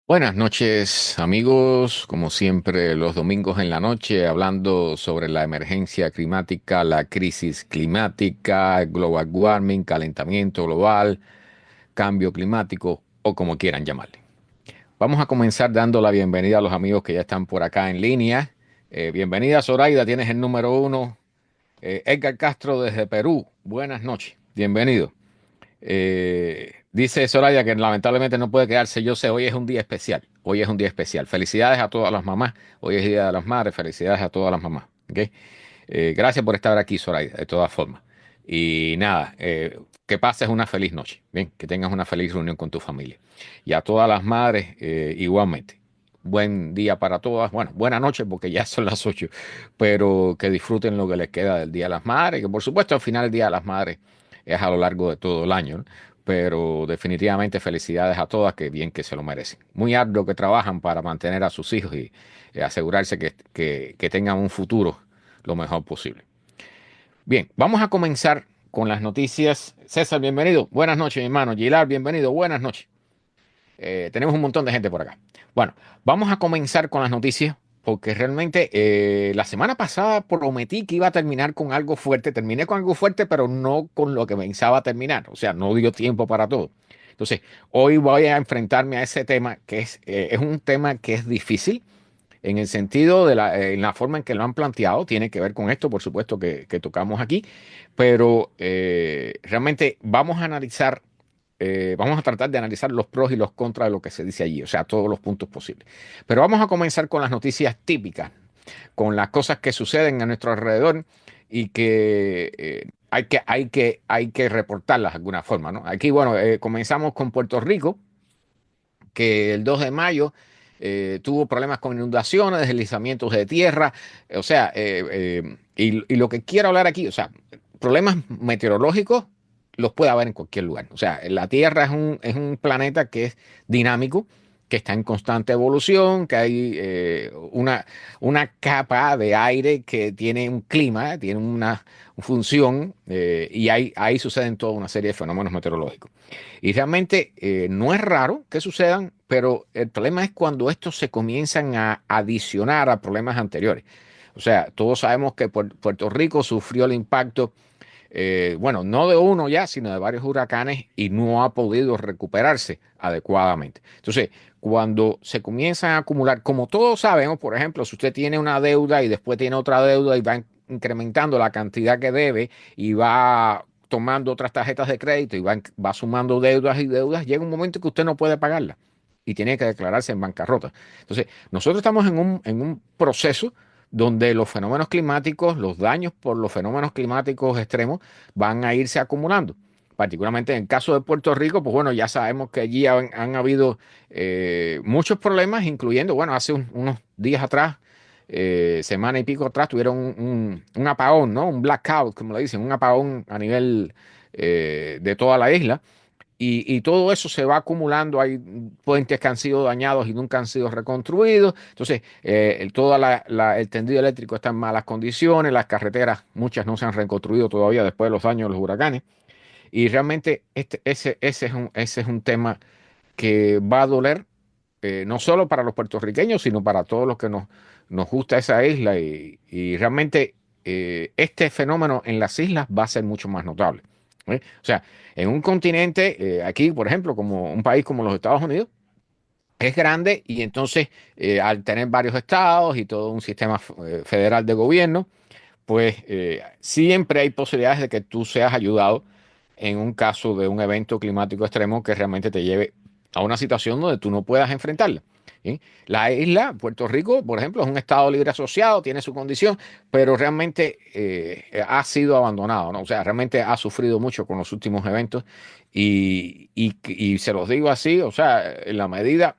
Buenas noches, amigos. Como siempre, los domingos en la noche, hablando sobre la emergencia climática, la crisis climática, global warming, calentamiento global, cambio climático o como quieran llamarle. Vamos a comenzar dando la bienvenida a los amigos que ya están por acá en línea. Bienvenida, Zoraida, tienes el número uno. Edgar Castro desde Perú, buenas noches, bienvenido. Dice Soraya que lamentablemente no puede quedarse. Yo sé, hoy es un día especial. Hoy es un día especial. Felicidades a todas las mamás. Hoy es Día de las Madres. Felicidades a todas las mamás. ¿Ok? Gracias por estar aquí, Soraya, de todas formas. Y nada, que pases una feliz noche. Bien, que tengas una feliz reunión con tu familia. Y a todas las madres, igualmente. Buen día para todas. Bueno, buena noche porque ya son las 8. Pero que disfruten lo que les queda del Día de las Madres. Que por supuesto al final el Día de las Madres es a lo largo de todo el año, ¿no? Pero definitivamente felicidades a todas, que bien que se lo merecen. Muy arduo que trabajan para mantener a sus hijos y asegurarse que tengan un futuro lo mejor posible. Bien, vamos a comenzar con las noticias. César, bienvenido. Buenas noches, mi hermano. Gilar, bienvenido. Buenas noches. Tenemos un montón de gente por acá. Bueno, vamos a comenzar con las noticias porque realmente la semana pasada prometí que iba a terminar con algo fuerte. Terminé con algo fuerte, pero no con lo que pensaba terminar. O sea, no dio tiempo para todo. Entonces, hoy voy a enfrentarme a ese tema que es un tema que es difícil en el sentido de en la forma en que lo han planteado. Tiene que ver con esto, por supuesto, que tocamos aquí, pero realmente vamos a tratar de analizar los pros y los contras de lo que se dice allí, o sea, todos los puntos posibles. Pero vamos a comenzar con las noticias típicas, con las cosas que suceden a nuestro alrededor y que hay que reportarlas de alguna forma, ¿no? Aquí, bueno, comenzamos con Puerto Rico, que el 2 de mayo tuvo problemas con inundaciones, deslizamientos de tierra, o sea, y lo que quiero hablar aquí, o sea, problemas meteorológicos los puede haber en cualquier lugar. O sea, la Tierra es un planeta que es dinámico, que está en constante evolución, que hay una capa de aire que tiene un clima, tiene una función, y ahí suceden toda una serie de fenómenos meteorológicos. Y realmente no es raro que sucedan, pero el problema es cuando estos se comienzan a adicionar a problemas anteriores. O sea, todos sabemos que Puerto Rico sufrió el impacto, bueno, no de uno ya, sino de varios huracanes y no ha podido recuperarse adecuadamente. Entonces, cuando se comienzan a acumular, como todos sabemos, por ejemplo, si usted tiene una deuda y después tiene otra deuda y va incrementando la cantidad que debe y va tomando otras tarjetas de crédito y va sumando deudas y deudas, llega un momento que usted no puede pagarla y tiene que declararse en bancarrota. Entonces, nosotros estamos en un proceso donde los fenómenos climáticos, los daños por los fenómenos climáticos extremos van a irse acumulando. Particularmente en el caso de Puerto Rico, pues bueno, ya sabemos que allí han habido muchos problemas, incluyendo, bueno, hace unos días atrás, semana y pico atrás, tuvieron un apagón, ¿no? Un blackout, como le dicen, un apagón a nivel de toda la isla. Y todo eso se va acumulando. Hay puentes que han sido dañados y nunca han sido reconstruidos. Entonces, todo el tendido eléctrico está en malas condiciones. Las carreteras, muchas no se han reconstruido todavía después de los daños de los huracanes. Y realmente ese es un tema que va a doler, no solo para los puertorriqueños, sino para todos los que nos gusta esa isla. Y realmente este fenómeno en las islas va a ser mucho más notable. O sea, en un continente, aquí, por ejemplo, como un país como los Estados Unidos, es grande y entonces al tener varios estados y todo un sistema federal de gobierno, pues siempre hay posibilidades de que tú seas ayudado en un caso de un evento climático extremo que realmente te lleve a una situación donde tú no puedas enfrentarla. ¿Sí? La isla, Puerto Rico, por ejemplo, es un estado libre asociado, tiene su condición, pero realmente ha sido abandonado, ¿no? O sea, realmente ha sufrido mucho con los últimos eventos y se los digo así, o sea, en la medida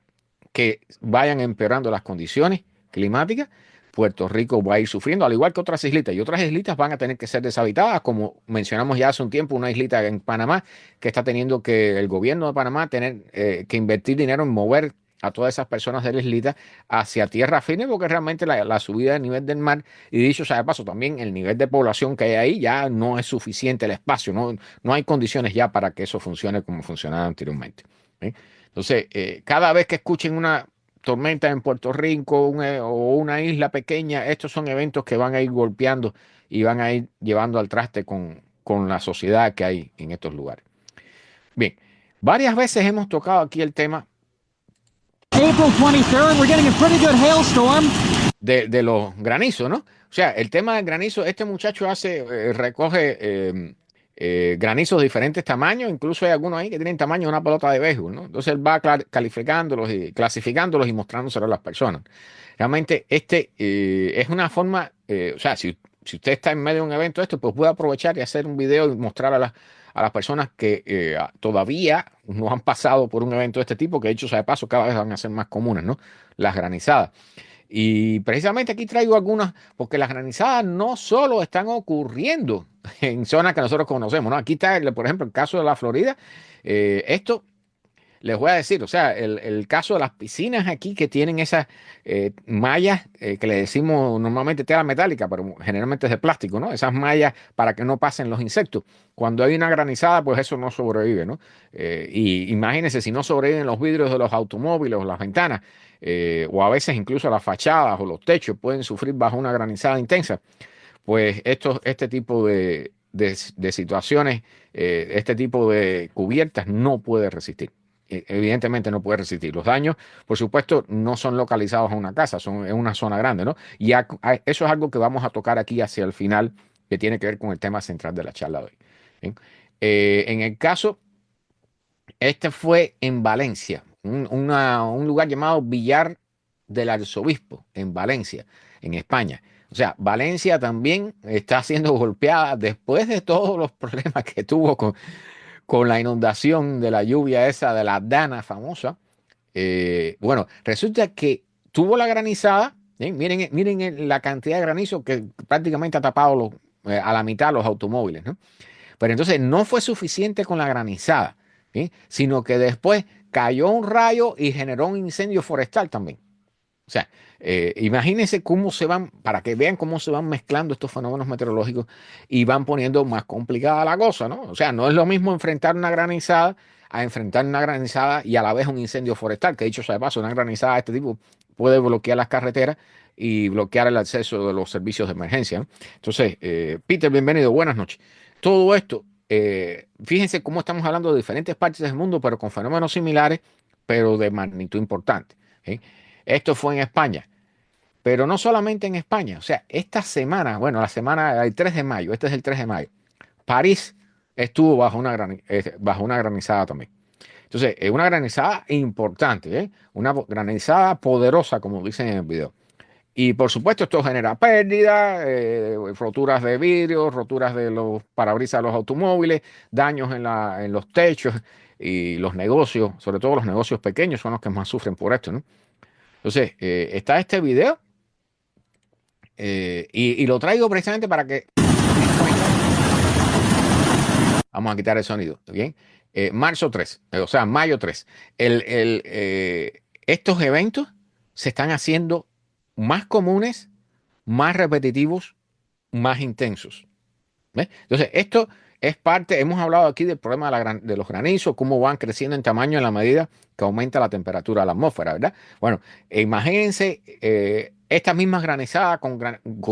que vayan empeorando las condiciones climáticas, Puerto Rico va a ir sufriendo, al igual que otras islitas, y otras islitas van a tener que ser deshabitadas, como mencionamos ya hace un tiempo, una islita en Panamá que está teniendo que el gobierno de Panamá tener que invertir dinero en mover a todas esas personas de la islita hacia tierra firme, porque realmente la subida del nivel del mar, y dicho sea de paso, también el nivel de población que hay ahí ya no es suficiente el espacio, no hay condiciones ya para que eso funcione como funcionaba anteriormente. ¿Sí? Entonces, cada vez que escuchen una tormenta en Puerto Rico o una isla pequeña, estos son eventos que van a ir golpeando y van a ir llevando al traste con la sociedad que hay en estos lugares. Bien, varias veces hemos tocado aquí el tema April 23rd, we're getting a pretty good hailstorm. De los granizos, ¿no? O sea, el tema del granizo, este muchacho recoge granizos de diferentes tamaños, incluso hay algunos ahí que tienen tamaño de una pelota de béisbol, ¿no? Entonces él va calificándolos y clasificándolos y mostrándoselos a las personas. Realmente es una forma, o sea, si usted está en medio de un evento de esto, pues puede aprovechar y hacer un video y mostrar a las personas que todavía no han pasado por un evento de este tipo, que de hecho, sea de paso, cada vez van a ser más comunes, ¿no? Las granizadas. Y precisamente aquí traigo algunas, porque las granizadas no solo están ocurriendo en zonas que nosotros conocemos, ¿no? Aquí está, por ejemplo, el caso de la Florida. Esto les voy a decir, o sea, el caso de las piscinas aquí que tienen esas mallas que le decimos normalmente tela metálica, pero generalmente es de plástico, ¿no? Esas mallas para que no pasen los insectos. Cuando hay una granizada, pues eso no sobrevive, ¿no? Y imagínense si no sobreviven los vidrios de los automóviles o las ventanas, o a veces incluso las fachadas o los techos pueden sufrir bajo una granizada intensa, pues este tipo de situaciones, este tipo de cubiertas no puede resistir. Evidentemente no puede resistir. Los daños, por supuesto, no son localizados en una casa, son en una zona grande, ¿no? Y eso es algo que vamos a tocar aquí hacia el final, que tiene que ver con el tema central de la charla de hoy. ¿Bien? En el caso, este fue en Valencia, un lugar llamado Villar del Arzobispo, en Valencia, en España. O sea, Valencia también está siendo golpeada después de todos los problemas que tuvo con la inundación de la lluvia esa de la Dana famosa. Bueno, resulta que tuvo la granizada. Miren la cantidad de granizo que prácticamente ha tapado a la mitad los automóviles, ¿no? Pero entonces no fue suficiente con la granizada, ¿sí? Sino que después cayó un rayo y generó un incendio forestal también. O sea, imagínense cómo se van, para que vean cómo se van mezclando estos fenómenos meteorológicos y van poniendo más complicada la cosa, ¿no? O sea, no es lo mismo enfrentar una granizada a enfrentar una granizada y a la vez un incendio forestal, que dicho sea de paso, una granizada de este tipo puede bloquear las carreteras y bloquear el acceso de los servicios de emergencia, ¿no? Entonces, Peter, bienvenido, buenas noches. Todo esto, fíjense cómo estamos hablando de diferentes partes del mundo, pero con fenómenos similares, pero de magnitud importante, ¿sí? Esto fue en España, pero no solamente en España. O sea, esta semana, bueno, la semana del 3 de mayo, este es el 3 de mayo, París estuvo bajo una granizada también. Entonces, es una granizada importante, ¿eh? Una granizada poderosa, como dicen en el video. Y por supuesto, esto genera pérdidas, roturas de vidrios, roturas de los parabrisas de los automóviles, daños en los techos y los negocios, sobre todo los negocios pequeños, son los que más sufren por esto, ¿no? Entonces, está este video y lo traigo precisamente para que... Vamos a quitar el sonido, ¿bien? Marzo 3, o sea, mayo 3. Estos eventos se están haciendo más comunes, más repetitivos, más intensos. ¿Ves? Entonces, esto es parte, hemos hablado aquí del problema de los granizos, cómo van creciendo en tamaño en la medida que aumenta la temperatura de la atmósfera, ¿verdad? Bueno, imagínense estas mismas granizadas con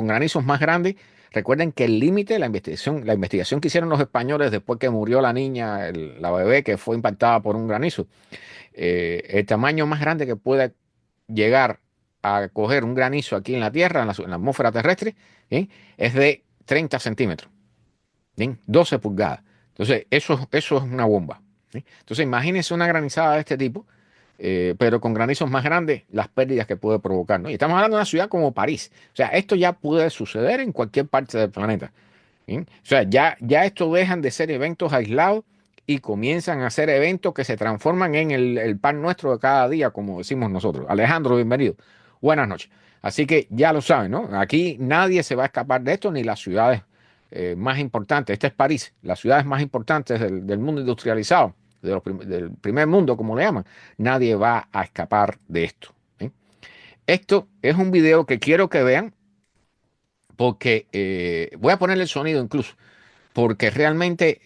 granizos más grandes. Recuerden que el límite, la investigación que hicieron los españoles después que murió la niña, la bebé que fue impactada por un granizo, el tamaño más grande que puede llegar a coger un granizo aquí en la Tierra, en la atmósfera terrestre, ¿sí? Es de 30 centímetros. ¿Bien? 12 pulgadas. Entonces, eso es una bomba, ¿sí? Entonces, imagínense una granizada de este tipo, pero con granizos más grandes, las pérdidas que puede provocar, ¿no? Y estamos hablando de una ciudad como París. O sea, esto ya puede suceder en cualquier parte del planeta. ¿Bien? O sea, ya esto dejan de ser eventos aislados y comienzan a ser eventos que se transforman en el pan nuestro de cada día, como decimos nosotros. Alejandro, bienvenido. Buenas noches. Así que ya lo saben, ¿no? Aquí nadie se va a escapar de esto, ni las ciudades más importantes. Este es París, las ciudades más importantes del mundo industrializado, del primer mundo, como le llaman. Nadie va a escapar de esto. ¿Eh? Esto es un video que quiero que vean porque voy a ponerle el sonido incluso. porque realmente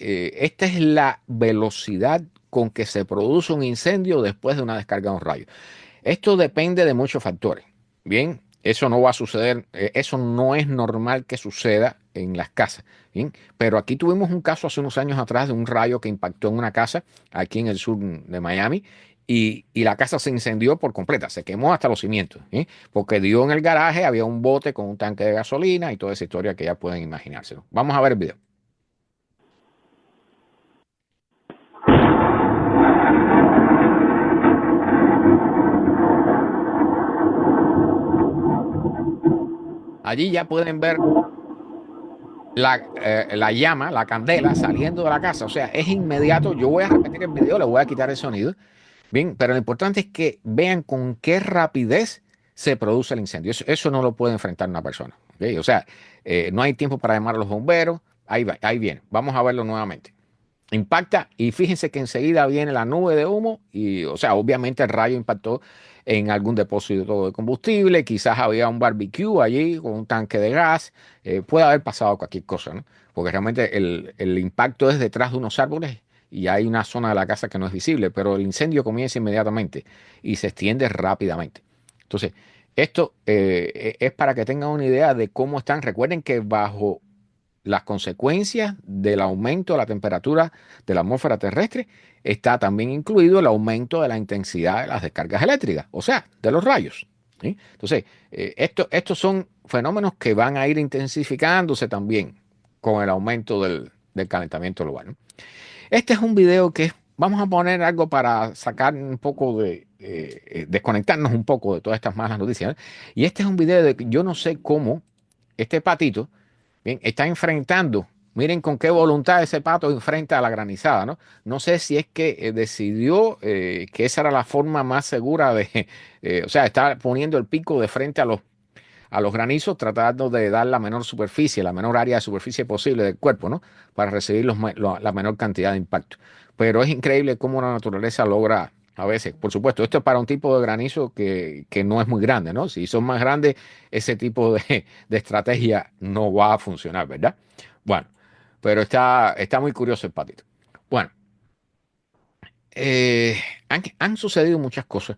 esta es la velocidad con que se produce un incendio después de una descarga de un rayo. Esto depende de muchos factores. Bien, eso no va a suceder, eso no es normal que suceda en las casas. Bien, pero aquí tuvimos un caso hace unos años atrás de un rayo que impactó en una casa aquí en el sur de Miami y la casa se incendió por completa, se quemó hasta los cimientos, ¿bien? Porque dio en el garaje, había un bote con un tanque de gasolina y toda esa historia que ya pueden imaginárselo. Vamos a ver el video. Allí ya pueden ver la llama, la candela saliendo de la casa. O sea, es inmediato. Yo voy a repetir el video, le voy a quitar el sonido. Bien, pero lo importante es que vean con qué rapidez se produce el incendio. Eso no lo puede enfrentar una persona. ¿Ok? O sea, no hay tiempo para llamar a los bomberos. Ahí va, ahí viene. Vamos a verlo nuevamente. Impacta y fíjense que enseguida viene la nube de humo y, o sea, obviamente el rayo impactó en algún depósito de combustible, quizás había un barbecue allí con un tanque de gas, puede haber pasado cualquier cosa, ¿no? Porque realmente el impacto es detrás de unos árboles y hay una zona de la casa que no es visible, pero el incendio comienza inmediatamente y se extiende rápidamente. Entonces, esto es para que tengan una idea de cómo están. Recuerden que bajo las consecuencias del aumento de la temperatura de la atmósfera terrestre está también incluido el aumento de la intensidad de las descargas eléctricas, o sea, de los rayos. ¿Sí? Entonces, estos son fenómenos que van a ir intensificándose también con el aumento del calentamiento global, ¿no? Este es un video que vamos a poner algo para sacar un poco desconectarnos un poco de todas estas malas noticias, ¿no? Y este es un video de que yo no sé cómo este patito, bien, está enfrentando, miren con qué voluntad ese pato enfrenta a la granizada, ¿no? No sé si es que decidió que esa era la forma más segura de, o sea, está poniendo el pico de frente a los granizos, tratando de dar la menor superficie, la menor área de superficie posible del cuerpo, ¿no? Para recibir la menor cantidad de impacto. Pero es increíble cómo la naturaleza logra a veces, por supuesto, esto es para un tipo de granizo que no es muy grande, ¿no? Si son más grandes, ese tipo de estrategia no va a funcionar, ¿verdad? Bueno, pero está muy curioso el patito. Bueno, eh, han sucedido muchas cosas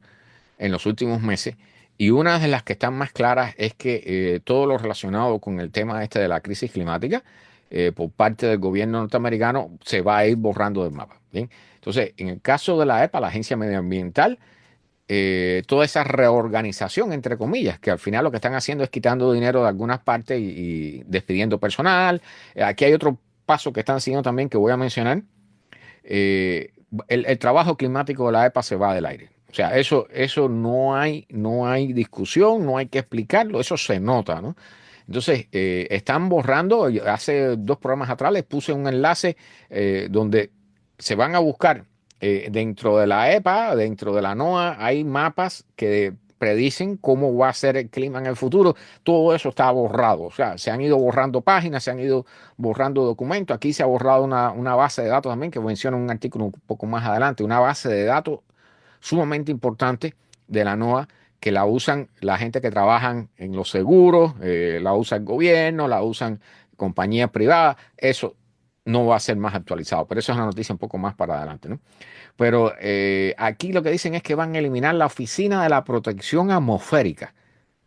en los últimos meses y una de las que están más claras es que todo lo relacionado con el tema este de la crisis climática por parte del gobierno norteamericano se va a ir borrando del mapa. ¿Bien? Entonces, en el caso de la EPA, la Agencia Medioambiental, toda esa reorganización, entre comillas, que al final lo que están haciendo es quitando dinero de algunas partes y despidiendo personal. Aquí hay otro paso que están siguiendo también que voy a mencionar. eh, el trabajo climático de la EPA se va del aire. O sea, eso no hay discusión, no hay que explicarlo, eso se nota, ¿no? Entonces, están borrando, hace 2 programas atrás les puse un enlace donde se van a buscar dentro de la EPA, dentro de la NOAA, hay mapas que predicen cómo va a ser el clima en el futuro. Todo eso está borrado, o sea, se han ido borrando páginas, se han ido borrando documentos. Aquí se ha borrado una base de datos también que menciona un artículo un poco más adelante, una base de datos sumamente importante de la NOAA que la usan la gente que trabajan en los seguros, la usa el gobierno, la usan compañías privadas. Eso no va a ser más actualizado, pero eso es una noticia un poco más para adelante, ¿no? Pero aquí lo que dicen es que van a eliminar la Oficina de la Protección Atmosférica.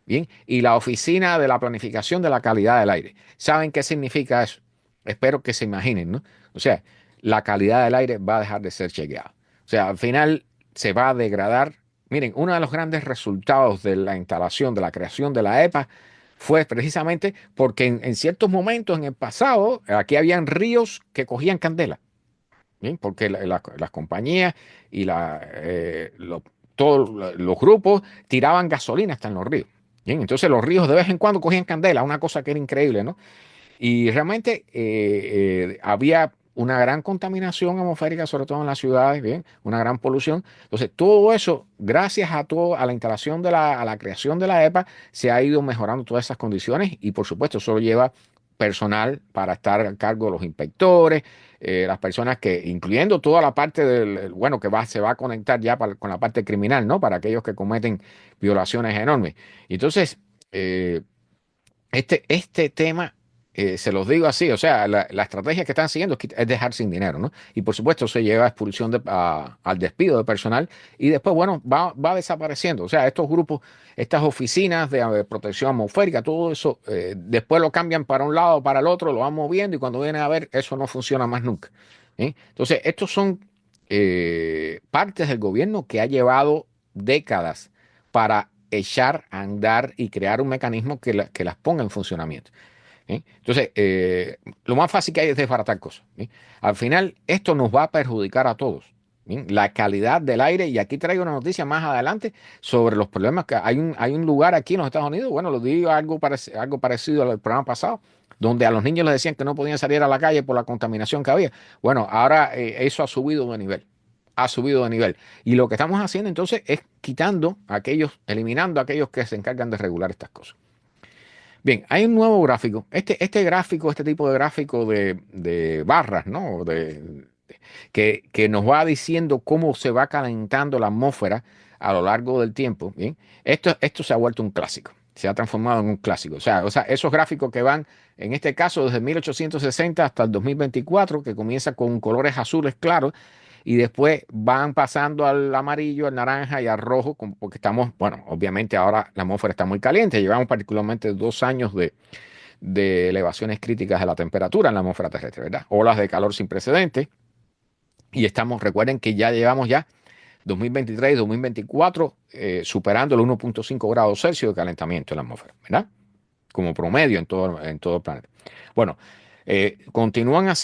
Bien, y la Oficina de la Planificación de la Calidad del Aire. ¿Saben qué significa eso? Espero que se imaginen, ¿no? O sea, la calidad del aire va a dejar de ser chequeada. O sea, al final se va a degradar. Miren, uno de los grandes resultados de la instalación, de la creación de la EPA, fue precisamente porque en ciertos momentos en el pasado, aquí habían ríos que cogían candela. Bien, porque las compañías y todos los grupos tiraban gasolina hasta en los ríos. Bien, entonces los ríos de vez en cuando cogían candela, una cosa que era increíble, ¿no? Y realmente había una gran contaminación atmosférica, sobre todo en las ciudades, bien, una gran polución. Entonces, todo eso, gracias a la instalación a la creación de la EPA, se ha ido mejorando todas esas condiciones y, por supuesto, eso lleva personal para estar a cargo de los inspectores, las personas que, incluyendo toda la parte bueno, se va a conectar ya con la parte criminal, ¿no? Para aquellos que cometen violaciones enormes. Entonces, este tema se los digo así, o sea, la estrategia que están siguiendo es dejar sin dinero, ¿no? Y por supuesto se lleva a expulsión al despido de personal y después, bueno, va desapareciendo. O sea, estos grupos, estas oficinas de protección atmosférica, todo eso, después lo cambian para un lado, para el otro, lo van moviendo y cuando vienen a ver, eso no funciona más nunca. ¿Eh? Entonces, estos son partes del gobierno que ha llevado décadas para echar a andar y crear un mecanismo que las ponga en funcionamiento. ¿Eh? Entonces, lo más fácil que hay es desbaratar cosas. ¿Eh? Al final, esto nos va a perjudicar a todos. ¿Eh? La calidad del aire, y aquí traigo una noticia más adelante sobre los problemas que hay un lugar aquí en los Estados Unidos, bueno, lo digo algo parecido al programa pasado, donde a los niños les decían que no podían salir a la calle por la contaminación que había. Bueno, ahora eso ha subido de nivel. Ha subido de nivel. Y lo que estamos haciendo entonces es eliminando a aquellos que se encargan de regular estas cosas. Bien, hay un nuevo gráfico. Este tipo de gráfico de barras, ¿no? Que nos va diciendo cómo se va calentando la atmósfera a lo largo del tiempo. Bien, esto se ha vuelto un clásico. Se ha transformado en un clásico. O sea, esos gráficos que van, en este caso, desde 1860 hasta el 2024, que comienza con colores azules claros y después van pasando al amarillo, al naranja y al rojo, porque estamos, bueno, obviamente ahora la atmósfera está muy caliente, llevamos particularmente 2 años de elevaciones críticas de la temperatura en la atmósfera terrestre, ¿verdad? Olas de calor sin precedentes y recuerden que ya llevamos 2023 y 2024 superando los 1.5 grados Celsius de calentamiento en la atmósfera, ¿verdad? Como promedio en todo el planeta. Bueno, continúan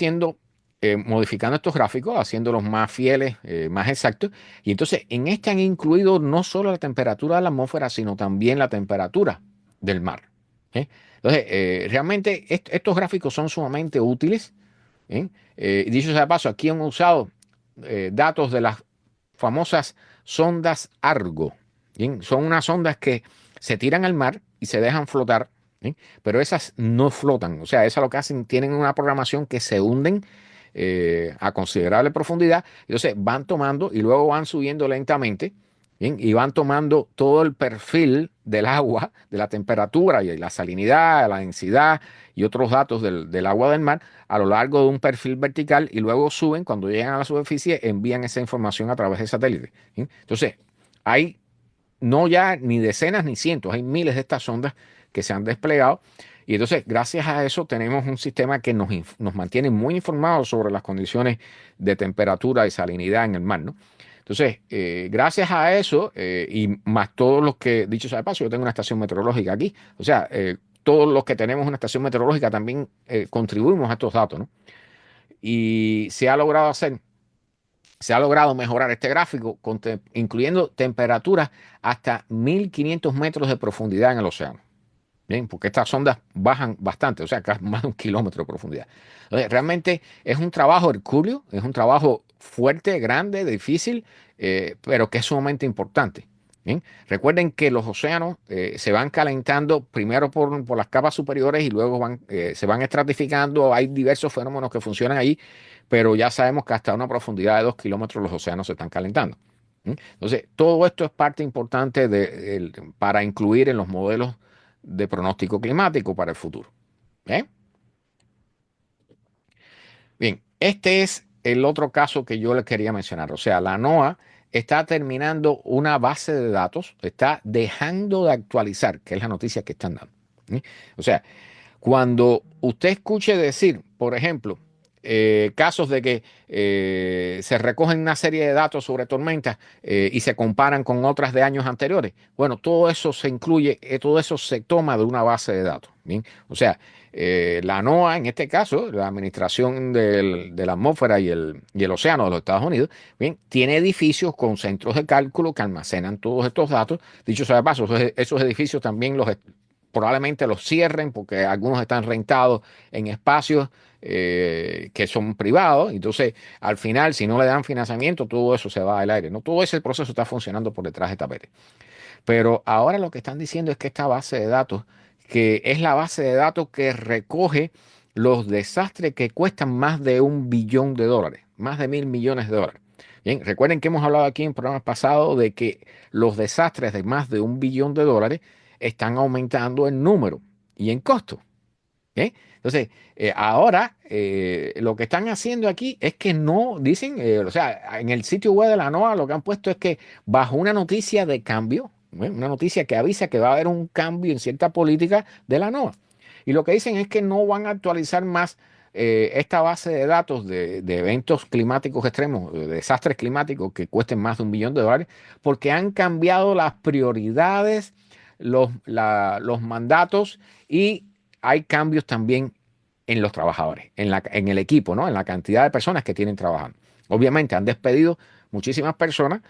modificando estos gráficos, haciéndolos más fieles, más exactos. Y entonces en este han incluido no solo la temperatura de la atmósfera, sino también la temperatura del mar. ¿Eh? Entonces, realmente estos gráficos son sumamente útiles. ¿Eh? Dicho sea de paso, aquí han usado datos de las famosas sondas Argo. ¿Bien? Son unas sondas que se tiran al mar y se dejan flotar. ¿Sí? Pero esas no flotan, o sea, esas lo que hacen, tienen una programación que se hunden a considerable profundidad, entonces van tomando y luego van subiendo lentamente, ¿bien? Y van tomando todo el perfil del agua, de la temperatura y la salinidad, la densidad y otros datos del agua del mar a lo largo de un perfil vertical y luego suben, cuando llegan a la superficie, envían esa información a través de satélite. ¿Sí? Entonces, hay no ya ni decenas ni cientos, hay miles de estas sondas que se han desplegado. Y entonces, gracias a eso, tenemos un sistema que nos mantiene muy informados sobre las condiciones de temperatura y salinidad en el mar, ¿no? Entonces, gracias a eso, y más todos los que, dicho sea de paso, yo tengo una estación meteorológica aquí, o sea, todos los que tenemos una estación meteorológica también contribuimos a estos datos, ¿no? Y se ha logrado mejorar este gráfico, incluyendo temperaturas hasta 1500 metros de profundidad en el océano. Bien, porque estas sondas bajan bastante, o sea, casi más de 1 kilómetro de profundidad. Entonces, realmente es un trabajo hercúleo, es un trabajo fuerte, grande, difícil, pero que es sumamente importante. Bien, recuerden que los océanos se van calentando primero por las capas superiores y luego se van estratificando. Hay diversos fenómenos que funcionan ahí, pero ya sabemos que hasta una profundidad de 2 kilómetros los océanos se están calentando. Entonces, todo esto es parte importante para incluir en los modelos de pronóstico climático para el futuro. ¿Eh? Bien, este es el otro caso que yo les quería mencionar. O sea, la NOAA está terminando una base de datos, está dejando de actualizar, que es la noticia que están dando. ¿Eh? O sea, cuando usted escuche decir, por ejemplo, casos de que se recogen una serie de datos sobre tormentas y se comparan con otras de años anteriores, bueno, todo eso se incluye, todo eso se toma de una base de datos. ¿Bien? O sea, la NOAA, en este caso, la Administración de la Atmósfera y el Océano de los Estados Unidos, bien, tiene edificios con centros de cálculo que almacenan todos estos datos. Dicho sea de paso, esos edificios también probablemente los cierren porque algunos están rentados en espacios que son privados. Entonces, al final, si no le dan financiamiento, todo eso se va al aire. No todo ese proceso está funcionando por detrás de tapete. Pero ahora lo que están diciendo es que esta base de datos, que es la base de datos que recoge los desastres que cuestan más de $1 billón, más de 1.000 millones de dólares. Bien, recuerden que hemos hablado aquí en programas pasados de que los desastres de más de $1 billón están aumentando en número y en costo. Entonces, ahora lo que están haciendo aquí es que no dicen, o sea, en el sitio web de la NOAA lo que han puesto es que bajo una noticia de cambio, una noticia que avisa que va a haber un cambio en cierta política de la NOAA. Y lo que dicen es que no van a actualizar más esta base de datos de eventos climáticos extremos, de desastres climáticos que cuesten más de $1 billón, porque han cambiado las prioridades, los mandatos y hay cambios también en los trabajadores, en el equipo, ¿no? En la cantidad de personas que tienen trabajando. Obviamente han despedido muchísimas personas,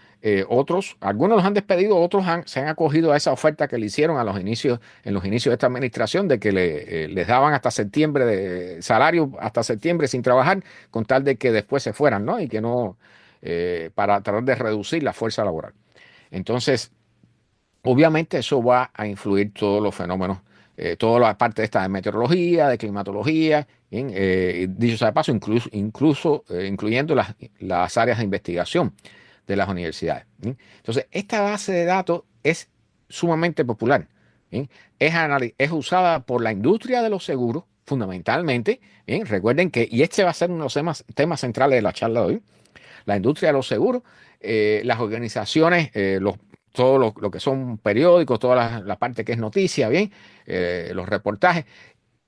algunos los han despedido, otros se han acogido a esa oferta que le hicieron en los inicios de esta administración de que les daban hasta septiembre de salario, hasta septiembre sin trabajar, con tal de que después se fueran, ¿no? Y que no, para tratar de reducir la fuerza laboral. Entonces, obviamente eso va a influir todos los fenómenos, toda la parte de esta de meteorología, de climatología, bien, dicho sea de paso, incluso incluyendo las áreas de investigación de las universidades. Bien. Entonces, esta base de datos es sumamente popular. Bien. Es usada por la industria de los seguros, fundamentalmente. Bien. Recuerden que, y este va a ser uno de los temas centrales de la charla de hoy, la industria de los seguros, las organizaciones, todo lo que son periódicos, toda la parte que es noticia, bien, los reportajes,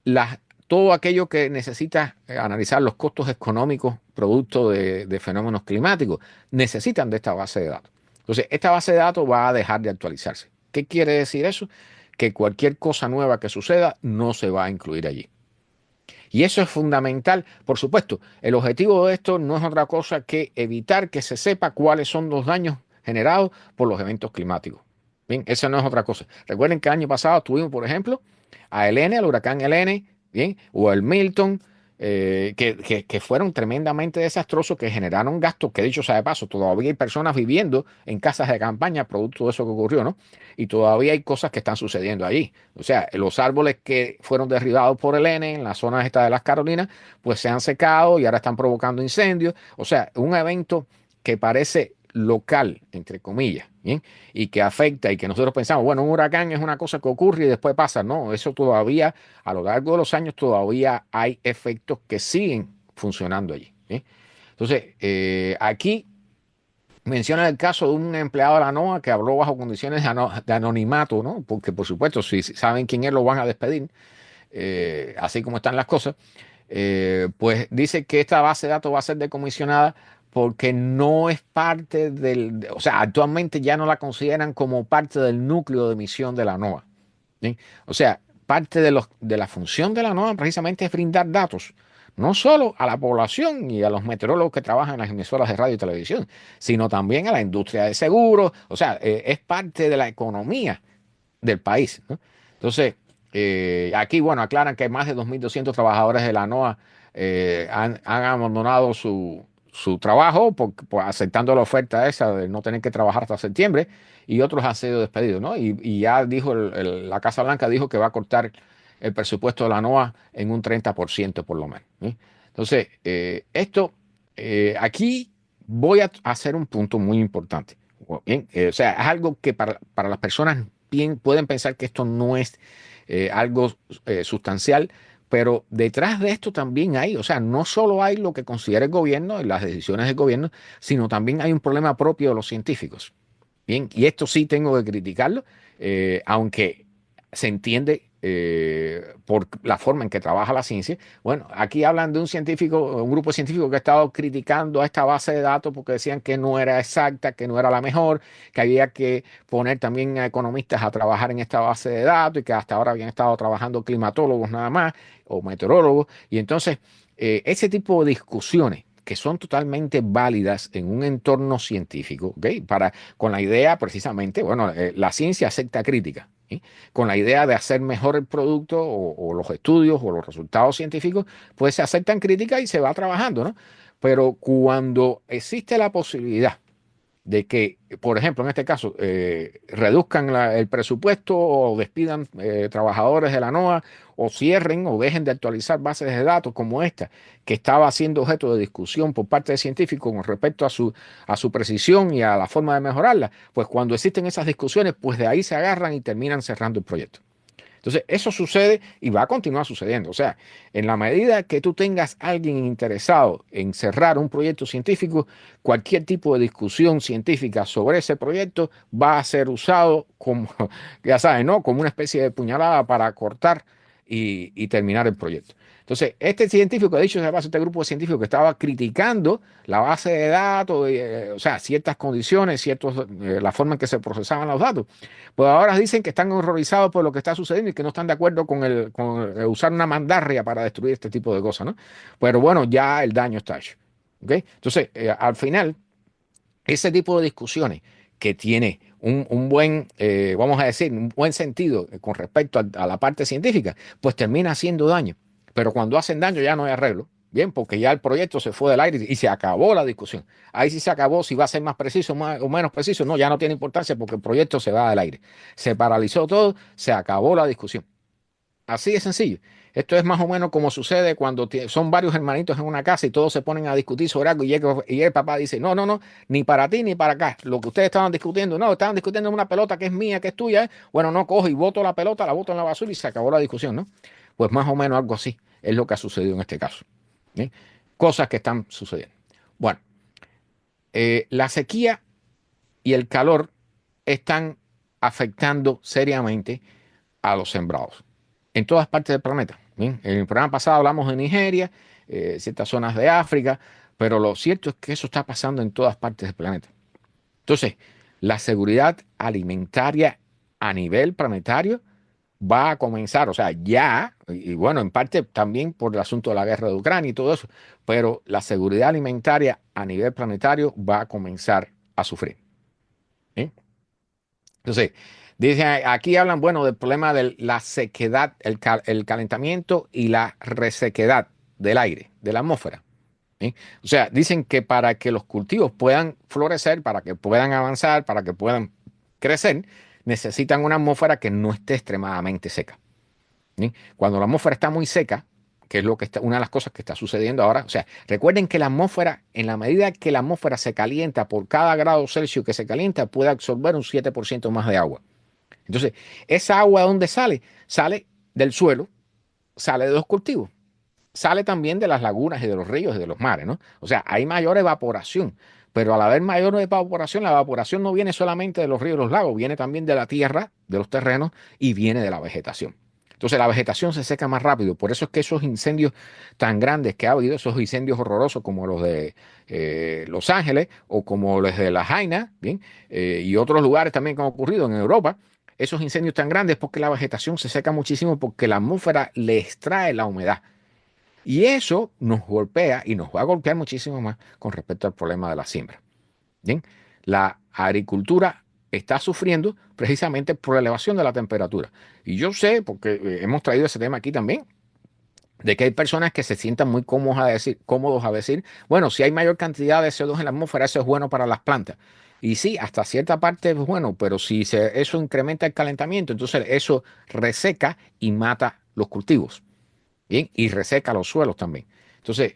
las, todo aquello que necesita analizar los costos económicos producto de fenómenos climáticos, necesitan de esta base de datos. Entonces, esta base de datos va a dejar de actualizarse. ¿Qué quiere decir eso? Que cualquier cosa nueva que suceda no se va a incluir allí. Y eso es fundamental. Por supuesto, el objetivo de esto no es otra cosa que evitar que se sepa cuáles son los daños generados por los eventos climáticos. Bien, esa no es otra cosa. Recuerden que el año pasado tuvimos, por ejemplo, a Helene, al huracán Helene, bien, o el Milton, que fueron tremendamente desastrosos, que generaron gastos, que dicho sea de paso, todavía hay personas viviendo en casas de campaña producto de eso que ocurrió, ¿no? Y todavía hay cosas que están sucediendo allí. O sea, los árboles que fueron derribados por el N en las zonas estas de las Carolinas, pues se han secado y ahora están provocando incendios. O sea, un evento que parece local, entre comillas, ¿bien? Y que afecta y que nosotros pensamos, bueno, un huracán es una cosa que ocurre y después pasa. No, eso todavía, a lo largo de los años, todavía hay efectos que siguen funcionando allí. ¿Bien? Entonces, aquí menciona el caso de un empleado de la NOAA que habló bajo condiciones de anonimato, ¿no? Porque, por supuesto, si saben quién es, lo van a despedir, así como están las cosas. Pues dice que esta base de datos va a ser decomisionada porque no es parte o sea, actualmente ya no la consideran como parte del núcleo de misión de la NOAA. ¿Sí? O sea, parte de la función de la NOAA precisamente es brindar datos, no solo a la población y a los meteorólogos que trabajan en las emisoras de radio y televisión, sino también a la industria de seguros. O sea, es parte de la economía del país, ¿no? Entonces, aquí, bueno, aclaran que más de 2.200 trabajadores de la NOAA han abandonado su trabajo aceptando la oferta esa de no tener que trabajar hasta septiembre y otros han sido despedidos, ¿no? Y ya dijo, la Casa Blanca dijo que va a cortar el presupuesto de la NOAA en un 30% por lo menos. ¿Sí? Entonces, aquí voy a hacer un punto muy importante. Bien, o sea, es algo que para las personas pueden pensar que esto no es algo sustancial, pero detrás de esto también hay, o sea, no solo hay lo que considera el gobierno y las decisiones del gobierno, sino también hay un problema propio de los científicos. Bien, y esto sí tengo que criticarlo, aunque se entiende por la forma en que trabaja la ciencia. Bueno, aquí hablan de un científico, un grupo de científicos que ha estado criticando a esta base de datos porque decían que no era exacta, que no era la mejor, que había que poner también a economistas a trabajar en esta base de datos y que hasta ahora habían estado trabajando climatólogos nada más o meteorólogos. Y entonces, ese tipo de discusiones que son totalmente válidas en un entorno científico, ¿okay? Con la idea precisamente, bueno, la ciencia acepta crítica, ¿sí? Con la idea de hacer mejor el producto o los estudios o los resultados científicos, pues se aceptan críticas y se va trabajando, ¿no? Pero cuando existe la posibilidad de que, por ejemplo, en este caso, reduzcan el presupuesto o despidan trabajadores de la NOAA o cierren o dejen de actualizar bases de datos como esta, que estaba siendo objeto de discusión por parte de científicos con respecto a su precisión y a la forma de mejorarla, pues cuando existen esas discusiones, pues de ahí se agarran y terminan cerrando el proyecto. Entonces, eso sucede y va a continuar sucediendo. O sea, en la medida que tú tengas alguien interesado en cerrar un proyecto científico, cualquier tipo de discusión científica sobre ese proyecto va a ser usado como, ya sabes, ¿no? Como una especie de puñalada para cortar y terminar el proyecto. Entonces, este científico, de hecho, este grupo de científicos que estaba criticando la base de datos, o sea, ciertas condiciones, la forma en que se procesaban los datos, pues ahora dicen que están horrorizados por lo que está sucediendo y que no están de acuerdo con usar una mandarria para destruir este tipo de cosas, ¿no? Pero bueno, ya el daño está hecho. ¿Ok? Entonces, al final, ese tipo de discusiones que tiene un buen, vamos a decir, un buen sentido con respecto a la parte científica, pues termina haciendo daño. Pero cuando hacen daño ya no hay arreglo. Bien, porque ya el proyecto se fue del aire y se acabó la discusión. Ahí sí se acabó, si va a ser más preciso o menos preciso, no, ya no tiene importancia porque el proyecto se va del aire. Se paralizó todo, se acabó la discusión. Así de sencillo. Esto es más o menos como sucede cuando son varios hermanitos en una casa y todos se ponen a discutir sobre algo y el papá dice, no, no, no, ni para ti ni para acá. Lo que ustedes estaban discutiendo, no, estaban discutiendo una pelota que es mía, que es tuya. Bueno, no cojo y boto la pelota, la boto en la basura y se acabó la discusión, ¿no? Pues más o menos algo así es lo que ha sucedido en este caso. ¿Sí? Cosas que están sucediendo. Bueno, la sequía y el calor están afectando seriamente a los sembrados en todas partes del planeta. ¿Bien? En el programa pasado hablamos de Nigeria, ciertas zonas de África, pero lo cierto es que eso está pasando en todas partes del planeta. Entonces, la seguridad alimentaria a nivel planetario va a comenzar, o sea, ya, y bueno, en parte también por el asunto de la guerra de Ucrania y todo eso, pero la seguridad alimentaria a nivel planetario va a comenzar a sufrir. ¿Sí? Entonces, dicen, aquí hablan, bueno, del problema de la sequedad, el calentamiento y la resequedad del aire, de la atmósfera. ¿Sí? O sea, dicen que para que los cultivos puedan florecer, para que puedan avanzar, para que puedan crecer, necesitan una atmósfera que no esté extremadamente seca. ¿Sí? Cuando la atmósfera está muy seca, que es lo que está, una de las cosas que está sucediendo ahora, o sea, recuerden que la atmósfera, en la medida que la atmósfera se calienta por cada grado Celsius que se calienta, puede absorber un 7% más de agua. Entonces, esa agua ¿de dónde sale? Sale del suelo, sale de los cultivos, sale también de las lagunas y de los ríos y de los mares, ¿no? O sea, hay mayor evaporación, pero al haber mayor evaporación, la evaporación no viene solamente de los ríos y los lagos, viene también de la tierra, de los terrenos y viene de la vegetación. Entonces la vegetación se seca más rápido, por eso es que esos incendios tan grandes que ha habido, esos incendios horrorosos como los de Los Ángeles o como los de La Jaina, ¿bien? Y otros lugares también que han ocurrido en Europa, esos incendios tan grandes porque la vegetación se seca muchísimo porque la atmósfera le extrae la humedad. Y eso nos golpea y nos va a golpear muchísimo más con respecto al problema de la siembra. Bien, la agricultura está sufriendo precisamente por la elevación de la temperatura. Y yo sé, porque hemos traído ese tema aquí también, de que hay personas que se sientan muy cómodos a decir, bueno, si hay mayor cantidad de CO2 en la atmósfera, eso es bueno para las plantas. Y sí, hasta cierta parte es bueno, pero si eso incrementa el calentamiento, entonces eso reseca y mata los cultivos. Bien, y reseca los suelos también. Entonces,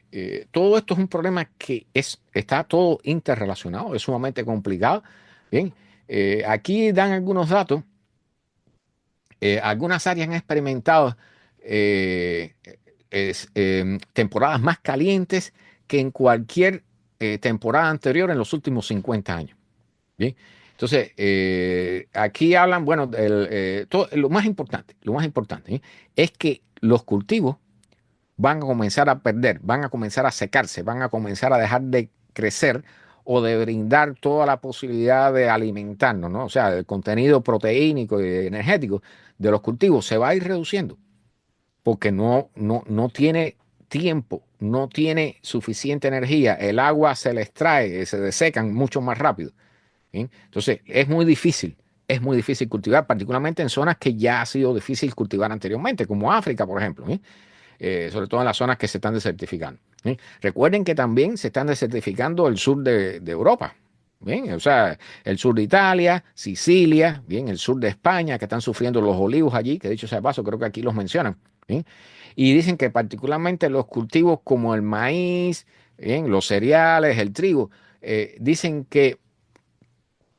todo esto es un problema que está todo interrelacionado, es sumamente complicado. Bien, aquí dan algunos datos. Algunas áreas han experimentado eh, temporadas más calientes que en cualquier temporada anterior en los últimos 50 años. Bien, entonces, aquí hablan, bueno, lo más importante, ¿eh? Es que los cultivos van a comenzar a perder, van a comenzar a secarse, van a comenzar a dejar de crecer o de brindar toda la posibilidad de alimentarnos, ¿no? O sea, el contenido proteínico y energético de los cultivos se va a ir reduciendo porque no tiene tiempo, no tiene suficiente energía, el agua se le extrae, se desecan mucho más rápido. ¿Sí? Entonces, es muy difícil cultivar, particularmente en zonas que ya ha sido difícil cultivar anteriormente, como África, por ejemplo. ¿Sí? Sobre todo en las zonas que se están desertificando. ¿Sí? Recuerden que también se están desertificando el sur de Europa. Bien, o sea, el sur de Italia, Sicilia, bien, el sur de España, que están sufriendo los olivos allí, que dicho sea de paso, creo que aquí los mencionan. ¿Bien? Y dicen que particularmente los cultivos como el maíz, bien, los cereales, el trigo, dicen que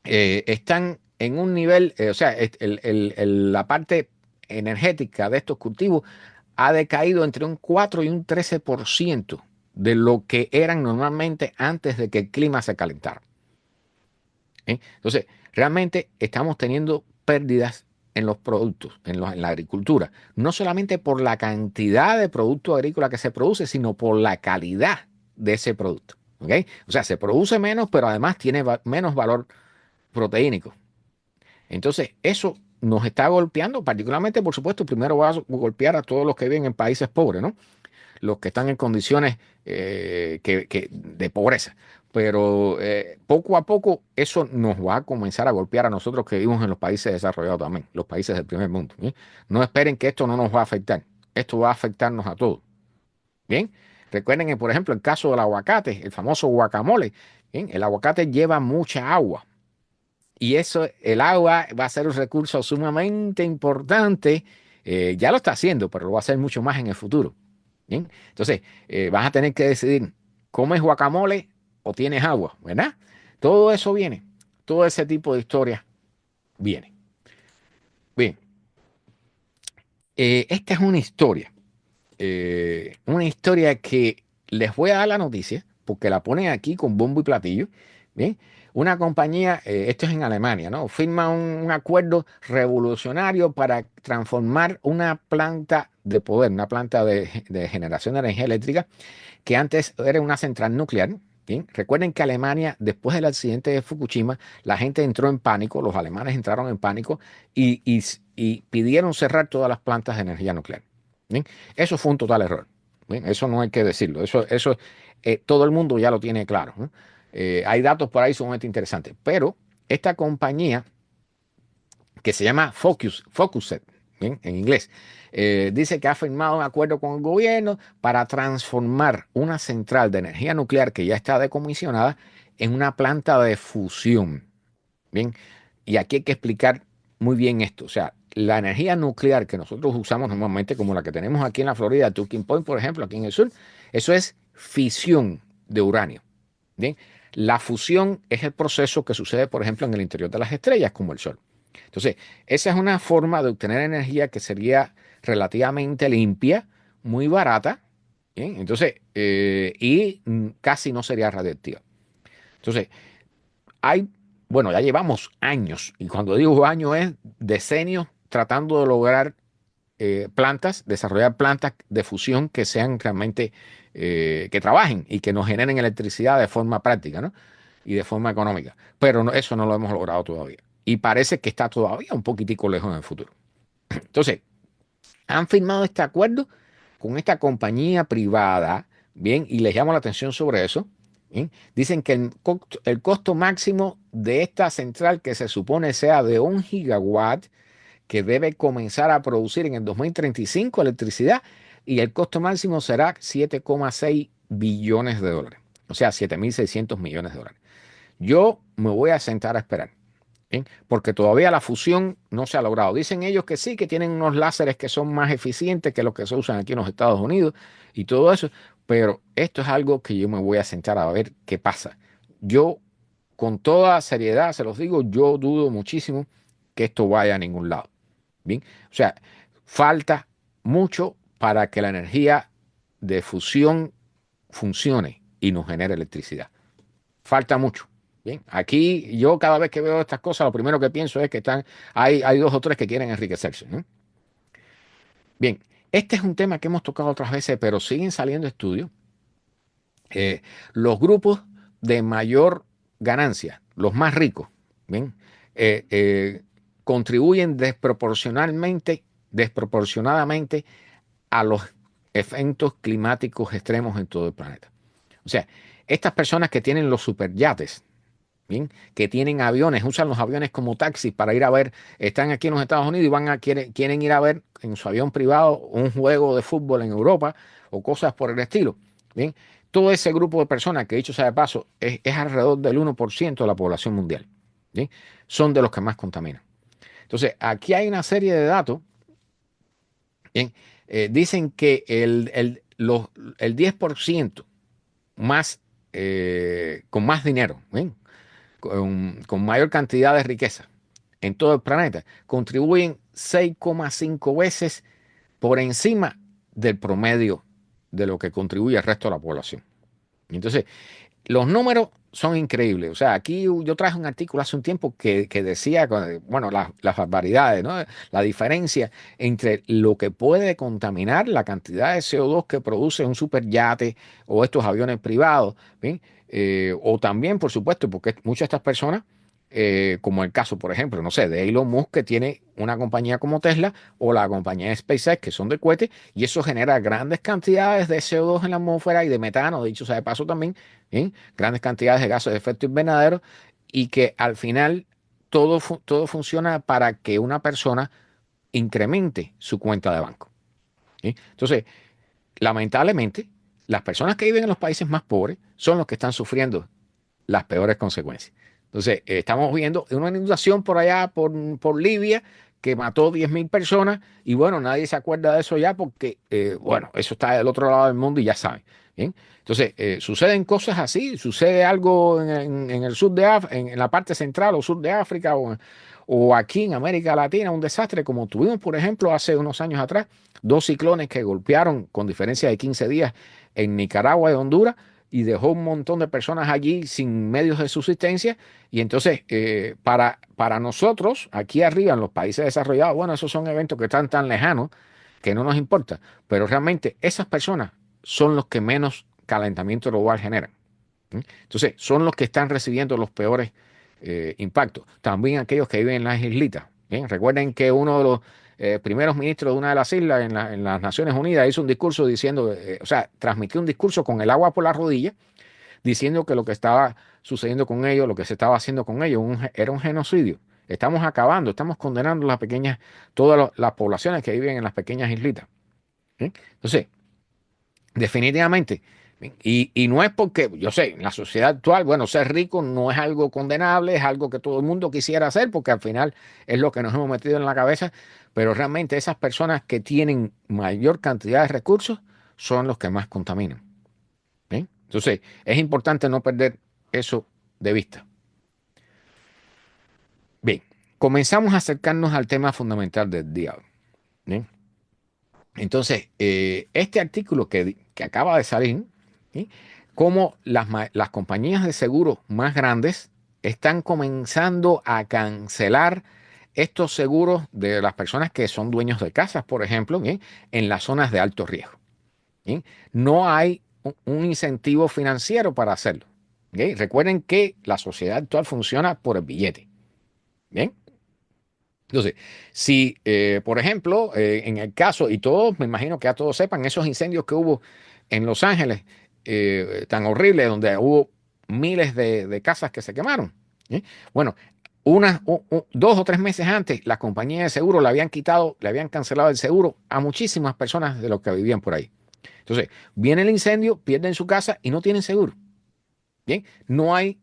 están en un nivel, o sea, la parte energética de estos cultivos ha decaído entre un 4 y un 13% de lo que eran normalmente antes de que el clima se calentara. Entonces, realmente estamos teniendo pérdidas en los productos, en la agricultura, no solamente por la cantidad de producto agrícola que se produce, sino por la calidad de ese producto. ¿Ok? O sea, se produce menos, pero además tiene menos valor proteínico. Entonces, eso nos está golpeando, particularmente, por supuesto, primero va a golpear a todos los que viven en países pobres, ¿no? Los que están en condiciones de pobreza. Pero poco a poco eso nos va a comenzar a golpear a nosotros que vivimos en los países desarrollados también, los países del primer mundo. ¿Sí? No esperen que esto no nos va a afectar. Esto va a afectarnos a todos. Bien, recuerden que, por ejemplo, el caso del aguacate, el famoso guacamole, ¿bien? El aguacate lleva mucha agua. Y eso, el agua va a ser un recurso sumamente importante. Ya lo está haciendo, pero lo va a hacer mucho más en el futuro. Bien, entonces vas a tener que decidir, ¿comes guacamole o tienes agua? ¿Verdad? Todo eso viene, todo ese tipo de historia viene. Bien, esta es una historia que les voy a dar la noticia, porque la ponen aquí con bombo y platillo. Bien, una compañía, esto es en Alemania, ¿no? Firma un acuerdo revolucionario para transformar una planta de poder, una planta de generación de energía eléctrica que antes era una central nuclear. Bien, recuerden que Alemania, después del accidente de Fukushima, la gente entró en pánico, los alemanes entraron en pánico y pidieron cerrar todas las plantas de energía nuclear. Bien, eso fue un total error. Bien, eso no hay que decirlo. Eso todo el mundo ya lo tiene claro, ¿no? Hay datos por ahí sumamente interesantes. Pero esta compañía que se llama Focuset, ¿bien? En inglés, dice que ha firmado un acuerdo con el gobierno para transformar una central de energía nuclear que ya está decomisionada en una planta de fusión. Bien, y aquí hay que explicar muy bien esto. O sea, la energía nuclear que nosotros usamos normalmente, como la que tenemos aquí en la Florida, Turking Point, por ejemplo, aquí en el sur, eso es fisión de uranio. Bien, la fusión es el proceso que sucede, por ejemplo, en el interior de las estrellas, como el Sol. Entonces, esa es una forma de obtener energía que sería relativamente limpia, muy barata, ¿bien? Entonces, casi no sería radiactiva. Entonces, hay, bueno, ya llevamos años, y cuando digo años es decenios tratando de lograr desarrollar plantas de fusión que sean realmente, que trabajen y que nos generen electricidad de forma práctica, ¿no? Y de forma económica. Pero eso no lo hemos logrado todavía. Y parece que está todavía un poquitico lejos en el futuro. Entonces, han firmado este acuerdo con esta compañía privada, bien, y les llamo la atención sobre eso. Bien. Dicen que el costo máximo de esta central, que se supone sea de 1 gigawatt, que debe comenzar a producir en el 2035 electricidad, y el costo máximo será 7,6 billones de dólares, o sea, 7.600 millones de dólares. Yo me voy a sentar a esperar. ¿Bien? Porque todavía la fusión no se ha logrado. Dicen ellos que sí, que tienen unos láseres que son más eficientes que los que se usan aquí en los Estados Unidos y todo eso, pero esto es algo que yo me voy a sentar a ver qué pasa. Yo, con toda seriedad, se los digo, yo dudo muchísimo que esto vaya a ningún lado. Bien, o sea, falta mucho para que la energía de fusión funcione y nos genere electricidad. Falta mucho. Bien, aquí yo cada vez que veo estas cosas, lo primero que pienso es que hay dos o tres que quieren enriquecerse, ¿no? Bien, este es un tema que hemos tocado otras veces, pero siguen saliendo estudios. Los grupos de mayor ganancia, los más ricos, ¿bien? Contribuyen desproporcionadamente a los eventos climáticos extremos en todo el planeta. O sea, estas personas que tienen los superyates, ¿bien? Que tienen aviones, usan los aviones como taxis para ir a ver, están aquí en los Estados Unidos y quieren ir a ver en su avión privado un juego de fútbol en Europa o cosas por el estilo. Bien, todo ese grupo de personas, que dicho sea de paso, es alrededor del 1% de la población mundial. ¿Bien? Son de los que más contaminan. Entonces, aquí hay una serie de datos. Bien, dicen que el 10% más, con más dinero, ¿bien? Con mayor cantidad de riqueza, en todo el planeta contribuyen 6,5 veces por encima del promedio de lo que contribuye el resto de la población. Entonces, los números son increíbles. O sea, aquí yo traje un artículo hace un tiempo que decía, bueno, las barbaridades, ¿no? La diferencia entre lo que puede contaminar la cantidad de CO2 que produce un superyate o estos aviones privados, ¿bien? O también, por supuesto, porque muchas de estas personas, como el caso, por ejemplo, no sé, de Elon Musk, que tiene una compañía como Tesla o la compañía de SpaceX, que son de cohetes, y eso genera grandes cantidades de CO2 en la atmósfera y de metano, dicho sea de paso también, ¿bien? Grandes cantidades de gases de efecto invernadero, y que al final todo funciona para que una persona incremente su cuenta de banco. ¿Sí? Entonces, lamentablemente, las personas que viven en los países más pobres son los que están sufriendo las peores consecuencias. Entonces, estamos viendo una inundación por allá, por Libia, que mató 10.000 personas, y bueno, nadie se acuerda de eso ya porque, bueno, eso está del otro lado del mundo y ya saben. ¿Bien? Entonces, suceden cosas así, sucede algo en el sur de en la parte central o sur de África o aquí en América Latina, un desastre como tuvimos, por ejemplo, hace unos años atrás, dos ciclones que golpearon con diferencia de 15 días en Nicaragua y Honduras y dejó un montón de personas allí sin medios de subsistencia. Y entonces, para nosotros, aquí arriba, en los países desarrollados, bueno, esos son eventos que están tan lejanos que no nos importa. Pero realmente esas personas son los que menos calentamiento global generan. ¿Sí? Entonces, son los que están recibiendo los peores impactos. También aquellos que viven en las islitas. Bien, recuerden que uno de los primeros ministros de una de las islas en las Naciones Unidas hizo un discurso diciendo, o sea, transmitió un discurso con el agua por la rodilla, diciendo que lo que estaba sucediendo con ellos, lo que se estaba haciendo con ellos, era un genocidio. Estamos acabando, estamos condenando las pequeñas, todas las poblaciones que viven en las pequeñas islitas. ¿Sí? Entonces, definitivamente. Y no es porque, yo sé, en la sociedad actual, bueno, ser rico no es algo condenable, es algo que todo el mundo quisiera hacer, porque al final es lo que nos hemos metido en la cabeza, pero realmente esas personas que tienen mayor cantidad de recursos son los que más contaminan. ¿Bien? Entonces, es importante no perder eso de vista. Bien, comenzamos a acercarnos al tema fundamental del día. ¿Bien? Entonces, este artículo que acaba de salir, ¿sí? Cómo las compañías de seguros más grandes están comenzando a cancelar estos seguros de las personas que son dueños de casas, por ejemplo, ¿bien? En las zonas de alto riesgo. ¿Bien? No hay un incentivo financiero para hacerlo. ¿Bien? Recuerden que la sociedad actual funciona por el billete. ¿Bien? Entonces, si, por ejemplo, en el caso, y todos, me imagino que ya todos sepan, esos incendios que hubo en Los Ángeles, tan horribles, donde hubo miles de casas que se quemaron. ¿Sí? Bueno, 2 o 3 meses antes, las compañías de seguro le habían quitado, le habían cancelado el seguro a muchísimas personas de los que vivían por ahí. Entonces, viene el incendio, pierden su casa y no tienen seguro. Bien, no hay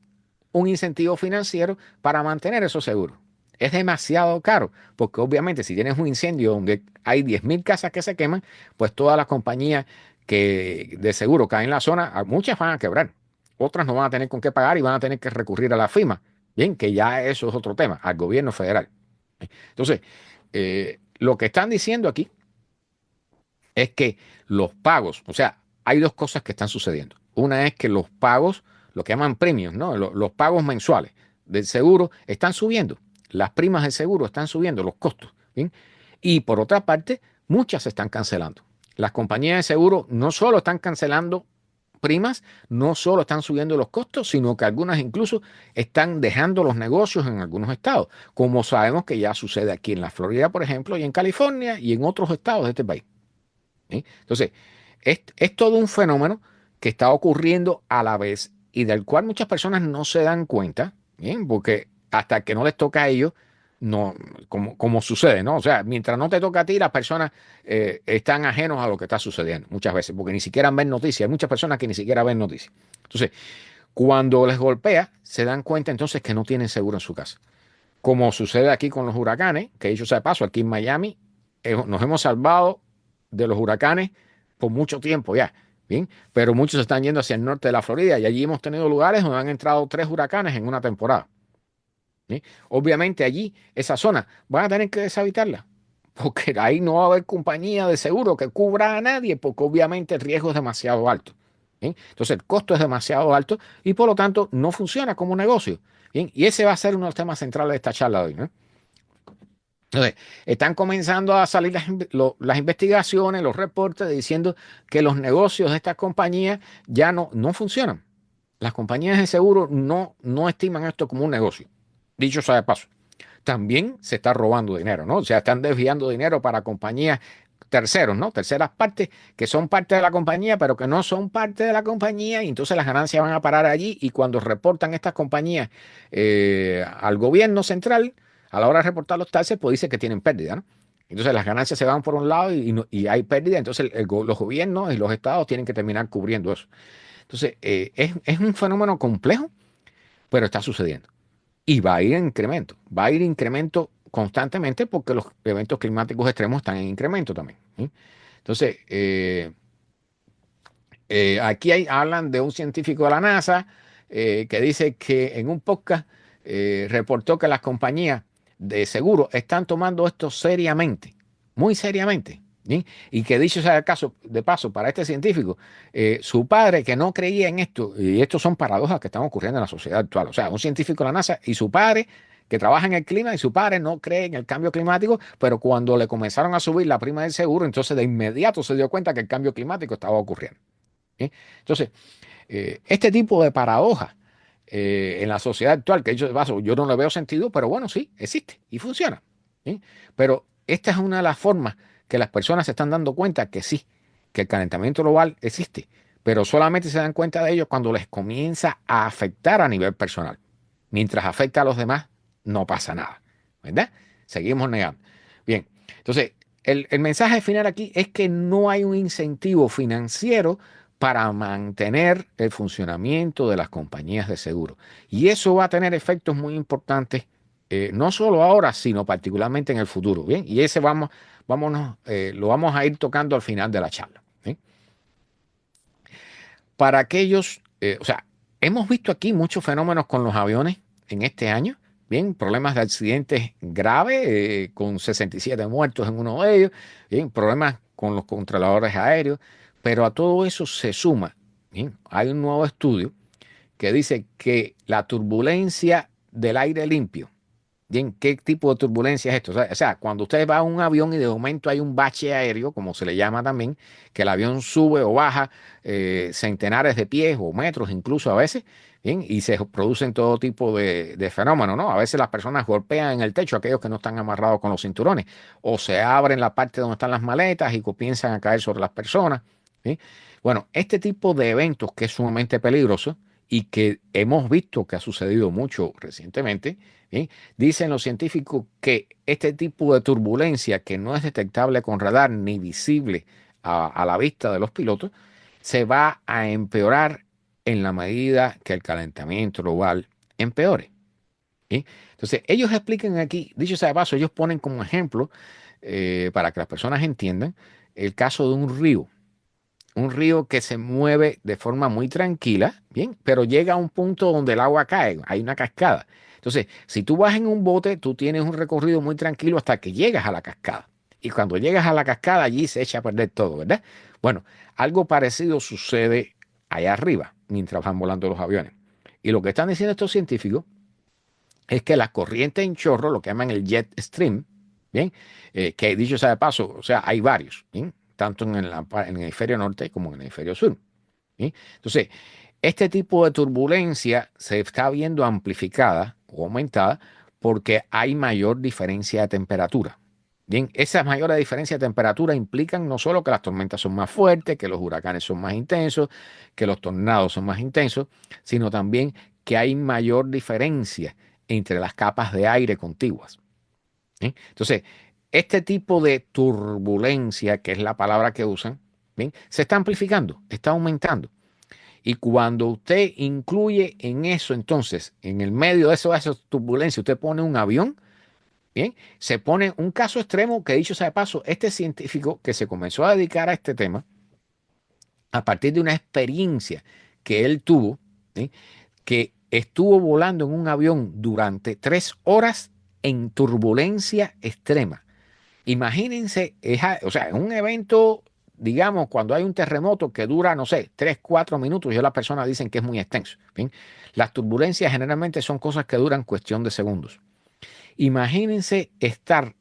un incentivo financiero para mantener esos seguros. Es demasiado caro, porque obviamente si tienes un incendio donde hay 10.000 casas que se queman, pues todas las compañías de seguro que hay en la zona, muchas van a quebrar. Otras no van a tener con qué pagar y van a tener que recurrir a la FIMA. Bien, que ya eso es otro tema, al gobierno federal. Entonces, lo que están diciendo aquí es que los pagos, o sea, hay dos cosas que están sucediendo. Una es que los pagos, lo que llaman premios, ¿no? Los pagos mensuales del seguro están subiendo. Las primas del seguro están subiendo, los costos. ¿Bien? Y por otra parte, muchas se están cancelando. Las compañías de seguro no solo están cancelando primas, no solo están subiendo los costos, sino que algunas incluso están dejando los negocios en algunos estados, como sabemos que ya sucede aquí en la Florida, por ejemplo, y en California y en otros estados de este país. ¿Sí? Entonces, es todo un fenómeno que está ocurriendo a la vez y del cual muchas personas no se dan cuenta, ¿bien? Porque hasta que no les toca a ellos, no, como sucede, ¿no? O sea, mientras no te toca a ti, las personas están ajenos a lo que está sucediendo muchas veces, porque ni siquiera ven noticias. Hay muchas personas que ni siquiera ven noticias. Entonces, cuando les golpea, se dan cuenta entonces que no tienen seguro en su casa. Como sucede aquí con los huracanes, que dicho sea de paso, aquí en Miami nos hemos salvado de los huracanes por mucho tiempo ya, ¿bien? Pero muchos están yendo hacia el norte de la Florida y allí hemos tenido lugares donde han entrado 3 huracanes en una temporada. ¿sí? Obviamente allí, esa zona, van a tener que deshabitarla, porque ahí no va a haber compañía de seguro que cubra a nadie, porque obviamente el riesgo es demasiado alto. ¿Bien? Entonces el costo es demasiado alto y por lo tanto no funciona como negocio. ¿Bien? Y ese va a ser uno de los temas centrales de esta charla de hoy, ¿no? Entonces, están comenzando a salir las investigaciones, los reportes diciendo que los negocios de estas compañías ya no funcionan. Las compañías de seguro no estiman esto como un negocio. Dicho sea de paso, también se está robando dinero, ¿no? O sea, están desviando dinero para compañías terceros, ¿no? Terceras partes que son parte de la compañía, pero que no son parte de la compañía, y entonces las ganancias van a parar allí. Y cuando reportan estas compañías al gobierno central, a la hora de reportar los taxes, pues dice que tienen pérdida, ¿no? Entonces las ganancias se van por un lado y hay pérdida, entonces los gobiernos y los estados tienen que terminar cubriendo eso. Entonces, es un fenómeno complejo, pero está sucediendo. Y va a ir en incremento constantemente porque los eventos climáticos extremos están en incremento también. ¿Sí? Entonces, aquí hablan de un científico de la NASA que dice que en un podcast reportó que las compañías de seguro están tomando esto seriamente, muy seriamente. ¿Sí? Y que dicho sea el caso, de paso, para este científico, su padre que no creía en esto, y estos son paradojas que están ocurriendo en la sociedad actual, o sea, un científico de la NASA y su padre que trabaja en el clima y su padre no cree en el cambio climático, pero cuando le comenzaron a subir la prima del seguro, entonces de inmediato se dio cuenta que el cambio climático estaba ocurriendo. ¿Sí? Entonces, este tipo de paradoja en la sociedad actual, que yo no le veo sentido, pero bueno, sí, existe y funciona. ¿Sí? Pero esta es una de las formas que las personas se están dando cuenta que sí, que el calentamiento global existe, pero solamente se dan cuenta de ello cuando les comienza a afectar a nivel personal. Mientras afecta a los demás, no pasa nada, ¿verdad? Seguimos negando. Bien, entonces, el mensaje final aquí es que no hay un incentivo financiero para mantener el funcionamiento de las compañías de seguro. Y eso va a tener efectos muy importantes, no solo ahora, sino particularmente en el futuro. Bien, y ese lo vamos a ir tocando al final de la charla. ¿Sí? Para aquellos, o sea, hemos visto aquí muchos fenómenos con los aviones en este año. Bien, problemas de accidentes graves, con 67 muertos en uno de ellos. Bien, problemas con los controladores aéreos. Pero a todo eso se suma, bien, hay un nuevo estudio que dice que la turbulencia del aire limpio. Bien, ¿qué tipo de turbulencia es esto? O sea, cuando usted va a un avión y de momento hay un bache aéreo, como se le llama también, que el avión sube o baja centenares de pies o metros incluso a veces, bien, y se producen todo tipo de fenómenos, ¿no? A veces las personas golpean en el techo aquellos que no están amarrados con los cinturones, o se abren la parte donde están las maletas y comienzan a caer sobre las personas. ¿Sí? Bueno, este tipo de eventos que es sumamente peligroso y que hemos visto que ha sucedido mucho recientemente, ¿sí? Dicen los científicos que este tipo de turbulencia que no es detectable con radar ni visible a la vista de los pilotos, se va a empeorar en la medida que el calentamiento global empeore. ¿Sí? Entonces, ellos explican aquí, dicho sea de paso, ellos ponen como ejemplo, para que las personas entiendan, el caso de un río que se mueve de forma muy tranquila, bien, pero llega a un punto donde el agua cae, hay una cascada. Entonces, si tú vas en un bote, tú tienes un recorrido muy tranquilo hasta que llegas a la cascada. Y cuando llegas a la cascada, allí se echa a perder todo, ¿verdad? Bueno, algo parecido sucede allá arriba, mientras van volando los aviones. Y lo que están diciendo estos científicos es que la corriente en chorro, lo que llaman el jet stream, ¿bien? Que dicho sea de paso, o sea, hay varios, ¿bien? Tanto en el hemisferio norte como en el hemisferio sur. ¿Sí? Entonces, este tipo de turbulencia se está viendo amplificada o aumentada porque hay mayor diferencia de temperatura. Bien, esas mayores diferencias de temperatura implican no solo que las tormentas son más fuertes, que los huracanes son más intensos, que los tornados son más intensos, sino también que hay mayor diferencia entre las capas de aire contiguas. ¿Sí? Entonces, este tipo de turbulencia, que es la palabra que usan, ¿bien? Se está amplificando, está aumentando. Y cuando usted incluye en eso, entonces, en el medio de esas turbulencias, usted pone un avión, ¿bien? Se pone un caso extremo que, dicho sea de paso, este científico que se comenzó a dedicar a este tema, a partir de una experiencia que él tuvo, ¿sí? Que estuvo volando en un avión durante 3 horas en turbulencia extrema. Imagínense, o sea, en un evento, digamos, cuando hay un terremoto que dura, no sé, 3, 4 minutos, ya las personas dicen que es muy extenso. ¿Bien? Las turbulencias generalmente son cosas que duran cuestión de segundos. Imagínense estar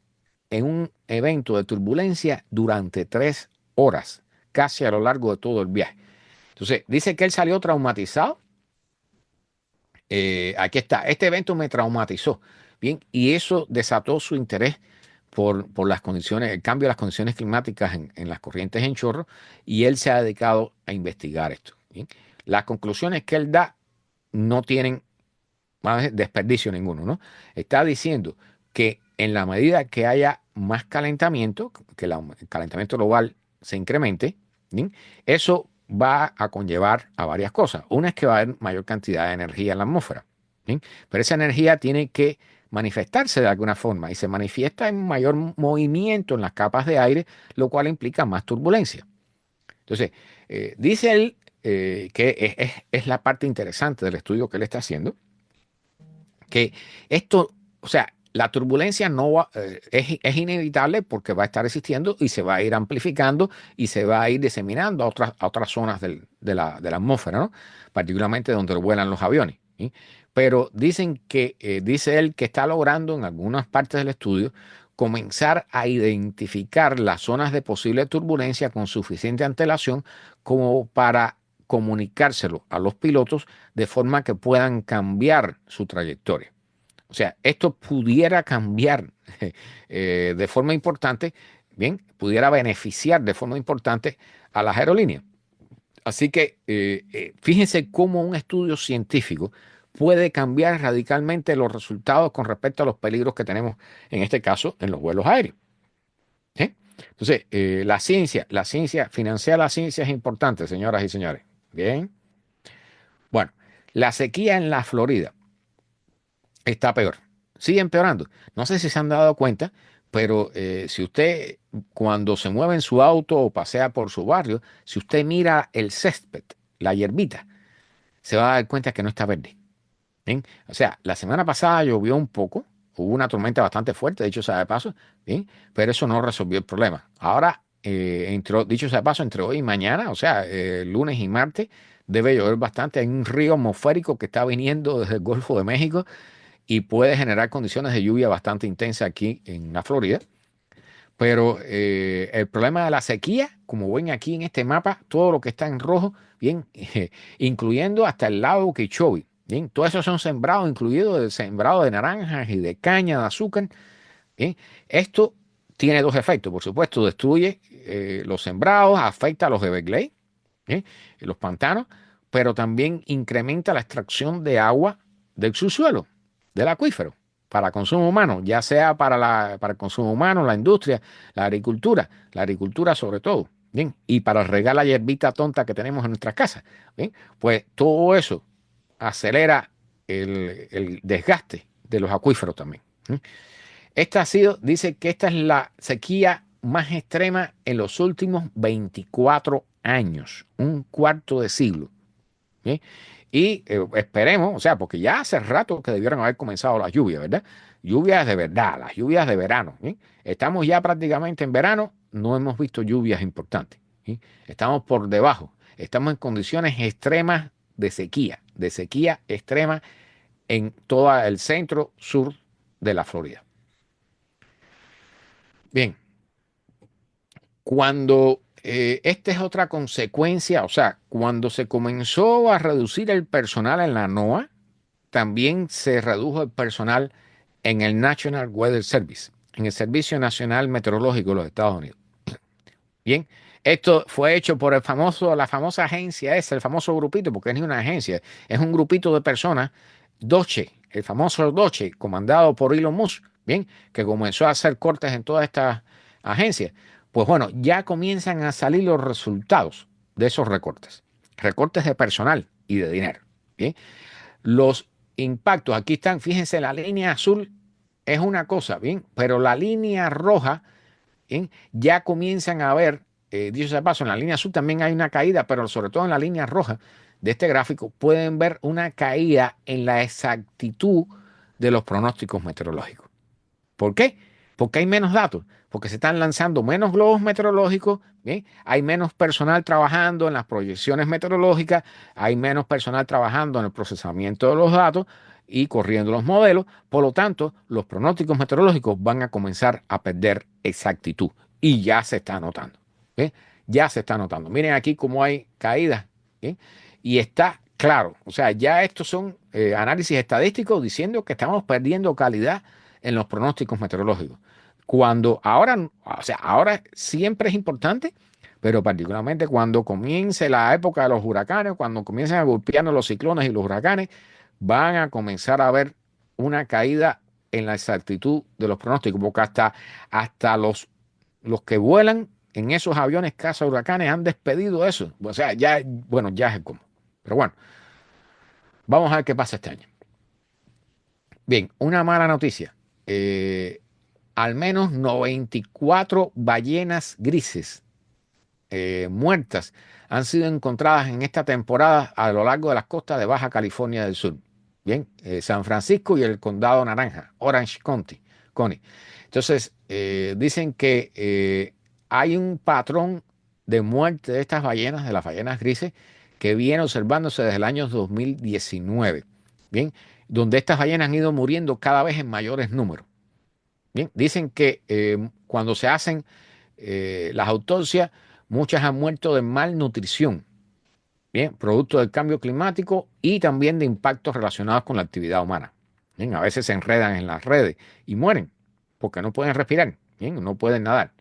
en un evento de turbulencia durante 3 horas, casi a lo largo de todo el viaje. Entonces, dice que él salió traumatizado. Aquí está, este evento me traumatizó. Bien, y eso desató su interés por las condiciones, el cambio de las condiciones climáticas en las corrientes en chorro, y él se ha dedicado a investigar esto. Bien, las conclusiones que él da no tienen desperdicio ninguno, ¿no? Está diciendo que en la medida que haya más calentamiento, que el calentamiento global se incremente, ¿bien? Eso va a conllevar a varias cosas. Una es que va a haber mayor cantidad de energía en la atmósfera, ¿bien? Pero esa energía tiene que manifestarse de alguna forma y se manifiesta en mayor movimiento en las capas de aire, lo cual implica más turbulencia. Entonces, dice él que es la parte interesante del estudio que él está haciendo, que esto, o sea, la turbulencia no va, es inevitable porque va a estar existiendo y se va a ir amplificando y se va a ir diseminando a otras zonas de la atmósfera, ¿no? Particularmente donde vuelan los aviones, ¿sí? Pero dicen que, dice él que está logrando en algunas partes del estudio comenzar a identificar las zonas de posible turbulencia con suficiente antelación como para comunicárselo a los pilotos de forma que puedan cambiar su trayectoria. O sea, esto pudiera cambiar de forma importante, bien, pudiera beneficiar de forma importante a las aerolíneas. Así que fíjense cómo un estudio científico puede cambiar radicalmente los resultados con respecto a los peligros que tenemos, en este caso, en los vuelos aéreos. ¿Sí? Entonces, la ciencia, financiar la ciencia es importante, señoras y señores. Bien. Bueno, la sequía en la Florida está peor. Sigue empeorando. No sé si se han dado cuenta, pero si usted cuando se mueve en su auto o pasea por su barrio, si usted mira el césped, la hierbita, se va a dar cuenta que no está verde. ¿Bien? O sea, la semana pasada llovió un poco, hubo una tormenta bastante fuerte, dicho sea de paso, ¿bien? Pero eso no resolvió el problema. Ahora, dicho sea de paso, entre hoy y mañana, o sea, lunes y martes, debe llover bastante. Hay un río atmosférico que está viniendo desde el Golfo de México y puede generar condiciones de lluvia bastante intensas aquí en la Florida. Pero el problema de la sequía, como ven aquí en este mapa, todo lo que está en rojo, bien, incluyendo hasta el lago Okeechobee, bien, todos esos son sembrados, incluido el sembrado de naranjas y de caña de azúcar, bien. Esto tiene dos efectos, por supuesto, destruye los sembrados, afecta a los Everglades, bien, los pantanos, pero también incrementa la extracción de agua del subsuelo, del acuífero, para consumo humano, ya sea para el consumo humano, la industria, la agricultura sobre todo, bien, y para regar la hierbita tonta que tenemos en nuestras casas, bien, pues todo eso acelera el desgaste de los acuíferos también. ¿Sí? Dice que esta es la sequía más extrema en los últimos 24 años, un cuarto de siglo. ¿Sí? Y esperemos, o sea, porque ya hace rato que debieron haber comenzado las lluvias, ¿verdad? Lluvias de verdad, las lluvias de verano. ¿Sí? Estamos ya prácticamente en verano, no hemos visto lluvias importantes. ¿Sí? Estamos por debajo, estamos en condiciones extremas de sequía extrema en todo el centro sur de la Florida. Bien, cuando esta es otra consecuencia, o sea, cuando se comenzó a reducir el personal en la NOAA, también se redujo el personal en el National Weather Service, en el Servicio Nacional Meteorológico de los Estados Unidos. Bien, esto fue hecho por la famosa agencia esa, el famoso grupito, porque no es una agencia, es un grupito de personas, DOCHE, el famoso DOCHE, comandado por Elon Musk, bien, que comenzó a hacer cortes en todas estas agencias. Pues bueno, ya comienzan a salir los resultados de esos recortes. Recortes de personal y de dinero. Bien, los impactos, aquí están, fíjense, la línea azul es una cosa, bien, pero la línea roja, bien, ya comienzan a ver, dicho sea de paso, en la línea azul también hay una caída, pero sobre todo en la línea roja, de este gráfico pueden ver una caída en la exactitud de los pronósticos meteorológicos. ¿Por qué? Porque hay menos datos, porque se están lanzando menos globos meteorológicos, ¿bien? Hay menos personal trabajando en las proyecciones meteorológicas, hay menos personal trabajando en el procesamiento de los datos y corriendo los modelos. Por lo tanto, los pronósticos meteorológicos van a comenzar a perder exactitud y ya se está notando. ¿Bien? Ya se está notando. Miren aquí cómo hay caídas, ¿bien? Y está claro, o sea, ya estos son análisis estadísticos diciendo que estamos perdiendo calidad en los pronósticos meteorológicos. Cuando ahora, o sea, ahora siempre es importante, pero particularmente cuando comience la época de los huracanes, cuando comiencen a golpearnos los ciclones y los huracanes, van a comenzar a haber una caída en la exactitud de los pronósticos, porque hasta los que vuelan en esos aviones caza huracanes han despedido eso. O sea, ya, bueno, ya es como. Pero bueno, vamos a ver qué pasa este año. Bien, una mala noticia. Al menos 94 ballenas grises muertas han sido encontradas en esta temporada a lo largo de las costas de Baja California del Sur. Bien, San Francisco y el condado Naranja, Orange County. Entonces, dicen que hay un patrón de muerte de estas ballenas, de las ballenas grises, que viene observándose desde el año 2019. Bien, donde estas ballenas han ido muriendo cada vez en mayores números. Bien, dicen que cuando se hacen las autopsias, muchas han muerto de malnutrición, bien, producto del cambio climático y también de impactos relacionados con la actividad humana. Bien, a veces se enredan en las redes y mueren porque no pueden respirar, bien, no pueden nadar.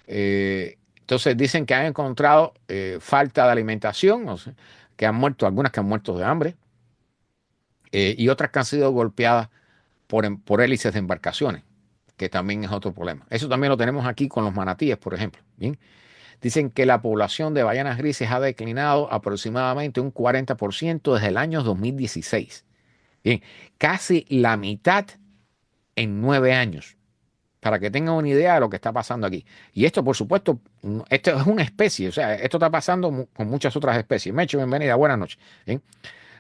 Entonces dicen que han encontrado falta de alimentación, o sea, que han muerto, algunas que han muerto de hambre y otras que han sido golpeadas por hélices de embarcaciones, que también es otro problema. Eso también lo tenemos aquí con los manatíes, por ejemplo. Bien. Dicen que la población de ballenas grises ha declinado aproximadamente un 40% desde el año 2016. Bien, casi la mitad en 9 años, para que tengan una idea de lo que está pasando aquí. Y esto, por supuesto, esto es una especie, o sea, esto está pasando con muchas otras especies. Mecho, bienvenida, buenas noches. Bien.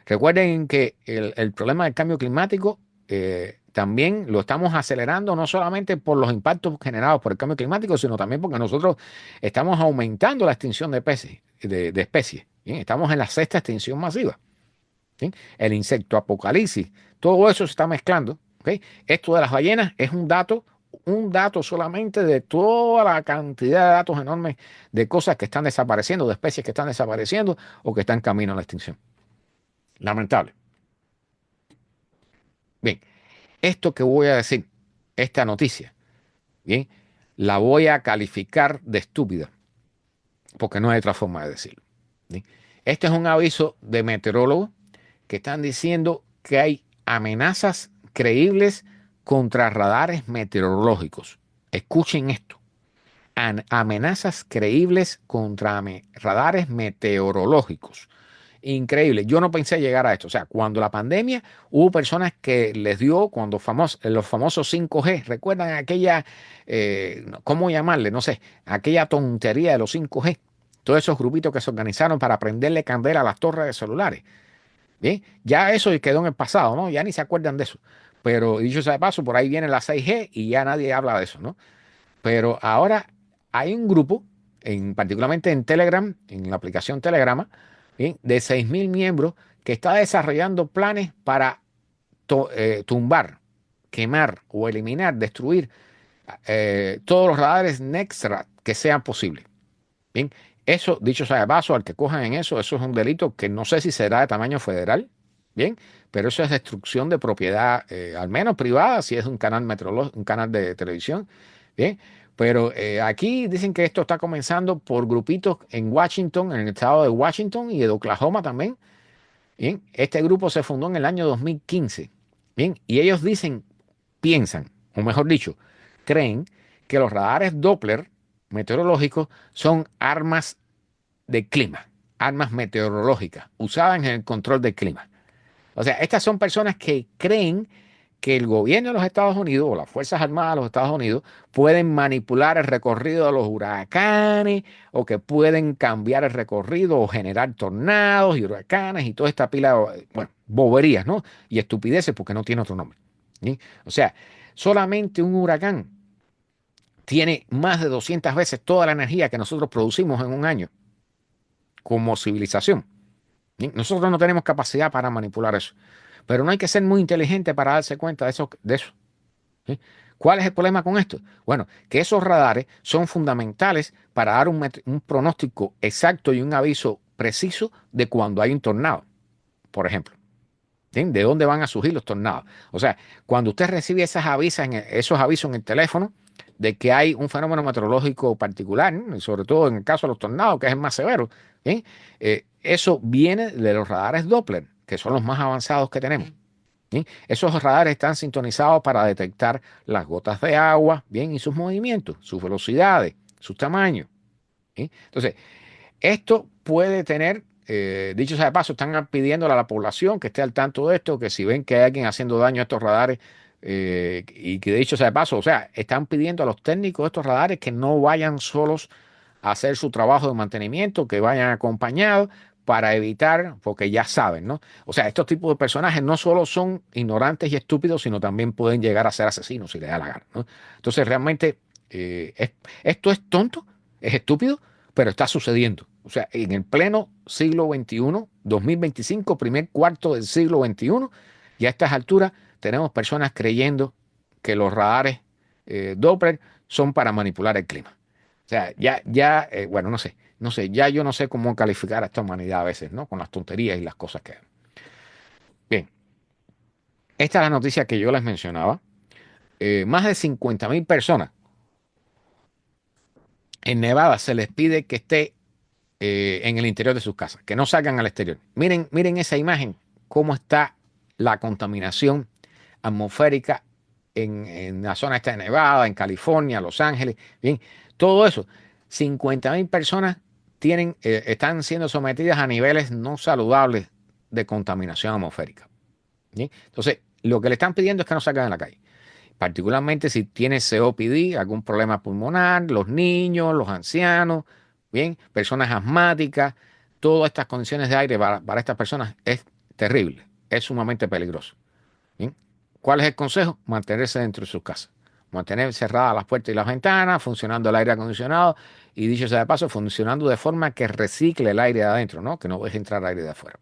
Recuerden que el problema del cambio climático también lo estamos acelerando no solamente por los impactos generados por el cambio climático, sino también porque nosotros estamos aumentando la extinción de peces, de especies. ¿Bien? Estamos en la sexta extinción masiva. ¿Bien? El insecto apocalipsis, todo eso se está mezclando. ¿Okay? Esto de las ballenas es un dato solamente de toda la cantidad de datos enormes de cosas que están desapareciendo, de especies que están desapareciendo o que están en camino a la extinción. Lamentable. Bien, esto que voy a decir, esta noticia, bien, la voy a calificar de estúpida, porque no hay otra forma de decirlo. ¿Bien? Este es un aviso de meteorólogos que están diciendo que hay amenazas creíbles contra radares meteorológicos. Escuchen esto. Amenazas creíbles contra radares meteorológicos. Increíble. Yo no pensé llegar a esto. O sea, cuando la pandemia hubo personas que les dio, cuando los famosos 5G, ¿recuerdan aquella, cómo llamarle? No sé, aquella tontería de los 5G. Todos esos grupitos que se organizaron para prenderle candela a las torres de celulares. Bien, ya eso quedó en el pasado, ¿no? Ya ni se acuerdan de eso. Pero dicho sea de paso, por ahí viene la 6G y ya nadie habla de eso, ¿no? Pero ahora hay un grupo, particularmente en Telegram, en la aplicación Telegrama, ¿bien? De 6.000 miembros que está desarrollando planes para tumbar, quemar o eliminar, destruir todos los radares NEXRAD que sean posibles. Bien, eso, dicho sea de paso, al que cojan en eso, eso es un delito que no sé si será de tamaño federal, bien, pero eso es destrucción de propiedad, al menos privada, si es un canal un canal de televisión, bien. Pero aquí dicen que esto está comenzando por grupitos en Washington, en el estado de Washington y de Oklahoma también. Bien, este grupo se fundó en el año 2015. Bien, y ellos piensan, o mejor dicho, creen que los radares Doppler meteorológicos son armas de clima, armas meteorológicas usadas en el control del clima. O sea, estas son personas que creen que el gobierno de los Estados Unidos o las Fuerzas Armadas de los Estados Unidos pueden manipular el recorrido de los huracanes o que pueden cambiar el recorrido o generar tornados y huracanes y toda esta pila de, bueno, boberías, ¿no? Y estupideces porque no tiene otro nombre. ¿Sí? O sea, solamente un huracán tiene más de 200 veces toda la energía que nosotros producimos en un año como civilización. ¿Sí? Nosotros no tenemos capacidad para manipular eso. Pero no hay que ser muy inteligente para darse cuenta de eso. ¿Sí? ¿Cuál es el problema con esto? Bueno, que esos radares son fundamentales para dar un pronóstico exacto y un aviso preciso de cuando hay un tornado, por ejemplo. ¿Sí? ¿De dónde van a surgir los tornados? O sea, cuando usted recibe esos avisos en el teléfono de que hay un fenómeno meteorológico particular, ¿no? Y sobre todo en el caso de los tornados, que es el más severo, ¿sí? Eso viene de los radares Doppler, que son los más avanzados que tenemos. ¿Sí? Esos radares están sintonizados para detectar las gotas de agua, bien, y sus movimientos, sus velocidades, sus tamaños. ¿Sí? Entonces, esto puede tener, dicho sea de paso, están pidiéndole a la población que esté al tanto de esto, que si ven que hay alguien haciendo daño a estos radares, y que dicho sea de paso, o sea, están pidiendo a los técnicos de estos radares que no vayan solos a hacer su trabajo de mantenimiento, que vayan acompañados para evitar, porque ya saben, ¿no? O sea, estos tipos de personajes no solo son ignorantes y estúpidos, sino también pueden llegar a ser asesinos si les da la gana, ¿no? Entonces, realmente, esto es tonto, es estúpido, pero está sucediendo. O sea, en el pleno siglo XXI, 2025, primer cuarto del siglo XXI, y a estas alturas tenemos personas creyendo que los radares Doppler son para manipular el clima. O sea, bueno, no sé, ya yo no sé cómo calificar a esta humanidad a veces, ¿no? Con las tonterías y las cosas que... Bien, esta es la noticia que yo les mencionaba. Más de 50,000 personas en Nevada se les pide que esté en el interior de sus casas, que no salgan al exterior. Miren esa imagen, cómo está la contaminación atmosférica en la zona esta de Nevada, en California, Los Ángeles, bien, todo eso. 50,000 personas están siendo sometidas a niveles no saludables de contaminación atmosférica. ¿Bien? Entonces, lo que le están pidiendo es que no salgan a la calle. Particularmente si tiene COPD, algún problema pulmonar, los niños, los ancianos, bien, personas asmáticas, todas estas condiciones de aire para estas personas es terrible, es sumamente peligroso. ¿Bien? ¿Cuál es el consejo? Mantenerse dentro de sus casas, mantener cerradas las puertas y las ventanas, funcionando el aire acondicionado y dicho sea de paso, funcionando de forma que recicle el aire de adentro, ¿no? Que no deje entrar aire de afuera.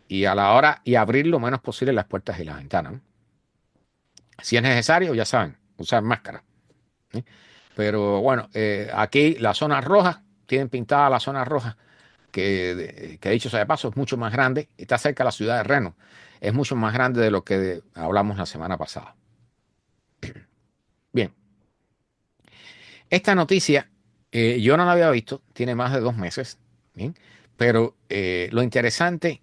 Y a la hora y abrir lo menos posible las puertas y las ventanas, ¿no? Si es necesario, ya saben, usar máscara. ¿Sí? Pero bueno, aquí la zona roja, tienen pintada la zona roja, que dicho sea de paso, es mucho más grande, está cerca de la ciudad de Reno, es mucho más grande de lo que hablamos la semana pasada. Bien, esta noticia yo no la había visto, tiene más de 2 meses, ¿bien? Pero lo interesante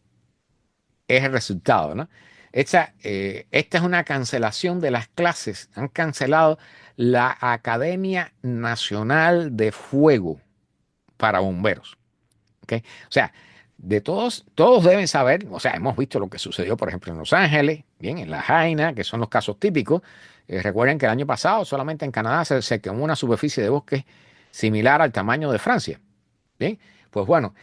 es el resultado, ¿no? Esta es una cancelación de las clases. Han cancelado la Academia Nacional de Fuego para bomberos. ¿Okay? O sea, todos deben saber, o sea, hemos visto lo que sucedió, por ejemplo, en Los Ángeles, bien, en La Jaina, que son los casos típicos. Recuerden que el año pasado solamente en Canadá se quemó una superficie de bosque similar al tamaño de Francia. Bien, pues bueno,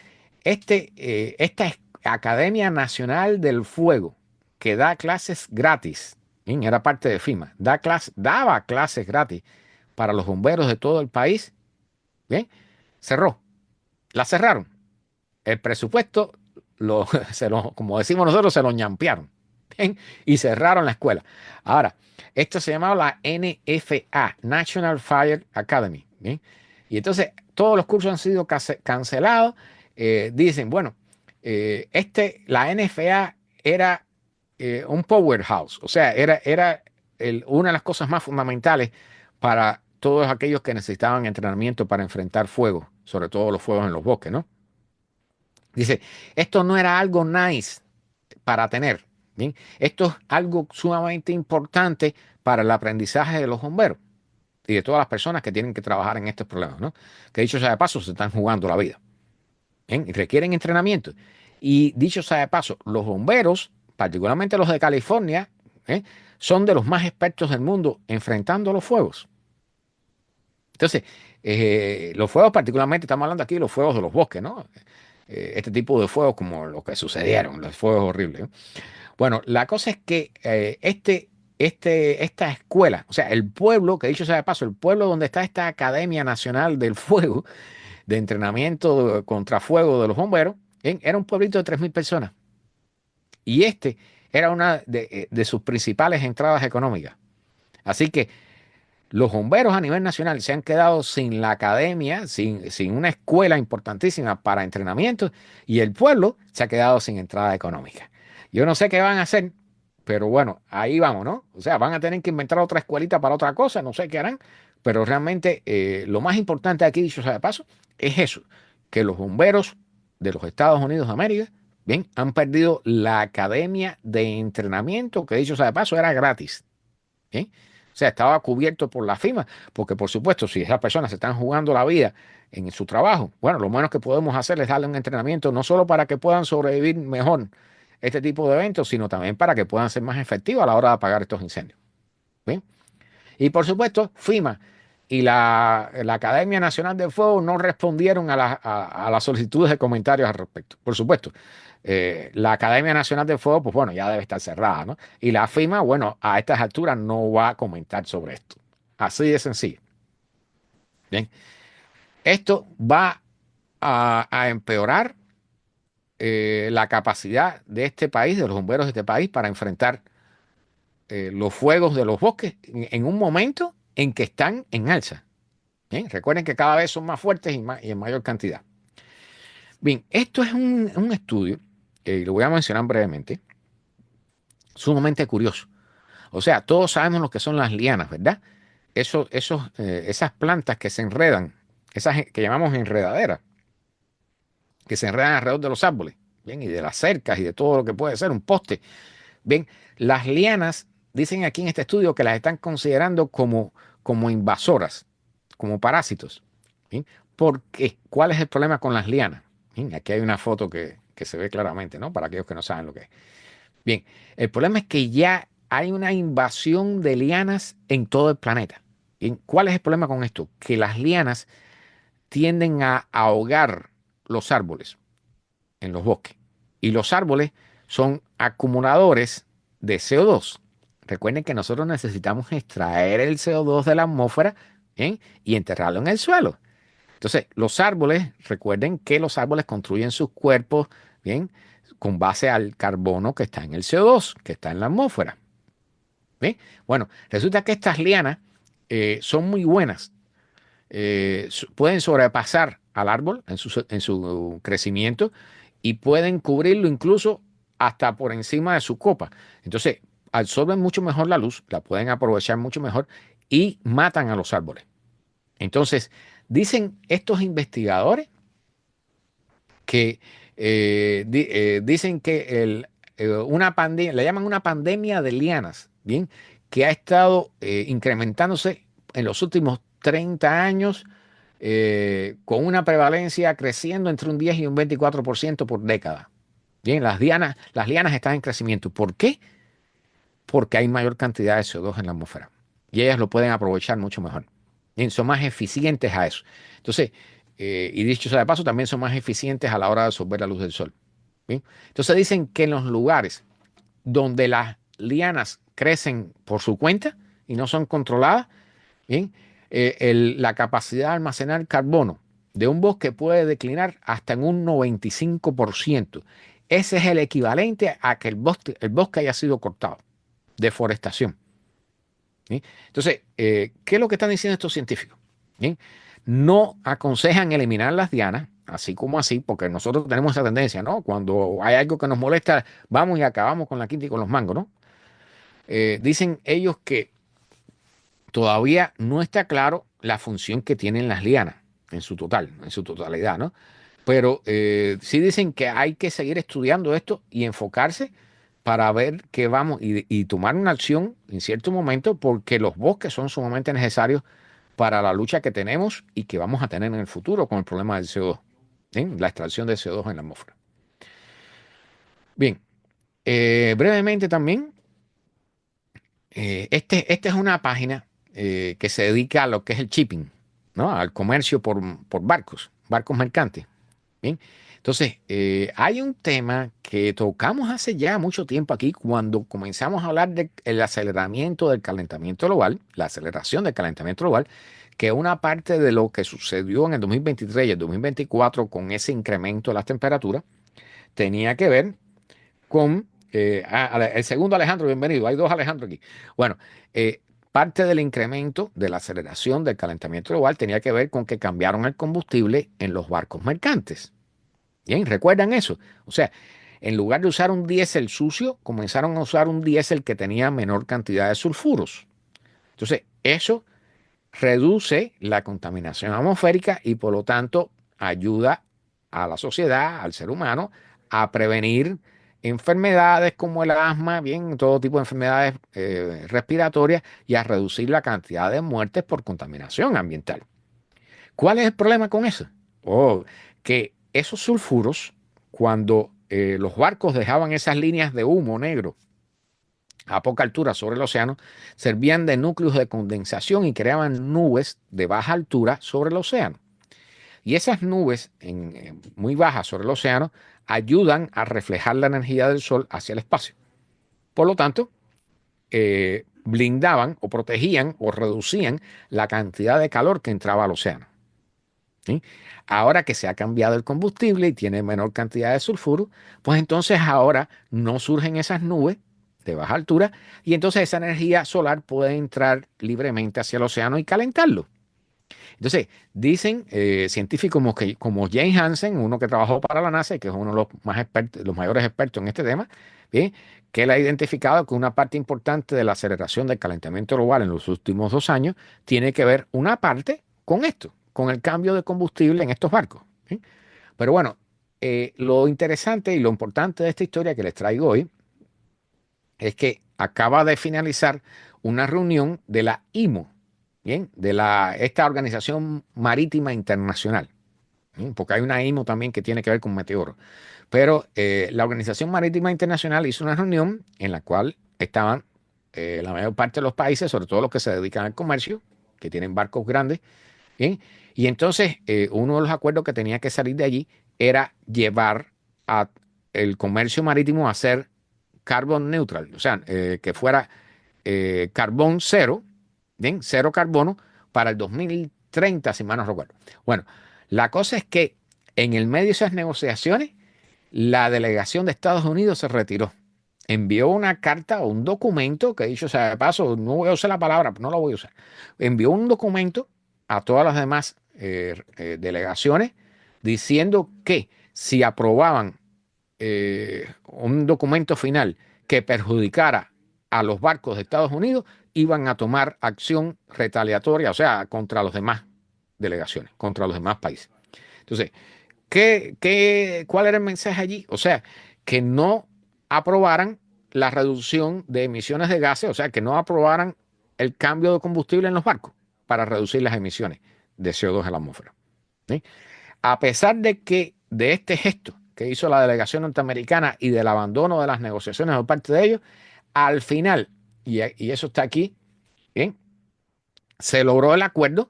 esta Academia Nacional del Fuego, que da clases gratis, bien, era parte de FEMA, daba clases gratis para los bomberos de todo el país, bien, cerró, la cerraron. El presupuesto, como decimos nosotros, se lo ñampearon, bien, y cerraron la escuela. Ahora, esto se llamaba la NFA, National Fire Academy, bien, y entonces todos los cursos han sido cancelados. Dicen, bueno, la NFA era un powerhouse, o sea, era una de las cosas más fundamentales para todos aquellos que necesitaban entrenamiento para enfrentar fuegos, sobre todo los fuegos en los bosques, ¿no? Dice, esto no era algo nice para tener, ¿bien? Esto es algo sumamente importante para el aprendizaje de los bomberos y de todas las personas que tienen que trabajar en estos problemas, ¿no? Que dicho sea de paso, se están jugando la vida. ¿Bien? Y requieren entrenamiento. Y dicho sea de paso, los bomberos, particularmente los de California, ¿eh? Son de los más expertos del mundo enfrentando los fuegos. Entonces, los fuegos particularmente, estamos hablando aquí de los fuegos de los bosques, ¿no? Este tipo de fuegos como los que sucedieron, los fuegos horribles, ¿no? Bueno, la cosa es que esta escuela, o sea, el pueblo, que dicho sea de paso, el pueblo donde está esta Academia Nacional del Fuego, de entrenamiento contra fuego de los bomberos, era un pueblito de 3.000 personas. Y era una de sus principales entradas económicas. Así que los bomberos a nivel nacional se han quedado sin la academia, sin una escuela importantísima para entrenamiento, y el pueblo se ha quedado sin entrada económica. Yo no sé qué van a hacer, pero bueno, ahí vamos, ¿no? O sea, van a tener que inventar otra escuelita para otra cosa, no sé qué harán, pero realmente lo más importante aquí, dicho sea de paso, es eso, que los bomberos de los Estados Unidos de América, bien, han perdido la academia de entrenamiento, que dicho sea de paso, era gratis. ¿Bien? O sea, estaba cubierto por la FIMA, porque por supuesto, si esas personas se están jugando la vida en su trabajo, bueno, lo menos que podemos hacer es darle un entrenamiento, no solo para que puedan sobrevivir mejor este tipo de eventos, sino también para que puedan ser más efectivos a la hora de apagar estos incendios. ¿Bien? Y por supuesto, FIMA y la Academia Nacional de Fuego no respondieron a las solicitudes de comentarios al respecto. Por supuesto, la Academia Nacional de Fuego, pues bueno, ya debe estar cerrada, ¿no? Y la FIMA, bueno, a estas alturas no va a comentar sobre esto. Así de sencillo. Bien, esto va a empeorar la capacidad de este país, de los bomberos de este país, para enfrentar los fuegos de los bosques en un momento en que están en alza. Bien, recuerden que cada vez son más fuertes y en mayor cantidad. Bien, esto es un estudio, y lo voy a mencionar brevemente, sumamente curioso. O sea, todos sabemos lo que son las lianas, ¿verdad? Esas plantas que se enredan, esas que llamamos enredaderas, que se enredan alrededor de los árboles, bien, y de las cercas y de todo lo que puede ser un poste. Bien, las lianas, dicen aquí en este estudio que las están considerando como invasoras, como parásitos. ¿Bien? ¿Por qué? ¿Cuál es el problema con las lianas? Bien, aquí hay una foto que se ve claramente, ¿no? Para aquellos que no saben lo que es. Bien, el problema es que ya hay una invasión de lianas en todo el planeta. Bien, ¿cuál es el problema con esto? Que las lianas tienden a ahogar los árboles en los bosques. Y los árboles son acumuladores de CO2. Recuerden que nosotros necesitamos extraer el CO2 de la atmósfera, ¿bien? Y enterrarlo en el suelo. Entonces, los árboles, recuerden que los árboles construyen sus cuerpos, ¿bien? Con base al carbono que está en el CO2, que está en la atmósfera. ¿Bien? Bueno, resulta que estas lianas son muy buenas. Pueden sobrepasar al árbol en su crecimiento y pueden cubrirlo incluso hasta por encima de su copa. Entonces, absorben mucho mejor la luz, la pueden aprovechar mucho mejor y matan a los árboles. Entonces, dicen estos investigadores que dicen que una pandemia, le llaman una pandemia de lianas, ¿bien? Que ha estado incrementándose en los últimos 30 años con una prevalencia creciendo entre un 10 y un 24% por década. Bien, las lianas están en crecimiento. ¿Por qué? Porque hay mayor cantidad de CO2 en la atmósfera y ellas lo pueden aprovechar mucho mejor. Bien, son más eficientes a eso. Entonces, y dicho sea de paso, también son más eficientes a la hora de absorber la luz del sol. Bien, entonces dicen que en los lugares donde las lianas crecen por su cuenta y no son controladas, bien, la capacidad de almacenar carbono de un bosque puede declinar hasta en un 95%. Ese es el equivalente a que el bosque haya sido cortado. Deforestación. ¿Sí? Entonces, ¿qué es lo que están diciendo estos científicos? ¿Sí? No aconsejan eliminar las dianas, así como así, porque nosotros tenemos esa tendencia, ¿no? Cuando hay algo que nos molesta, vamos y acabamos con la quinta y con los mangos, ¿no? Dicen ellos que todavía no está claro la función que tienen las lianas en su totalidad, ¿no? Pero sí dicen que hay que seguir estudiando esto y enfocarse para ver qué vamos y tomar una acción en cierto momento, porque los bosques son sumamente necesarios para la lucha que tenemos y que vamos a tener en el futuro con el problema del CO2, ¿sí? La extracción de CO2 en la atmósfera. Bien, brevemente también Esta es una página que se dedica a lo que es el shipping, ¿no? Al comercio por barcos mercantes. Bien. Entonces, hay un tema que tocamos hace ya mucho tiempo aquí cuando comenzamos a hablar del aceleramiento del calentamiento global, la aceleración del calentamiento global, que una parte de lo que sucedió en el 2023 y el 2024 con ese incremento de las temperaturas tenía que ver con el segundo Alejandro, bienvenido. Hay dos Alejandro aquí. Bueno, parte del incremento de la aceleración del calentamiento global tenía que ver con que cambiaron el combustible en los barcos mercantes. Bien, ¿recuerdan eso? O sea, en lugar de usar un diésel sucio, comenzaron a usar un diésel que tenía menor cantidad de sulfuros. Entonces, eso reduce la contaminación atmosférica y por lo tanto ayuda a la sociedad, al ser humano, a prevenir enfermedades como el asma, bien, todo tipo de enfermedades respiratorias y a reducir la cantidad de muertes por contaminación ambiental. ¿Cuál es el problema con eso? Oh, que esos sulfuros, cuando los barcos dejaban esas líneas de humo negro a poca altura sobre el océano, servían de núcleos de condensación y creaban nubes de baja altura sobre el océano. Y esas nubes muy bajas sobre el océano ayudan a reflejar la energía del sol hacia el espacio. Por lo tanto, blindaban o protegían o reducían la cantidad de calor que entraba al océano. ¿Sí? Ahora que se ha cambiado el combustible y tiene menor cantidad de sulfuro, pues entonces ahora no surgen esas nubes de baja altura y entonces esa energía solar puede entrar libremente hacia el océano y calentarlo. Entonces, dicen científicos como James Hansen, uno que trabajó para la NASA y que es uno de los mayores expertos en este tema, ¿bien? Que él ha identificado que una parte importante de la aceleración del calentamiento global en los últimos 2 años tiene que ver una parte con esto, con el cambio de combustible en estos barcos. ¿Sí? Pero bueno, lo interesante y lo importante de esta historia que les traigo hoy es que acaba de finalizar una reunión de la IMO, ¿bien? Esta Organización Marítima Internacional, ¿bien? Porque hay una IMO también que tiene que ver con meteoros. Pero la Organización Marítima Internacional hizo una reunión en la cual estaban la mayor parte de los países, sobre todo los que se dedican al comercio, que tienen barcos grandes, ¿bien? Y entonces uno de los acuerdos que tenía que salir de allí era llevar el comercio marítimo a ser carbon neutral, o sea, que fuera carbón cero, ¿bien? Cero carbono para el 2030, si mal no recuerdo. Bueno, la cosa es que en el medio de esas negociaciones, la delegación de Estados Unidos se retiró. Envió una carta o un documento, que dicho sea de paso, no voy a usar la palabra, no lo voy a usar. Envió un documento a todas las demás delegaciones diciendo que si aprobaban un documento final que perjudicara a los barcos de Estados Unidos, iban a tomar acción retaliatoria, o sea, contra los demás delegaciones, contra los demás países. Entonces, ¿cuál era el mensaje allí? O sea, que no aprobaran la reducción de emisiones de gases, o sea, que no aprobaran el cambio de combustible en los barcos para reducir las emisiones de CO2 en la atmósfera. ¿Sí? A pesar de que de este gesto que hizo la delegación norteamericana y del abandono de las negociaciones por parte de ellos, al final, y eso está aquí, ¿bien? Se logró el acuerdo,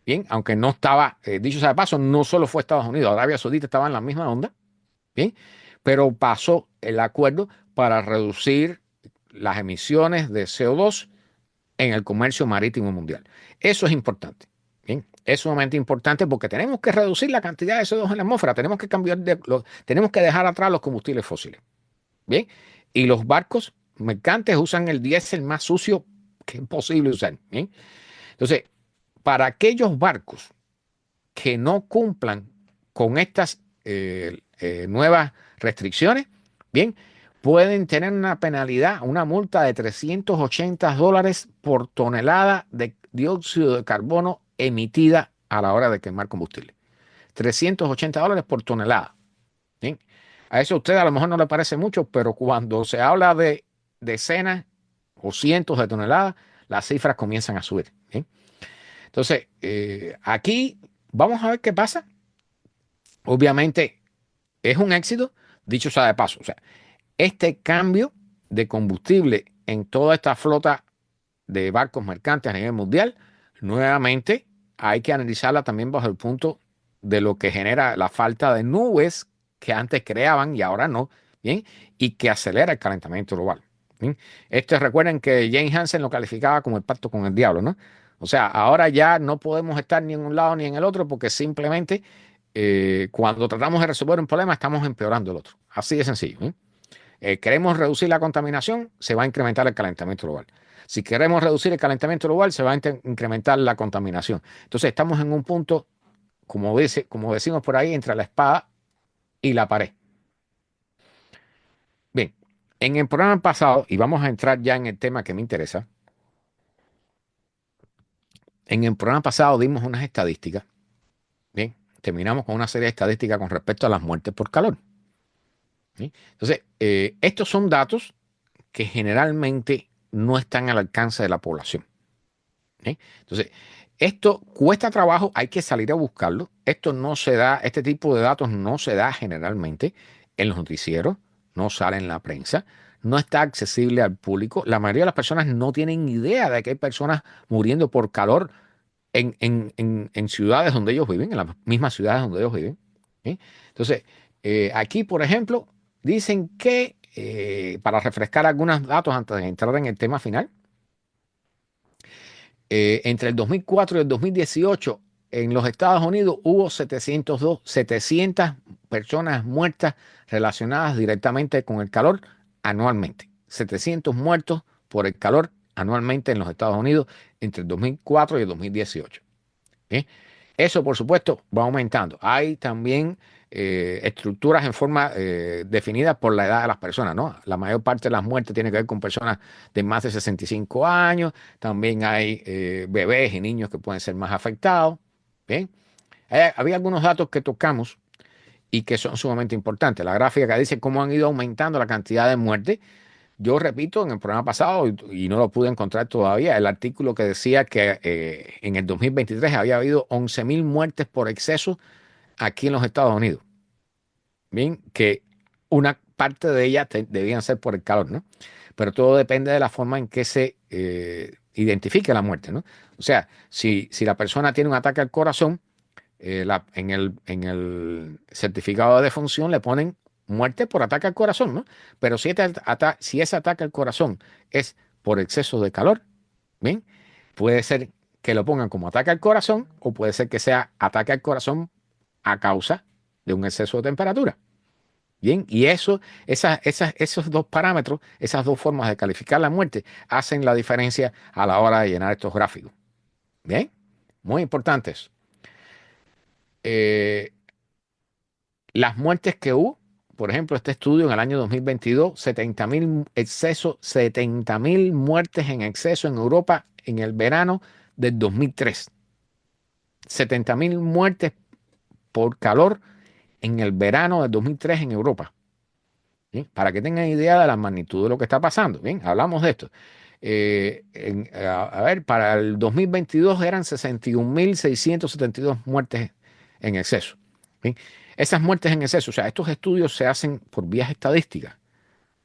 bien, aunque no estaba, dicho sea de paso, no solo fue Estados Unidos, Arabia Saudita estaba en la misma onda, bien, pero pasó el acuerdo para reducir las emisiones de CO2 en el comercio marítimo mundial. Eso es importante. Bien, es sumamente importante porque tenemos que reducir la cantidad de CO2 en la atmósfera, tenemos que tenemos que dejar atrás los combustibles fósiles. Bien, y los barcos mercantes usan el diésel más sucio que es posible usar. Bien, entonces, para aquellos barcos que no cumplan con estas nuevas restricciones, bien, pueden tener una penalidad, una multa de $380 por tonelada de dióxido de carbono emitida a la hora de quemar combustible. $380 por tonelada. ¿Bien? A eso a usted a lo mejor no le parece mucho, pero cuando se habla de decenas o cientos de toneladas, las cifras comienzan a subir. ¿Bien? Entonces, aquí vamos a ver qué pasa. Obviamente es un éxito, dicho sea de paso. O sea, este cambio de combustible en toda esta flota de barcos mercantes a nivel mundial, nuevamente hay que analizarla también bajo el punto de lo que genera la falta de nubes que antes creaban y ahora no, ¿bien? Y que acelera el calentamiento global. ¿Bien? Recuerden que James Hansen lo calificaba como el pacto con el diablo, ¿no? O sea, ahora ya no podemos estar ni en un lado ni en el otro porque simplemente cuando tratamos de resolver un problema estamos empeorando el otro. Así de sencillo. Queremos reducir la contaminación, se va a incrementar el calentamiento global. Si queremos reducir el calentamiento global, se va a incrementar la contaminación. Entonces estamos en un punto, como decimos por ahí, entre la espada y la pared. Bien, en el programa pasado, y vamos a entrar ya en el tema que me interesa, en el programa pasado dimos unas estadísticas. Bien, terminamos con una serie de estadísticas con respecto a las muertes por calor. ¿Sí? Entonces, estos son datos que generalmente no están al alcance de la población. ¿Sí? Entonces, esto cuesta trabajo, hay que salir a buscarlo. Esto no se da, este tipo de datos no se da generalmente en los noticieros, no sale en la prensa, no está accesible al público. La mayoría de las personas no tienen idea de que hay personas muriendo por calor en ciudades donde ellos viven, en las mismas ciudades donde ellos viven. ¿Sí? Entonces, aquí, por ejemplo, dicen que, para refrescar algunos datos antes de entrar en el tema final, entre el 2004 y el 2018, en los Estados Unidos hubo 700 personas muertas relacionadas directamente con el calor anualmente. 700 muertos por el calor anualmente en los Estados Unidos entre el 2004 y el 2018. ¿Sí? Eso, por supuesto, va aumentando. Hay también estructuras en forma definidas por la edad de las personas, ¿no? La mayor parte de las muertes tiene que ver con personas de más de 65 años. También hay bebés y niños que pueden ser más afectados. ¿Bien? Había algunos datos que tocamos y que son sumamente importantes. La gráfica que dice cómo han ido aumentando la cantidad de muertes. Yo repito, en el programa pasado, y no lo pude encontrar todavía, el artículo que decía que en el 2023 había habido 11.000 muertes por exceso aquí en los Estados Unidos. Bien, que una parte de ellas debían ser por el calor, ¿no? Pero todo depende de la forma en que se identifique la muerte, ¿no? O sea, si la persona tiene un ataque al corazón, en el certificado de defunción le ponen muerte por ataque al corazón, ¿no? Pero si ese ataque al corazón es por exceso de calor, ¿bien? Puede ser que lo pongan como ataque al corazón o puede ser que sea ataque al corazón a causa de un exceso de temperatura. Bien, y esos dos parámetros, esas dos formas de calificar la muerte, hacen la diferencia a la hora de llenar estos gráficos. Bien, muy importantes. Las muertes que hubo, por ejemplo, este estudio en el año 2022, 70.000 muertes en exceso en Europa en el verano del 2003. 70.000 muertes por calor en el verano del 2003 en Europa. ¿Bien? Para que tengan idea de la magnitud de lo que está pasando. Bien, hablamos de esto. A ver, para el 2022 eran 61.672 muertes en exceso. ¿Bien? Esas muertes en exceso, o sea, estos estudios se hacen por vías estadísticas.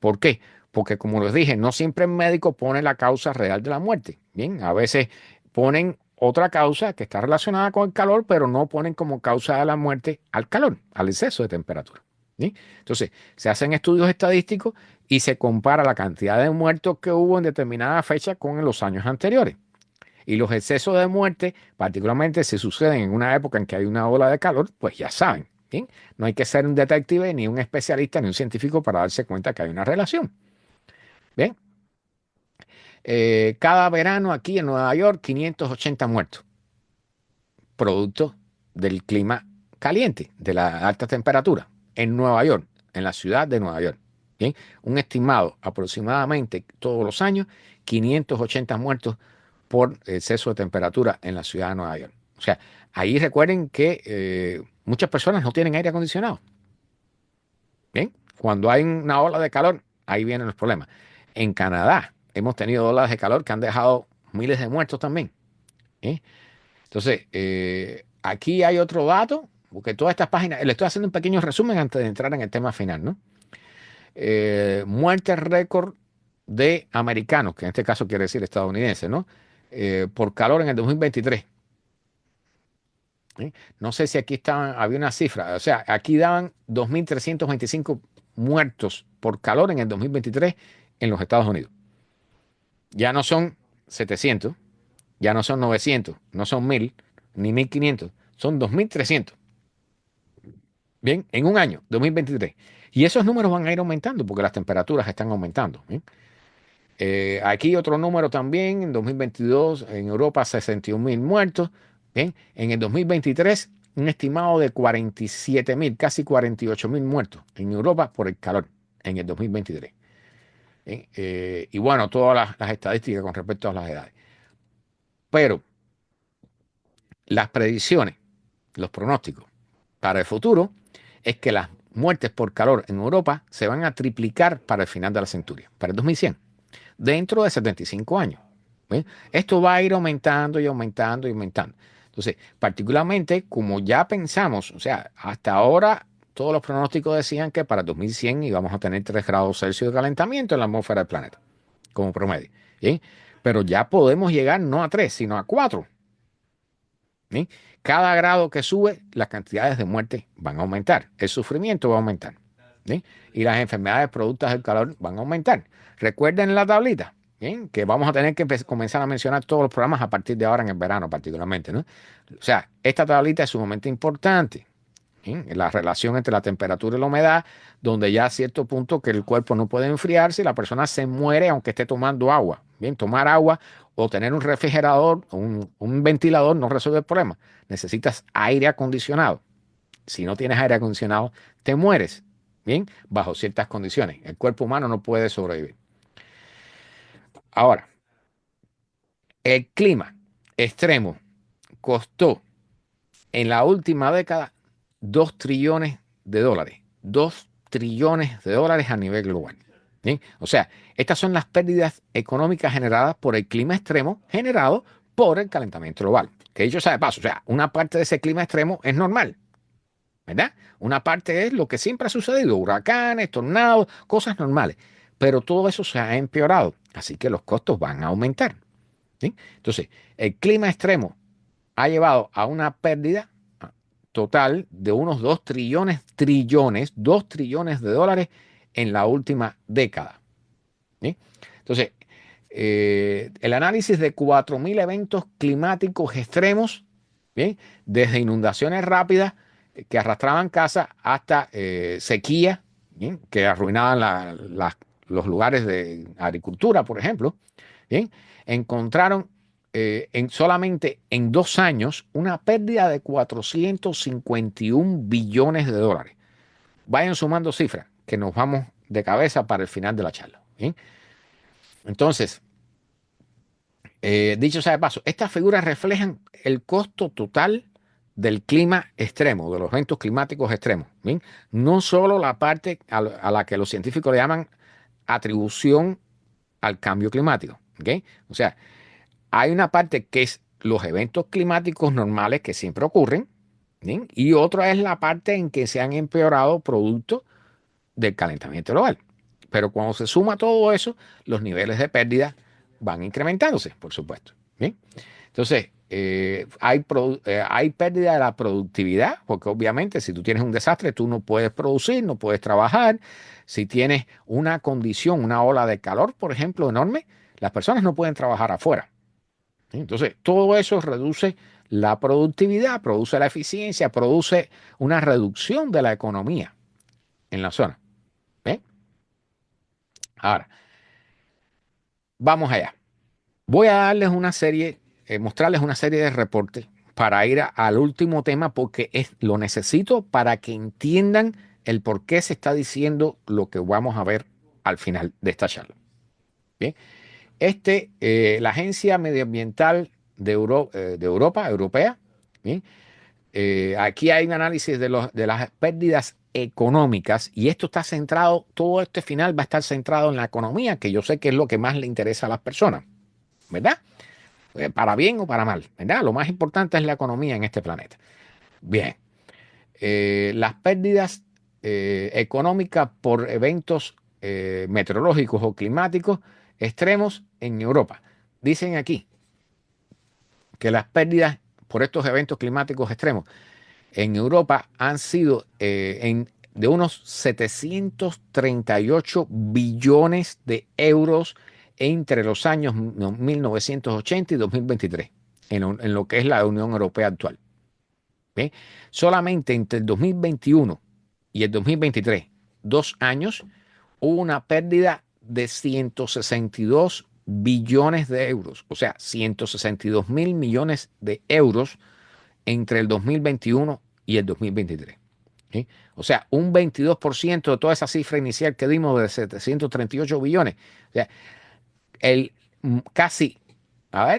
¿Por qué? Porque, como les dije, no siempre el médico pone la causa real de la muerte. Bien, a veces ponen otra causa que está relacionada con el calor, pero no ponen como causa de la muerte al calor, al exceso de temperatura. ¿Sí? Entonces, se hacen estudios estadísticos y se compara la cantidad de muertos que hubo en determinada fecha con los años anteriores. Y los excesos de muerte, particularmente si suceden en una época en que hay una ola de calor, pues ya saben. ¿Bien? No hay que ser un detective, ni un especialista, ni un científico para darse cuenta que hay una relación. Bien. Cada verano aquí en Nueva York, 580 muertos, producto del clima caliente, de la alta temperatura, en Nueva York, en la ciudad de Nueva York. Bien. Un estimado aproximadamente todos los años, 580 muertos por exceso de temperatura en la ciudad de Nueva York. O sea, ahí recuerden que muchas personas no tienen aire acondicionado. Bien, cuando hay una ola de calor, ahí vienen los problemas. En Canadá hemos tenido olas de calor que han dejado miles de muertos también. ¿Eh? Entonces, aquí hay otro dato, porque todas estas páginas, le estoy haciendo un pequeño resumen antes de entrar en el tema final, ¿no? Muertes récord de americanos, que en este caso quiere decir estadounidenses, ¿no? Por calor en el 2023. ¿Sí? No sé si aquí había una cifra, o sea, aquí daban 2.325 muertos por calor en el 2023 en los Estados Unidos. Ya no son 700, ya no son 900, no son 1.000, ni 1.500, son 2.300. Bien, en un año, 2023. Y esos números van a ir aumentando porque las temperaturas están aumentando. ¿Bien? Aquí otro número también, en 2022 en Europa 61.000 muertos. Bien, en el 2023 un estimado de 47.000, casi 48.000 muertos en Europa por el calor en el 2023. Bien, y bueno, todas las estadísticas con respecto a las edades. Pero las predicciones, los pronósticos para el futuro es que las muertes por calor en Europa se van a triplicar para el final de la centuria, para el 2100, dentro de 75 años. ¿Ven? Esto va a ir aumentando y aumentando y aumentando. Entonces, particularmente, como ya pensamos, o sea, hasta ahora todos los pronósticos decían que para 2100 íbamos a tener 3 grados Celsius de calentamiento en la atmósfera del planeta, como promedio. ¿Bien? Pero ya podemos llegar no a 3, sino a 4. ¿Sí? Cada grado que sube, las cantidades de muerte van a aumentar, el sufrimiento va a aumentar, ¿sí? Y las enfermedades productas del calor van a aumentar. Recuerden la tablita, ¿sí? Que vamos a tener que comenzar a mencionar todos los programas a partir de ahora en el verano particularmente, ¿no? O sea, esta tablita es sumamente importante. ¿Sí? La relación entre la temperatura y la humedad, donde ya a cierto punto que el cuerpo no puede enfriarse y la persona se muere aunque esté tomando agua. Bien, tomar agua o tener un refrigerador o un ventilador no resuelve el problema. Necesitas aire acondicionado. Si no tienes aire acondicionado, te mueres. Bien, bajo ciertas condiciones. El cuerpo humano no puede sobrevivir. Ahora, el clima extremo costó en la última década 2 trillones de dólares. 2 trillones de dólares a nivel global. ¿Bien? O sea, estas son las pérdidas económicas generadas por el clima extremo generado por el calentamiento global. Que dicho sea de paso, o sea, una parte de ese clima extremo es normal, ¿verdad? Una parte es lo que siempre ha sucedido, huracanes, tornados, cosas normales. Pero todo eso se ha empeorado, así que los costos van a aumentar. ¿Sí? Entonces, el clima extremo ha llevado a una pérdida total de unos 2 trillones de dólares en la última década. ¿Sí? Entonces, el análisis de 4.000 eventos climáticos extremos, ¿bien? Desde inundaciones rápidas que arrastraban casas hasta sequía, ¿bien? Que arruinaban los lugares de agricultura, por ejemplo, ¿bien? Encontraron solamente en 2 años una pérdida de 451 billones de dólares. Vayan sumando cifras, que nos vamos de cabeza para el final de la charla. ¿Bien? Entonces, dicho sea de paso, estas figuras reflejan el costo total del clima extremo, de los eventos climáticos extremos. ¿Bien? No solo la parte a la que los científicos le llaman atribución al cambio climático. ¿Okay? O sea, hay una parte que es los eventos climáticos normales que siempre ocurren, ¿bien? Y otra es la parte en que se han empeorado producto del calentamiento global. Pero cuando se suma todo eso, los niveles de pérdida van incrementándose, por supuesto. ¿Bien? Entonces, hay pérdida de la productividad, porque obviamente si tú tienes un desastre, tú no puedes producir, no puedes trabajar. Si tienes una condición, una ola de calor, por ejemplo, enorme, las personas no pueden trabajar afuera. ¿Sí? Entonces, todo eso reduce la productividad, produce la eficiencia, produce una reducción de la economía en la zona. ¿Bien? Ahora, vamos allá. Voy a darles una serie, mostrarles una serie de reportes para ir al último tema porque lo necesito para que entiendan el por qué se está diciendo lo que vamos a ver al final de esta charla. Bien. La Agencia Medioambiental de Europa, europea, ¿bien? Aquí hay un análisis de las pérdidas económicas y esto está centrado, todo este final va a estar centrado en la economía, que yo sé que es lo que más le interesa a las personas, ¿verdad? Para bien o para mal, ¿verdad? Lo más importante es la economía en este planeta. Bien, las pérdidas económicas por eventos meteorológicos o climáticos extremos en Europa. Dicen aquí que las pérdidas por estos eventos climáticos extremos en Europa han sido de unos 738 billones de euros entre los años 1980 y 2023, en lo que es la Unión Europea actual. ¿Bien? Solamente entre el 2021 y el 2023, 2 años, hubo una pérdida de 162 billones de euros, o sea, 162 mil millones de euros entre el 2021 y el 2023. ¿Sí? O sea, un 22% de toda esa cifra inicial que dimos de 738 billones. O sea, el casi,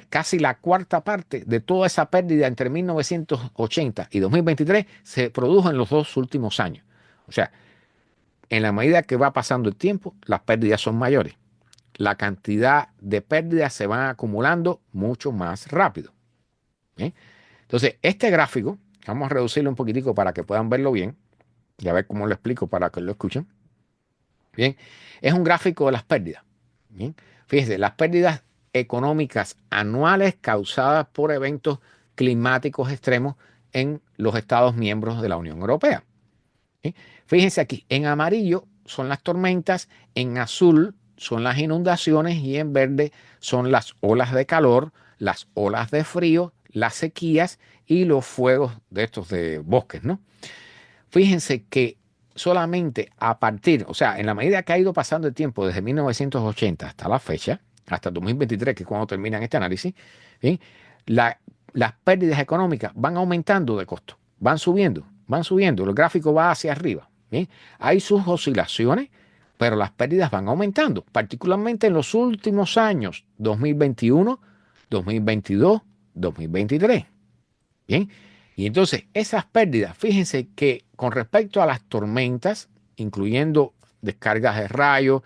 casi la cuarta parte de toda esa pérdida entre 1980 y 2023 se produjo en los 2 últimos años. O sea, en la medida que va pasando el tiempo, las pérdidas son mayores. La cantidad de pérdidas se van acumulando mucho más rápido. ¿Bien? Entonces, este gráfico, vamos a reducirlo un poquitico para que puedan verlo bien y a ver cómo lo explico para que lo escuchen. Bien, es un gráfico de las pérdidas. Bien, fíjense, las pérdidas económicas anuales causadas por eventos climáticos extremos en los Estados miembros de la Unión Europea. ¿Sí? Fíjense aquí, en amarillo son las tormentas, en azul son las inundaciones y en verde son las olas de calor, las olas de frío, las sequías y los fuegos de estos de bosques, ¿no? Fíjense que solamente a partir, o sea, en la medida que ha ido pasando el tiempo desde 1980 hasta la fecha, hasta 2023, que es cuando terminan este análisis, ¿sí? Las pérdidas económicas van aumentando de costo, van subiendo, el gráfico va hacia arriba. ¿Sí? Hay sus oscilaciones, pero las pérdidas van aumentando, particularmente en los últimos años, 2021, 2022, 2023. Bien, y entonces esas pérdidas, fíjense que con respecto a las tormentas, incluyendo descargas de rayos,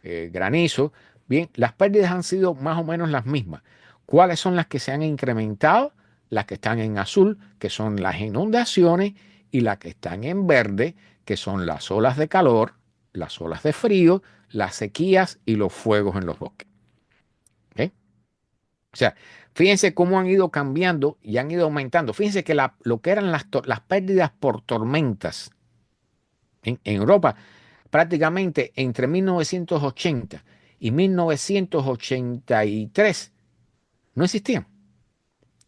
granizo, bien, las pérdidas han sido más o menos las mismas. ¿Cuáles son las que se han incrementado? Las que están en azul, que son las inundaciones, y las que están en verde, que son las olas de calor, las olas de frío, las sequías y los fuegos en los bosques. ¿Okay? O sea, fíjense cómo han ido cambiando y han ido aumentando. Fíjense que lo que eran las pérdidas por tormentas en Europa, prácticamente entre 1980 y 1983, no existían.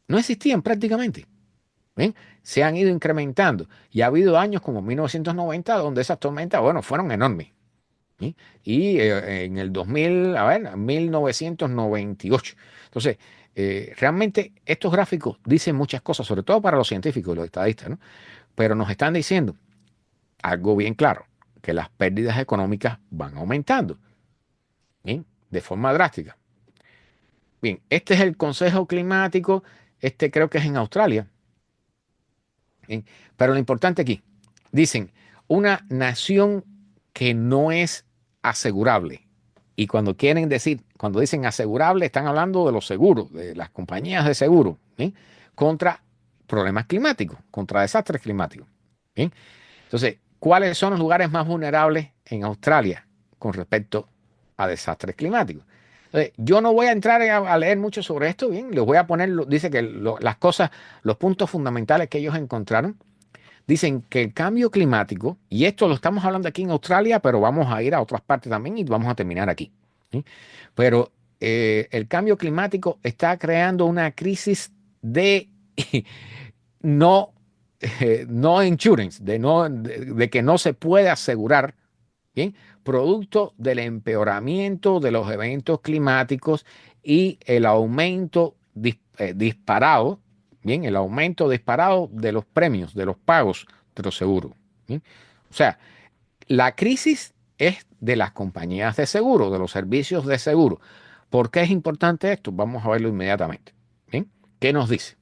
No existían prácticamente. ¿Ven? Se han ido incrementando. Y ha habido años como 1990 donde esas tormentas, bueno, fueron enormes. ¿Sí? Y en el 1998. Entonces, realmente estos gráficos dicen muchas cosas, sobre todo para los científicos y los estadistas, ¿no? Pero nos están diciendo algo bien claro, que las pérdidas económicas van aumentando, ¿bien? De forma drástica. Bien, este es el Consejo Climático, este creo que es en Australia. ¿Bien? Pero lo importante aquí, dicen, una nación que no es asegurable. Y cuando dicen asegurable, están hablando de los seguros, de las compañías de seguro, ¿bien? Contra problemas climáticos, contra desastres climáticos. ¿Bien? Entonces, ¿cuáles son los lugares más vulnerables en Australia con respecto a desastres climáticos? Entonces, yo no voy a entrar a leer mucho sobre esto, bien, les voy a poner, dice que las cosas, los puntos fundamentales que ellos encontraron. Dicen que el cambio climático, y esto lo estamos hablando aquí en Australia, pero vamos a ir a otras partes también y vamos a terminar aquí. ¿Sí? Pero el cambio climático está creando una crisis de no, no insurance, de que no se puede asegurar, ¿bien? Producto del empeoramiento de los eventos climáticos y el aumento disparado. Bien, el aumento disparado de los premios, de los pagos de los seguros. ¿Bien? O sea, la crisis es de las compañías de seguro, de los servicios de seguro. ¿Por qué es importante esto? Vamos a verlo inmediatamente. ¿Bien? ¿Qué nos dice?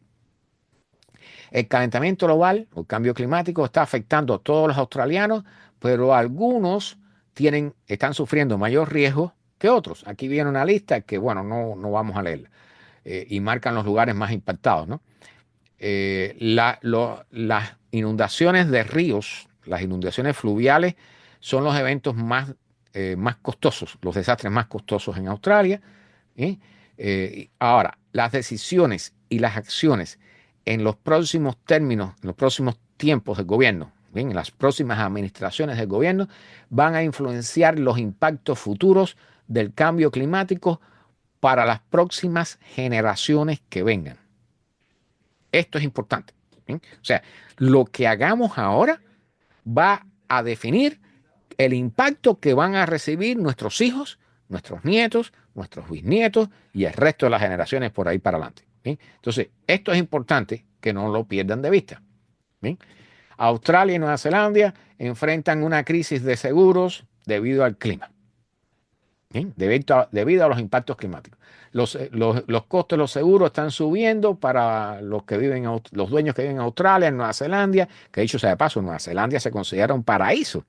El calentamiento global o el cambio climático está afectando a todos los australianos, pero algunos están sufriendo mayor riesgo que otros. Aquí viene una lista que, bueno, no vamos a leerla. Y marcan los lugares más impactados, ¿no? Las inundaciones de ríos, las inundaciones fluviales, son los eventos más más costosos, los desastres más costosos en Australia. ¿Eh? Ahora, las decisiones y las acciones en los próximos términos, en los próximos tiempos del gobierno, bien, en las próximas administraciones del gobierno, van a influenciar los impactos futuros del cambio climático para las próximas generaciones que vengan. Esto es importante. ¿Bien? O sea, lo que hagamos ahora va a definir el impacto que van a recibir nuestros hijos, nuestros nietos, nuestros bisnietos y el resto de las generaciones por ahí para adelante. ¿Bien? Entonces, esto es importante que no lo pierdan de vista. ¿Bien? Australia y Nueva Zelanda enfrentan una crisis de seguros debido al clima. ¿Bien? Debido a los impactos climáticos. Los costos de los seguros están subiendo para los que viven, los dueños que viven en Australia, en Nueva Zelanda, que dicho sea de paso, Nueva Zelanda se considera un paraíso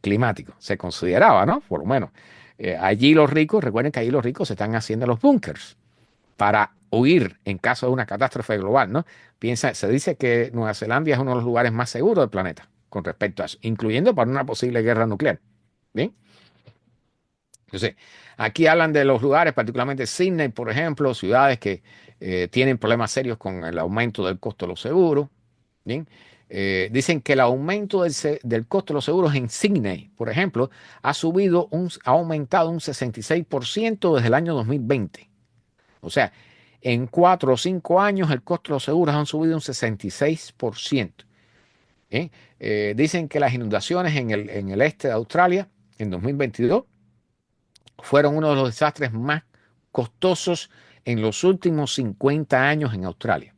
climático. Se consideraba, ¿no? Por lo menos. Allí los ricos, recuerden que allí los ricos se están haciendo los búnkers para huir en caso de una catástrofe global, ¿no? Se dice que Nueva Zelanda es uno de los lugares más seguros del planeta con respecto a eso, incluyendo para una posible guerra nuclear. ¿Bien? Entonces, aquí hablan de los lugares, particularmente Sydney, por ejemplo, ciudades que tienen problemas serios con el aumento del costo de los seguros. ¿Bien? Dicen que el aumento del costo de los seguros en Sydney, por ejemplo, ha aumentado un 66% desde el año 2020. O sea, en 4 o 5 años el costo de los seguros han subido un 66%. ¿Bien? Dicen que las inundaciones en el este de Australia en 2022 fueron uno de los desastres más costosos en los últimos 50 años en Australia.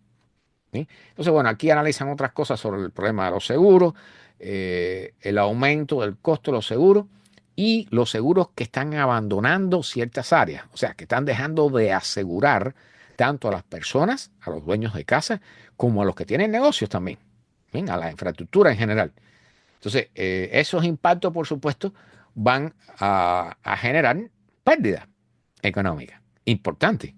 ¿Sí? Entonces, bueno, aquí analizan otras cosas sobre el problema de los seguros, el aumento del costo de los seguros y los seguros que están abandonando ciertas áreas, o sea, que están dejando de asegurar tanto a las personas, a los dueños de casa, como a los que tienen negocios también, ¿sí? A la infraestructura en general. Entonces, esos impactos, por supuesto, van a generar pérdidas económicas importantes.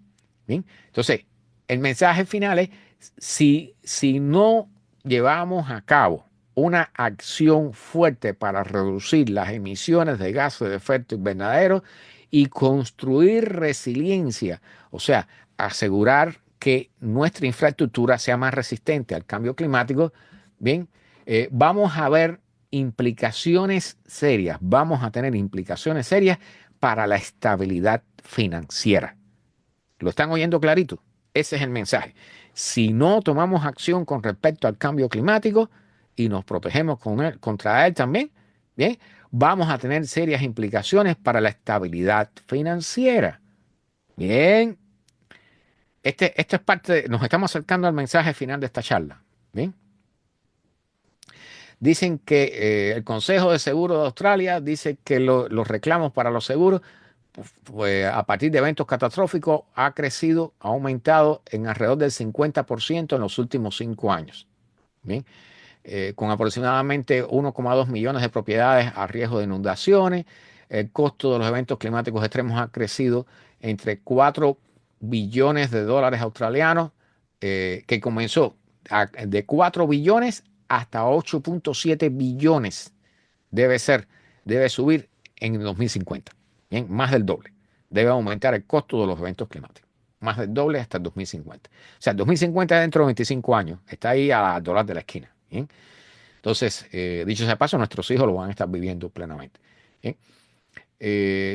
¿Bien? Entonces, el mensaje final es, si no llevamos a cabo una acción fuerte para reducir las emisiones de gases de efecto invernadero y construir resiliencia, o sea, asegurar que nuestra infraestructura sea más resistente al cambio climático, bien, vamos a ver implicaciones serias, vamos a tener implicaciones serias para la estabilidad financiera. ¿Lo están oyendo clarito? Ese es el mensaje. Si no tomamos acción con respecto al cambio climático y nos protegemos contra él también, ¿bien? Vamos a tener serias implicaciones para la estabilidad financiera. Bien. Esto es nos estamos acercando al mensaje final de esta charla. Bien. Dicen que el Consejo de Seguros de Australia dice que los reclamos para los seguros, pues, a partir de eventos catastróficos, ha aumentado en alrededor del 50% en los últimos 5 años. ¿Bien? Con aproximadamente 1,2 millones de propiedades a riesgo de inundaciones, el costo de los eventos climáticos extremos ha crecido entre 4 billones de dólares australianos, que comenzó de 4 billones hasta 8,7 billones debe subir en el 2050. Bien, más del doble. Debe aumentar el costo de los eventos climáticos. Más del doble hasta el 2050. O sea, el 2050 dentro de 25 años. Está ahí al dólar de la esquina. ¿Bien? Entonces, dicho sea de paso, nuestros hijos lo van a estar viviendo plenamente. ¿Bien?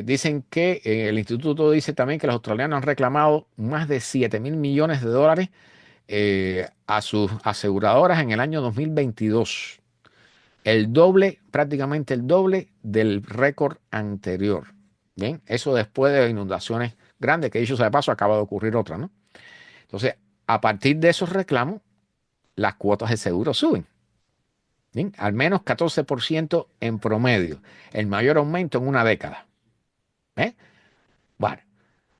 Dicen que el instituto dice también que los australianos han reclamado más de 7,000 millones de dólares a sus aseguradoras en el año 2022. El doble, prácticamente el doble del récord anterior. Bien, eso después de inundaciones grandes, que dicho sea de paso, acaba de ocurrir otra, ¿no? Entonces, a partir de esos reclamos, las cuotas de seguro suben. Bien, al menos 14% en promedio, el mayor aumento en una década. ¿Eh? Bueno,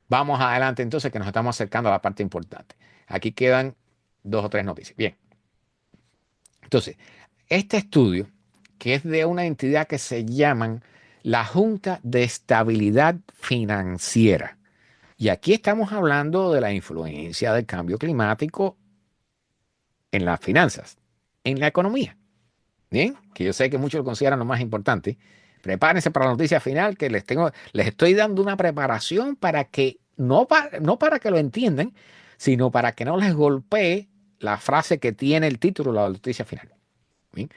vamos adelante entonces, que nos estamos acercando a la parte importante. Aquí quedan 2 o 3 noticias. Bien, entonces, este estudio, que es de una entidad que se llaman la Junta de Estabilidad Financiera. Y aquí estamos hablando de la influencia del cambio climático en las finanzas, en la economía. Bien, que yo sé que muchos lo consideran lo más importante, Prepárense para la noticia final que les estoy dando una preparación para que, no para que lo entiendan, sino para que no les golpee la frase que tiene el título de la noticia final. ¿Bien?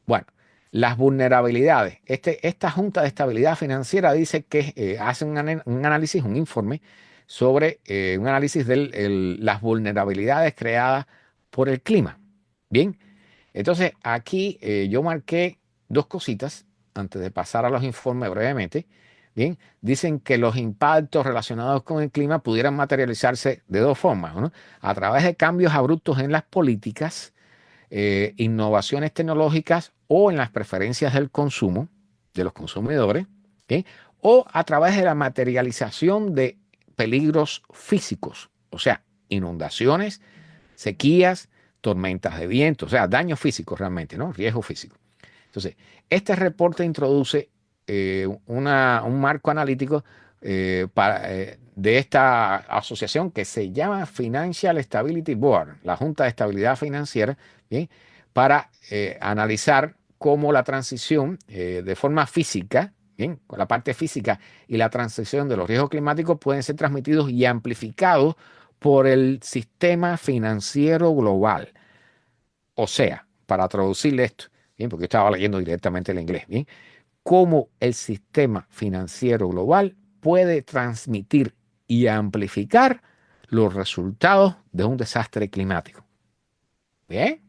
Bueno, las vulnerabilidades. Esta Junta de Estabilidad Financiera dice que hace un análisis, un informe sobre un análisis de las vulnerabilidades creadas por el clima. Bien, entonces aquí yo marqué dos cositas antes de pasar a los informes brevemente. Bien, dicen que los impactos relacionados con el clima pudieran materializarse de dos formas, ¿no? A través de cambios abruptos en las políticas, innovaciones tecnológicas o en las preferencias del consumo de los consumidores, ¿ok? O a través de la materialización de peligros físicos, o sea, inundaciones, sequías, tormentas de viento, o sea, daños físicos realmente, ¿no? Riesgo físico. Entonces, este reporte introduce un marco analítico de esta asociación que se llama Financial Stability Board, la Junta de Estabilidad Financiera, ¿bien? Para analizar cómo la transición de forma física, ¿bien? Con la parte física y la transición de los riesgos climáticos pueden ser transmitidos y amplificados por el sistema financiero global. O sea, para traducirle esto, ¿bien? Porque yo estaba leyendo directamente el inglés, ¿bien? Cómo el sistema financiero global puede transmitir y amplificar los resultados de un desastre climático. ¿Bien?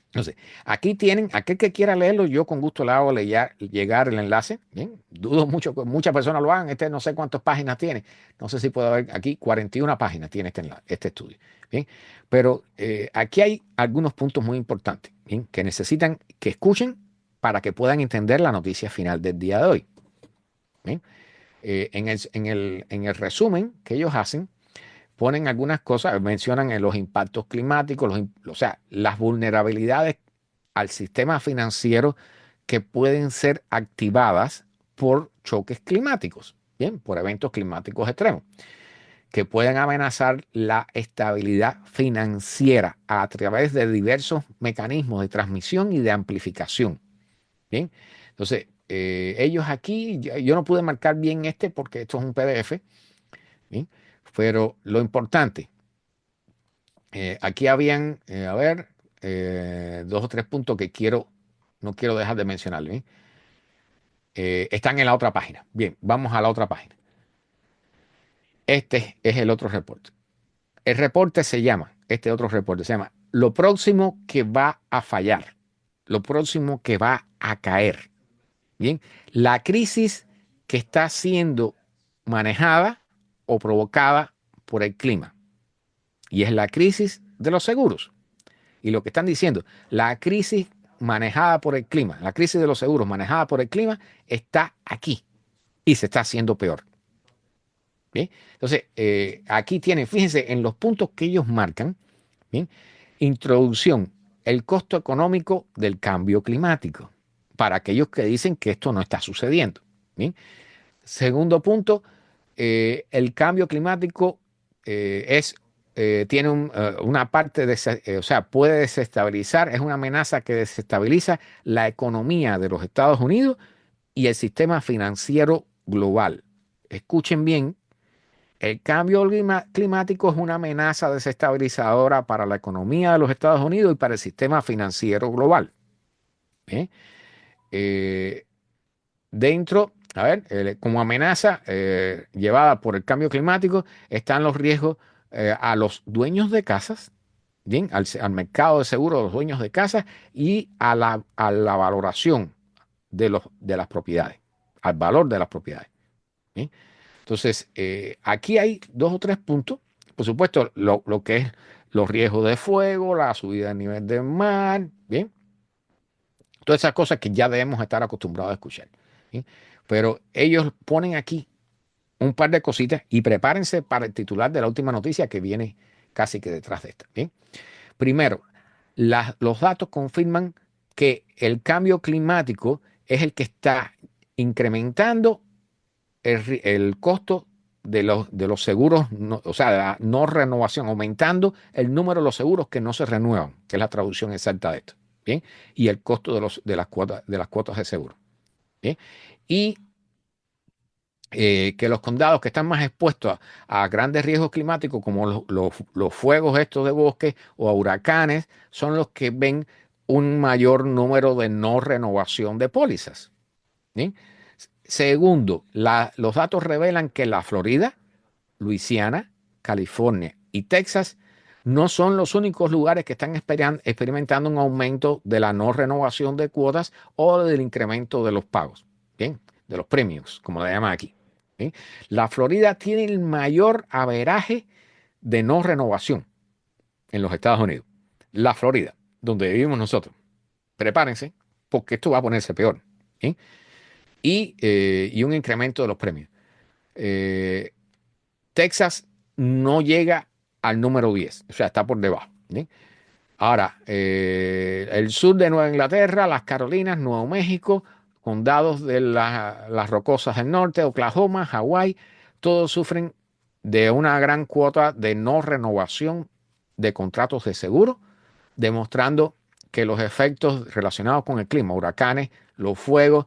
Entonces, aquí tienen, aquel que quiera leerlo, yo con gusto le hago llegar el enlace. Bien, dudo mucho que muchas personas lo hagan. No sé cuántas páginas tiene. No sé si puedo ver aquí, 41 páginas tiene este estudio. Bien, pero aquí hay algunos puntos muy importantes, bien, que necesitan que escuchen para que puedan entender la noticia final del día de hoy. Bien, en el resumen que ellos hacen, ponen algunas cosas, mencionan los impactos climáticos, o sea, las vulnerabilidades al sistema financiero que pueden ser activadas por choques climáticos, bien, por eventos climáticos extremos, que pueden amenazar la estabilidad financiera a través de diversos mecanismos de transmisión y de amplificación. Bien, entonces, ellos aquí, yo no pude marcar bien porque esto es un PDF, ¿bien? Pero lo importante, aquí habían, a ver, dos o tres puntos que no quiero dejar de mencionar, ¿bien? Están en la otra página. Bien, vamos a la otra página. Este es el otro reporte. El reporte este otro reporte se llama Lo próximo que va a fallar, lo próximo que va a caer. Bien, la crisis que está siendo manejada o provocada por el clima. Y es la crisis de los seguros. Y lo que están diciendo, la crisis manejada por el clima, la crisis de los seguros manejada por el clima está aquí y se está haciendo peor. ¿Bien? Entonces, aquí tienen, fíjense en los puntos que ellos marcan. ¿Bien? Introducción, el costo económico del cambio climático, para aquellos que dicen que esto no está sucediendo. ¿Bien? Segundo punto, el cambio climático tiene una parte, o sea, puede desestabilizar, es una amenaza que desestabiliza la economía de los Estados Unidos y el sistema financiero global. Escuchen bien, el cambio climático es una amenaza desestabilizadora para la economía de los Estados Unidos y para el sistema financiero global. ¿Bien? A ver, como amenaza llevada por el cambio climático, están los riesgos a los dueños de casas, bien, al mercado de seguros de los dueños de casas y a la valoración de las propiedades, al valor de las propiedades. ¿Bien? Entonces, aquí hay dos o tres puntos. Por supuesto, lo que es los riesgos de fuego, la subida del nivel del mar, ¿bien? Todas esas cosas que ya debemos estar acostumbrados a escuchar. ¿Sí? Pero ellos ponen aquí un par de cositas y prepárense para el titular de la última noticia que viene casi que detrás de esta. ¿Bien? Primero, los datos confirman que el cambio climático es el que está incrementando el costo de los seguros, o sea, de la no renovación, aumentando el número de los seguros que no se renuevan, que es la traducción exacta de esto. ¿bien? Y el costo de las cuotas de seguro, ¿bien? Y que los condados que están más expuestos a grandes riesgos climáticos, como los fuegos estos de bosque o a huracanes, son los que ven un mayor número de no renovación de pólizas. ¿Bien? Segundo, los datos revelan que la Florida, Luisiana, California y Texas no son los únicos lugares que están experimentando un aumento de la no renovación de cuotas o del incremento de los pagos, ¿bien? De los premios, como le llaman aquí. ¿Bien? La Florida tiene el mayor averaje de no renovación en los Estados Unidos. La Florida, donde vivimos nosotros. Prepárense, porque esto va a ponerse peor. ¿Bien? Y un incremento de los premios. Texas no llega al número 10, o sea, está por debajo. ¿Sí? Ahora, el sur de Nueva Inglaterra, las Carolinas, Nuevo México, condados de las Rocosas del Norte, Oklahoma, Hawái, todos sufren de una gran cuota de no renovación de contratos de seguro, demostrando que los efectos relacionados con el clima, huracanes, los fuegos,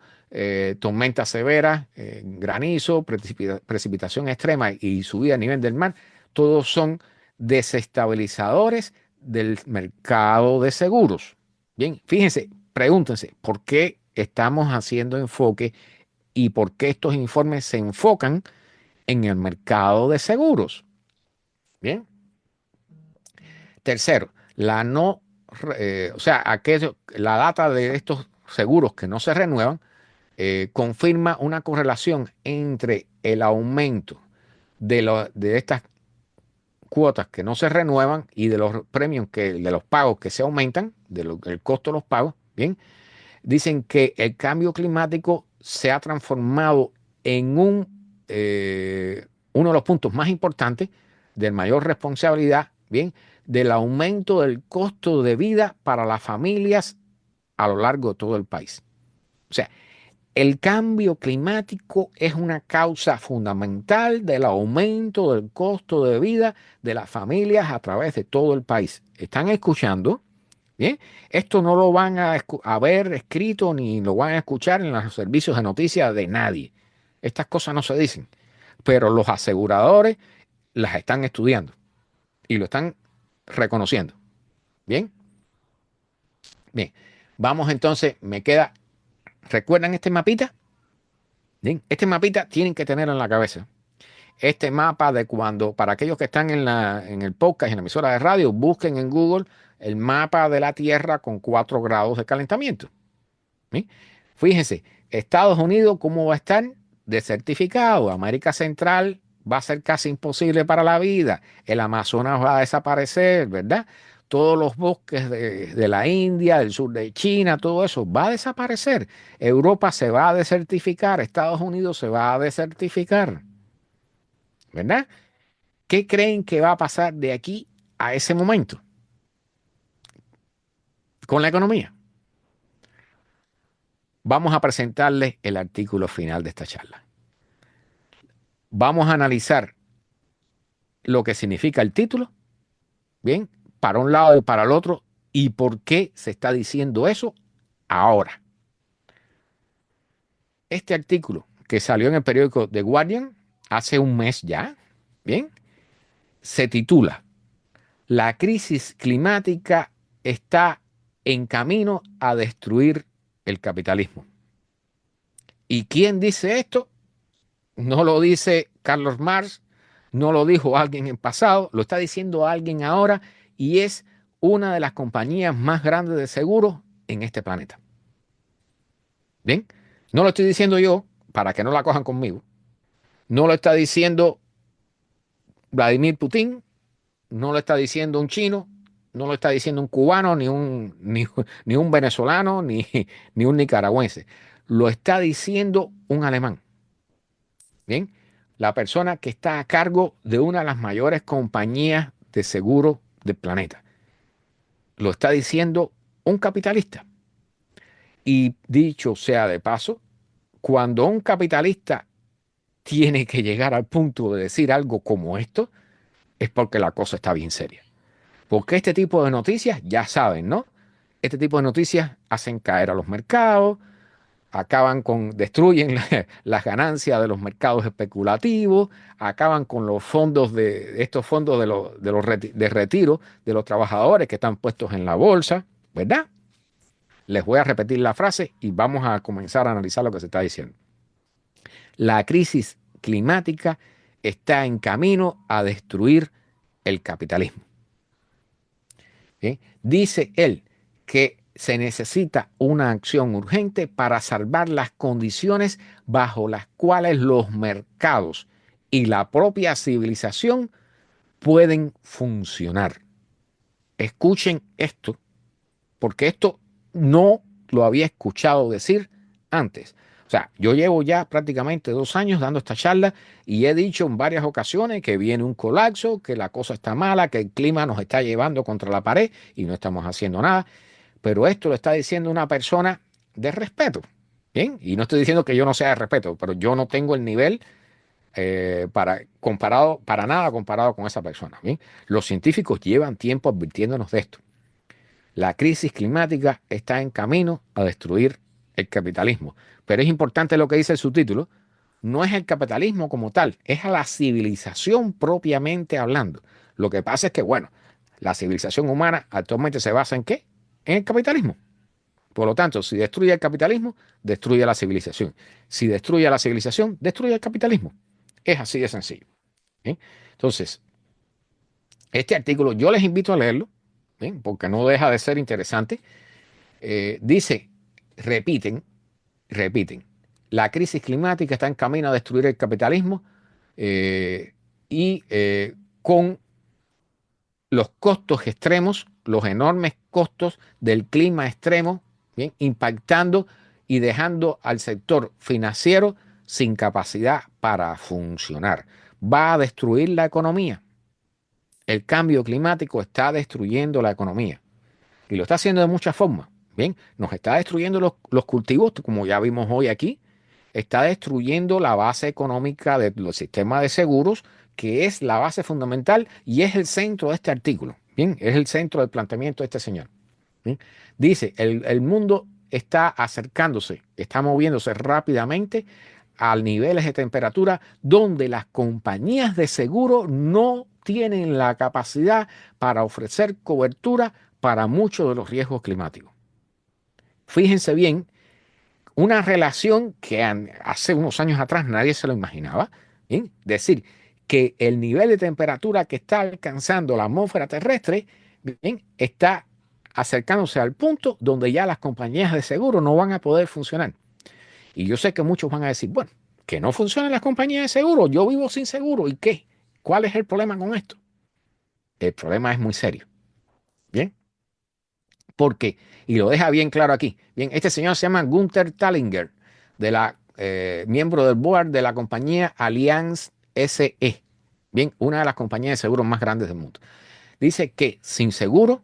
tormentas severas, granizo, precipitación extrema y subida a nivel del mar, todos son desestabilizadores del mercado de seguros. Bien, fíjense, pregúntense, ¿por qué estamos haciendo enfoque y por qué estos informes se enfocan en el mercado de seguros? Bien. Tercero, la data de estos seguros que no se renuevan confirma una correlación entre el aumento de estas cuotas que no se renuevan y de los premios de los pagos que se aumentan, del costo de los pagos. Bien, dicen que el cambio climático se ha transformado en uno de los puntos más importantes de mayor responsabilidad, bien, del aumento del costo de vida para las familias a lo largo de todo el país. O sea, el cambio climático es una causa fundamental del aumento del costo de vida de las familias a través de todo el país. ¿Están escuchando? Bien, esto no lo van a ver escrito ni lo van a escuchar en los servicios de noticias de nadie. Estas cosas no se dicen, pero los aseguradores las están estudiando y lo están reconociendo. Bien, bien. Vamos entonces, ¿recuerdan este mapita? Bien, este mapita tienen que tenerlo en la cabeza. Este mapa para aquellos que están en el podcast y en la emisora de radio, busquen en Google el mapa de la Tierra con 4 grados de calentamiento. ¿Sí? Fíjense, Estados Unidos, ¿cómo va a estar? Desertificado. América Central va a ser casi imposible para la vida. El Amazonas va a desaparecer, ¿verdad? Todos los bosques de la India, del sur de China, todo eso va a desaparecer. Europa se va a desertificar. Estados Unidos se va a desertificar. ¿Verdad? ¿Qué creen que va a pasar de aquí a ese momento con la economía? Vamos a presentarles el artículo final de esta charla. Vamos a analizar lo que significa el título, bien, para un lado y para el otro, y por qué se está diciendo eso ahora. Este artículo que salió en el periódico The Guardian hace un mes ya, bien, se titula "La crisis climática está en camino a destruir el capitalismo". ¿Y quién dice esto? No lo dice Carlos Marx, no lo dijo alguien en pasado, lo está diciendo alguien ahora y es una de las compañías más grandes de seguros en este planeta. ¿Bien? No lo estoy diciendo yo para que no la cojan conmigo. No lo está diciendo Vladimir Putin, no lo está diciendo un chino, no lo está diciendo un cubano, ni un venezolano, ni un nicaragüense. Lo está diciendo un alemán. Bien, la persona que está a cargo de una de las mayores compañías de seguro del planeta. Lo está diciendo un capitalista. Y dicho sea de paso, cuando un capitalista tiene que llegar al punto de decir algo como esto, es porque la cosa está bien seria. Porque este tipo de noticias, ya saben, ¿no? este tipo de noticias hacen caer a los mercados, destruyen las ganancias de los mercados especulativos, acaban con los fondos estos fondos de retiro de los trabajadores que están puestos en la bolsa, ¿verdad? Les voy a repetir la frase y vamos a comenzar a analizar lo que se está diciendo. La crisis climática está en camino a destruir el capitalismo. ¿Sí? Dice él que se necesita una acción urgente para salvar las condiciones bajo las cuales los mercados y la propia civilización pueden funcionar. Escuchen esto, porque esto no lo había escuchado decir antes. O sea, yo llevo ya prácticamente 2 años dando esta charla y he dicho en varias ocasiones que viene un colapso, que la cosa está mala, que el clima nos está llevando contra la pared y no estamos haciendo nada. Pero esto lo está diciendo una persona de respeto. ¿Bien? Y no estoy diciendo que yo no sea de respeto, pero yo no tengo el nivel para nada comparado con esa persona. ¿Bien? Los científicos llevan tiempo advirtiéndonos de esto. La crisis climática está en camino a destruir el capitalismo. Pero es importante lo que dice el subtítulo. No es el capitalismo como tal, es a la civilización propiamente hablando. Lo que pasa es que, bueno, la civilización humana actualmente se basa ¿en qué? En el capitalismo. Por lo tanto, si destruye el capitalismo, destruye la civilización. Si destruye la civilización, destruye el capitalismo. Es así de sencillo. ¿Bien? Entonces, este artículo yo les invito a leerlo, ¿bien? Porque no deja de ser interesante. Dice, repiten, la crisis climática está en camino a destruir el capitalismo con los costos extremos, los enormes costos del clima extremo, ¿bien? Impactando y dejando al sector financiero sin capacidad para funcionar. Va a destruir la economía. El cambio climático está destruyendo la economía y lo está haciendo de muchas formas. Bien, nos está destruyendo los cultivos, como ya vimos hoy aquí, está destruyendo la base económica del sistema de seguros, que es la base fundamental y es el centro de este artículo. Bien, es el centro del planteamiento de este señor. Bien, dice, el mundo está acercándose, está moviéndose rápidamente a niveles de temperatura donde las compañías de seguro no tienen la capacidad para ofrecer cobertura para muchos de los riesgos climáticos. Fíjense bien, una relación que hace unos años atrás nadie se lo imaginaba. ¿Bien? Decir que el nivel de temperatura que está alcanzando la atmósfera terrestre, ¿bien?, está acercándose al punto donde ya las compañías de seguro no van a poder funcionar. Y yo sé que muchos van a decir, bueno, que no funcionan las compañías de seguro, yo vivo sin seguro, ¿y qué? ¿Cuál es el problema con esto? El problema es muy serio. ¿Bien? Porque, y lo deja bien claro aquí, bien, este señor se llama Gunther Thallinger, miembro del board de la compañía Allianz SE, bien, una de las compañías de seguros más grandes del mundo. Dice que sin seguro,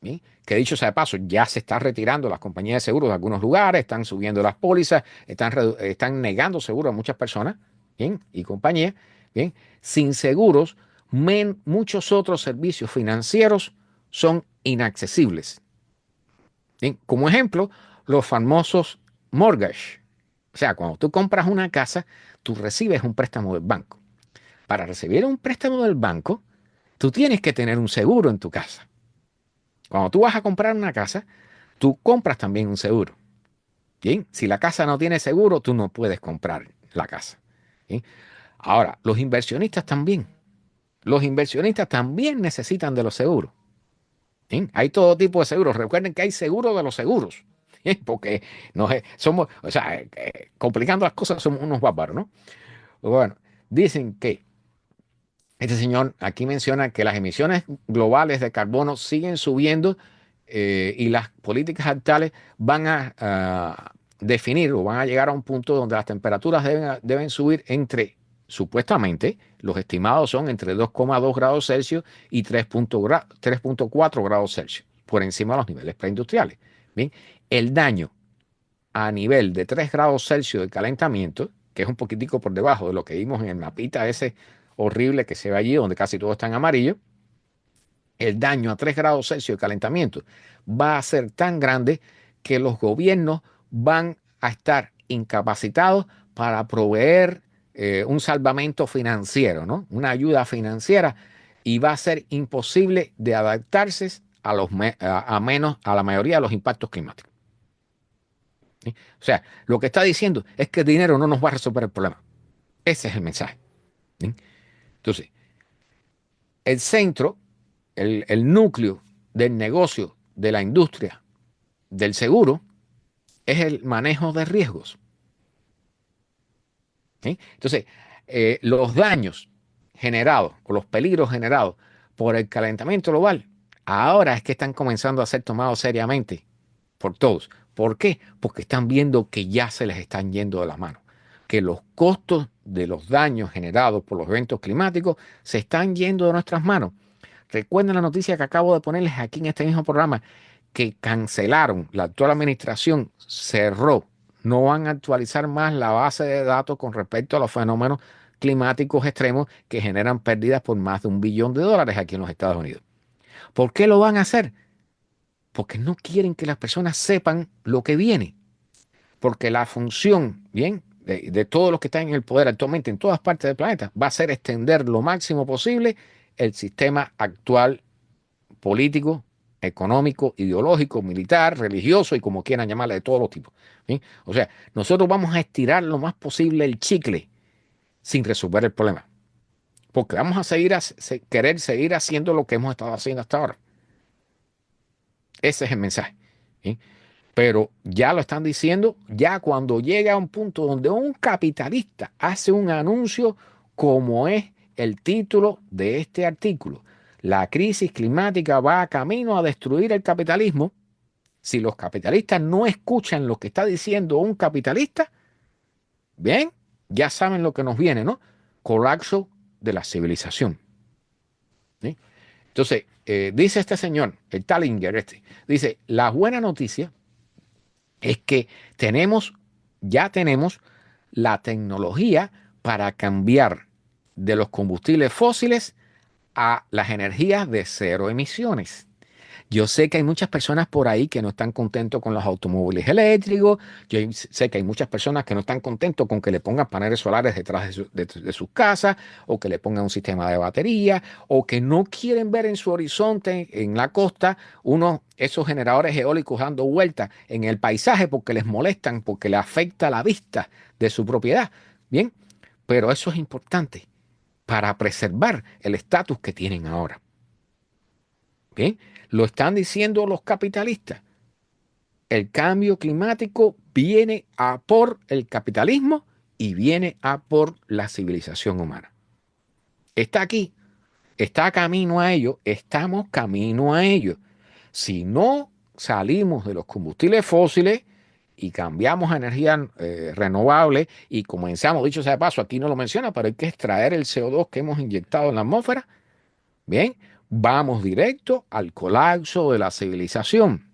bien, que dicho sea de paso, ya se está retirando las compañías de seguros de algunos lugares, están subiendo las pólizas, están negando seguro a muchas personas, bien, y compañías, bien, sin seguros, muchos otros servicios financieros son inaccesibles. Bien, como ejemplo, los famosos mortgage. O sea, cuando tú compras una casa, tú recibes un préstamo del banco. Para recibir un préstamo del banco, tú tienes que tener un seguro en tu casa. Cuando tú vas a comprar una casa, tú compras también un seguro. Bien, si la casa no tiene seguro, tú no puedes comprar la casa. Bien. Ahora, los inversionistas también. Los inversionistas también necesitan de los seguros. ¿Sí? Hay todo tipo de seguros. Recuerden que hay seguro de los seguros. ¿Sí? Porque somos, o sea, complicando las cosas, somos unos bárbaros, ¿no? Bueno, dicen que este señor aquí menciona que las emisiones globales de carbono siguen subiendo y las políticas actuales van a definir o van a llegar a un punto donde las temperaturas deben subir supuestamente, los estimados son entre 2,2 grados Celsius y 3,4 grados Celsius, por encima de los niveles preindustriales. Bien, el daño a nivel de 3 grados Celsius de calentamiento, que es un poquitico por debajo de lo que vimos en el mapita ese horrible que se ve allí, donde casi todo está en amarillo, el daño a 3 grados Celsius de calentamiento va a ser tan grande que los gobiernos van a estar incapacitados para proveer un salvamento financiero, ¿no? Una ayuda financiera, y va a ser imposible de adaptarse a la mayoría de los impactos climáticos. ¿Sí? O sea, lo que está diciendo es que el dinero no nos va a resolver el problema. Ese es el mensaje. ¿Sí? Entonces, el centro, el núcleo del negocio, de la industria, del seguro, es el manejo de riesgos. ¿Sí? Entonces, los daños generados o los peligros generados por el calentamiento global, ahora es que están comenzando a ser tomados seriamente por todos. ¿Por qué? Porque están viendo que ya se les están yendo de las manos, que los costos de los daños generados por los eventos climáticos se están yendo de nuestras manos. Recuerden la noticia que acabo de ponerles aquí en este mismo programa, que cancelaron, la actual administración cerró, no van a actualizar más la base de datos con respecto a los fenómenos climáticos extremos que generan pérdidas por más de $1 billón aquí en los Estados Unidos. ¿Por qué lo van a hacer? Porque no quieren que las personas sepan lo que viene. Porque la función, bien, de todos los que están en el poder actualmente en todas partes del planeta va a ser extender lo máximo posible el sistema actual político, económico, ideológico, militar, religioso y como quieran llamarle, de todos los tipos. ¿Sí? O sea, nosotros vamos a estirar lo más posible el chicle sin resolver el problema. Porque vamos a querer seguir haciendo lo que hemos estado haciendo hasta ahora. Ese es el mensaje. ¿Sí? Pero ya lo están diciendo, ya cuando llega a un punto donde un capitalista hace un anuncio como es el título de este artículo: la crisis climática va a camino a destruir el capitalismo. Si los capitalistas no escuchan lo que está diciendo un capitalista, bien, ya saben lo que nos viene, ¿no? Colapso de la civilización. ¿Sí? Entonces, dice este señor, el Tallinger, dice, la buena noticia es que ya tenemos la tecnología para cambiar de los combustibles fósiles a las energías de cero emisiones. Yo sé que hay muchas personas por ahí que no están contentos con los automóviles eléctricos. Yo sé que hay muchas personas que no están contentos con que le pongan paneles solares detrás de sus casas, o que le pongan un sistema de batería, o que no quieren ver en su horizonte, en la costa, esos generadores eólicos dando vueltas en el paisaje porque les molestan, porque les afecta la vista de su propiedad. Bien, pero eso es importante para preservar el estatus que tienen ahora. Bien, lo están diciendo los capitalistas. El cambio climático viene a por el capitalismo y viene a por la civilización humana. Está aquí, está camino a ello, estamos camino a ello. Si no salimos de los combustibles fósiles y cambiamos a energía renovable y comenzamos, dicho sea de paso, aquí no lo menciona, pero hay que extraer el CO2 que hemos inyectado en la atmósfera, bien, vamos directo al colapso de la civilización.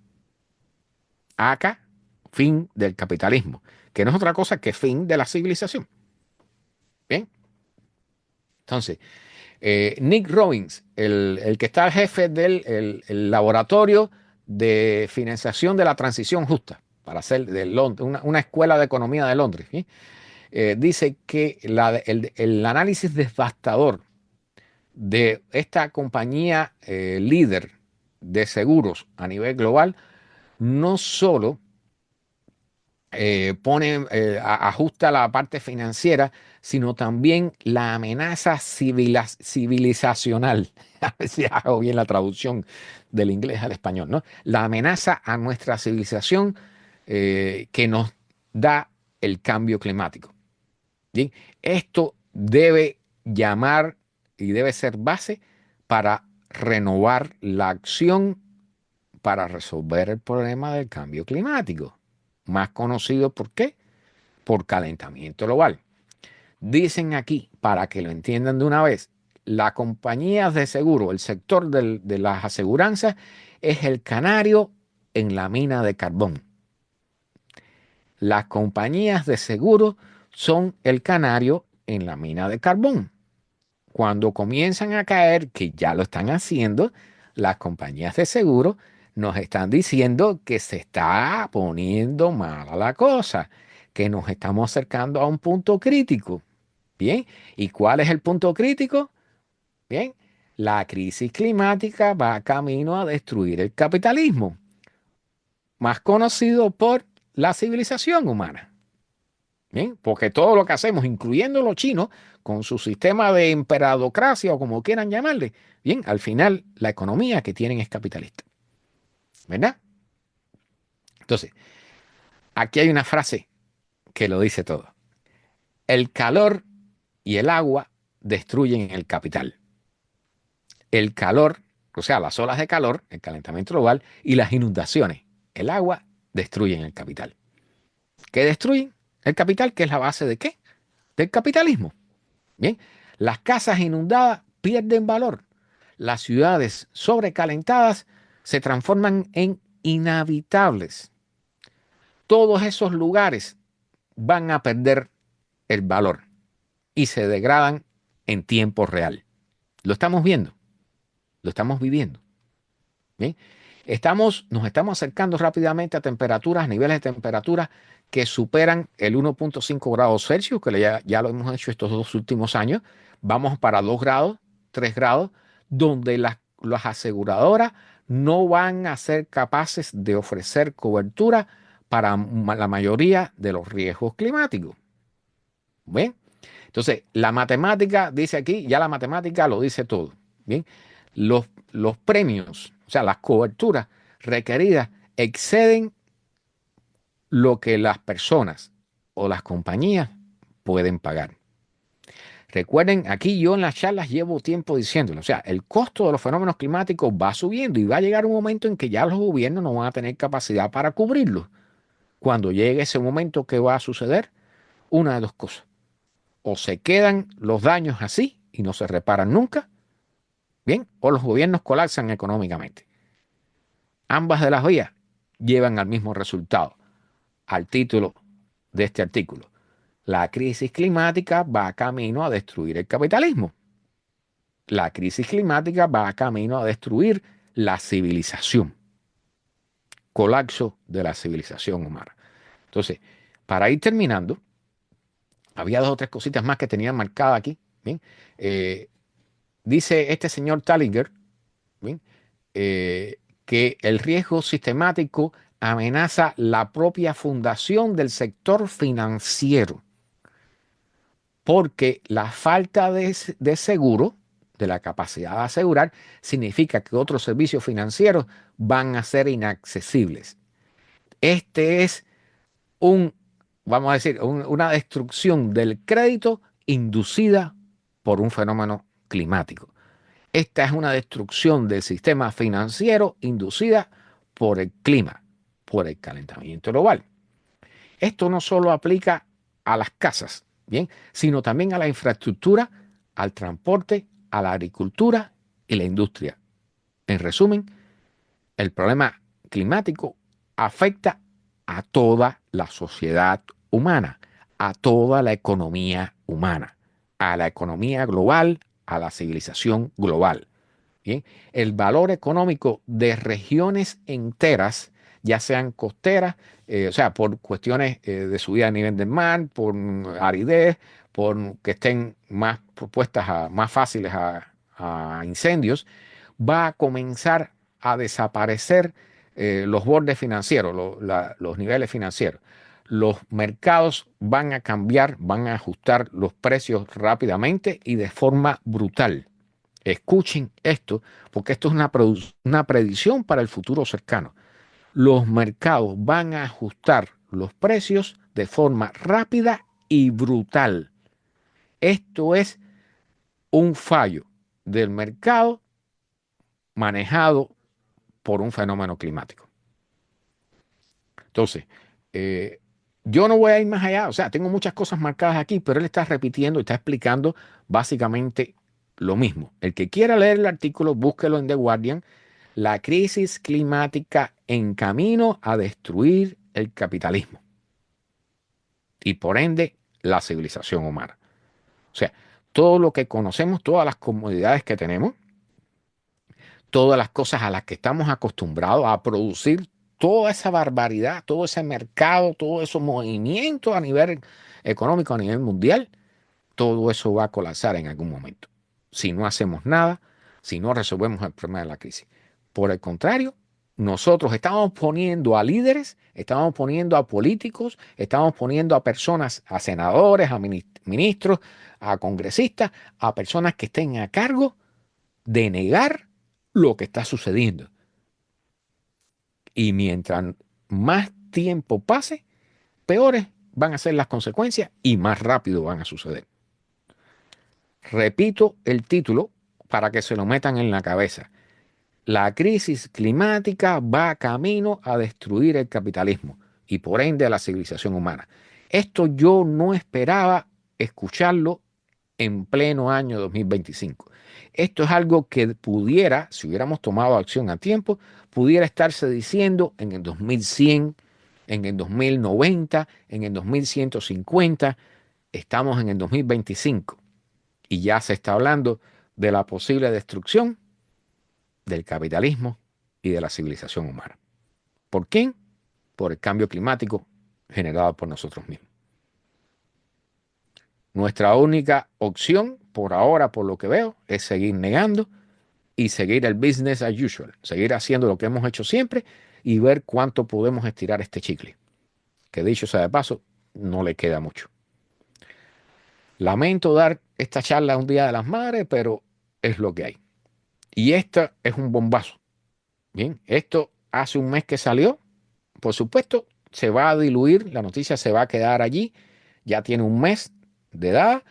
Acá, fin del capitalismo, que no es otra cosa que fin de la civilización. Bien. Entonces, Nick Robbins, el que está al jefe del el laboratorio de financiación de la transición justa, para hacer de Londres, una escuela de economía de Londres, ¿sí? Dice que el análisis devastador de esta compañía líder de seguros a nivel global no solo ajusta la parte financiera, sino también la amenaza civilizacional. A ver si hago bien la traducción del inglés al español, ¿no? La amenaza a nuestra civilización que nos da el cambio climático. ¿Bien? Esto debe llamar y debe ser base para renovar la acción para resolver el problema del cambio climático, más conocido ¿por qué? Por calentamiento global. Dicen aquí, para que lo entiendan de una vez, las compañías de seguro, el sector de las aseguranzas, es el canario en la mina de carbón. Las compañías de seguro son el canario en la mina de carbón. Cuando comienzan a caer, que ya lo están haciendo, las compañías de seguro nos están diciendo que se está poniendo mala la cosa, que nos estamos acercando a un punto crítico. Bien, ¿y cuál es el punto crítico? Bien, la crisis climática va camino a destruir el capitalismo, más conocido por la civilización humana. Bien, porque todo lo que hacemos, incluyendo los chinos, con su sistema de emperadocracia o como quieran llamarle, bien, al final la economía que tienen es capitalista. ¿Verdad? Entonces, aquí hay una frase que lo dice todo. El calor y el agua destruyen el capital. El calor, o sea, las olas de calor, el calentamiento global y las inundaciones, el agua, destruyen el capital. ¿Qué destruyen? El capital, que es la base de qué? Del capitalismo. Bien, las casas inundadas pierden valor. Las ciudades sobrecalentadas se transforman en inhabitables. Todos esos lugares van a perder el valor y se degradan en tiempo real. Lo estamos viendo, lo estamos viviendo. ¿Bien? Nos estamos acercando rápidamente a temperaturas, niveles de temperatura que superan el 1.5 grados Celsius, que ya lo hemos hecho estos 2 últimos años. Vamos para 2 grados, 3 grados, donde las aseguradoras no van a ser capaces de ofrecer cobertura para la mayoría de los riesgos climáticos. ¿Ven? Entonces, la matemática dice aquí, ya la matemática lo dice todo. Bien, los premios, o sea, las coberturas requeridas exceden lo que las personas o las compañías pueden pagar. Recuerden, aquí yo en las charlas llevo tiempo diciéndolo, o sea, el costo de los fenómenos climáticos va subiendo y va a llegar un momento en que ya los gobiernos no van a tener capacidad para cubrirlo. Cuando llegue ese momento, ¿qué va a suceder? Una de dos cosas. O se quedan los daños así y no se reparan nunca, bien, o los gobiernos colapsan económicamente. Ambas de las vías llevan al mismo resultado, al título de este artículo. La crisis climática va camino a destruir el capitalismo. La crisis climática va camino a destruir la civilización. Colapso de la civilización humana. Entonces, para ir terminando, había 2 o 3 cositas más que tenía marcada aquí. ¿Bien? Dice este señor Tallinger, ¿bien? Que el riesgo sistemático amenaza la propia fundación del sector financiero, porque la falta de seguro, de la capacidad de asegurar, significa que otros servicios financieros van a ser inaccesibles. Este es vamos a decir, una destrucción del crédito inducida por un fenómeno climático. Esta es una destrucción del sistema financiero inducida por el clima, por el calentamiento global. Esto no solo aplica a las casas, ¿bien?, sino también a la infraestructura, al transporte, a la agricultura y la industria. En resumen, el problema climático afecta a toda la sociedad humana, a toda la economía humana, a la economía global, a la civilización global. Bien, el valor económico de regiones enteras, ya sean costeras, o sea, por cuestiones de subida de nivel del mar, por aridez, por que estén más propuestas, más fáciles a incendios, va a comenzar a desaparecer los bordes financieros, los niveles financieros. Los mercados van a cambiar, van a ajustar los precios rápidamente y de forma brutal. Escuchen esto, porque esto es una predicción para el futuro cercano. Los mercados van a ajustar los precios de forma rápida y brutal. Esto es un fallo del mercado manejado por un fenómeno climático. Entonces, yo no voy a ir más allá, o sea, tengo muchas cosas marcadas aquí, pero él está repitiendo y está explicando básicamente lo mismo. El que quiera leer el artículo, búsquelo en The Guardian. La crisis climática en camino a destruir el capitalismo y por ende la civilización humana. O sea, todo lo que conocemos, todas las comodidades que tenemos, todas las cosas a las que estamos acostumbrados a producir, toda esa barbaridad, todo ese mercado, todos esos movimientos a nivel económico, a nivel mundial, todo eso va a colapsar en algún momento. Si no hacemos nada, si no resolvemos el problema de la crisis. Por el contrario, nosotros estamos poniendo a líderes, estamos poniendo a políticos, estamos poniendo a personas, a senadores, a ministros, a congresistas, a personas que estén a cargo de negar lo que está sucediendo. Y mientras más tiempo pase, peores van a ser las consecuencias y más rápido van a suceder. Repito el título para que se lo metan en la cabeza. La crisis climática va camino a destruir el capitalismo y por ende a la civilización humana. Esto yo no esperaba escucharlo en pleno año 2025. Esto es algo que pudiera, si hubiéramos tomado acción a tiempo, pudiera estarse diciendo en el 2100, en el 2090, en el 2150. Estamos en el 2025 y ya se está hablando de la posible destrucción del capitalismo y de la civilización humana. ¿Por quién? Por el cambio climático generado por nosotros mismos. Nuestra única opción, por ahora, por lo que veo, es seguir negando y seguir el business as usual, seguir haciendo lo que hemos hecho siempre y ver cuánto podemos estirar este chicle, que dicho sea de paso, no le queda mucho. Lamento dar esta charla un Día de las Madres, pero es lo que hay. Y esta es un bombazo. Bien, esto hace un mes que salió. Por supuesto, se va a diluir, la noticia se va a quedar allí. Ya tiene un mes de edad,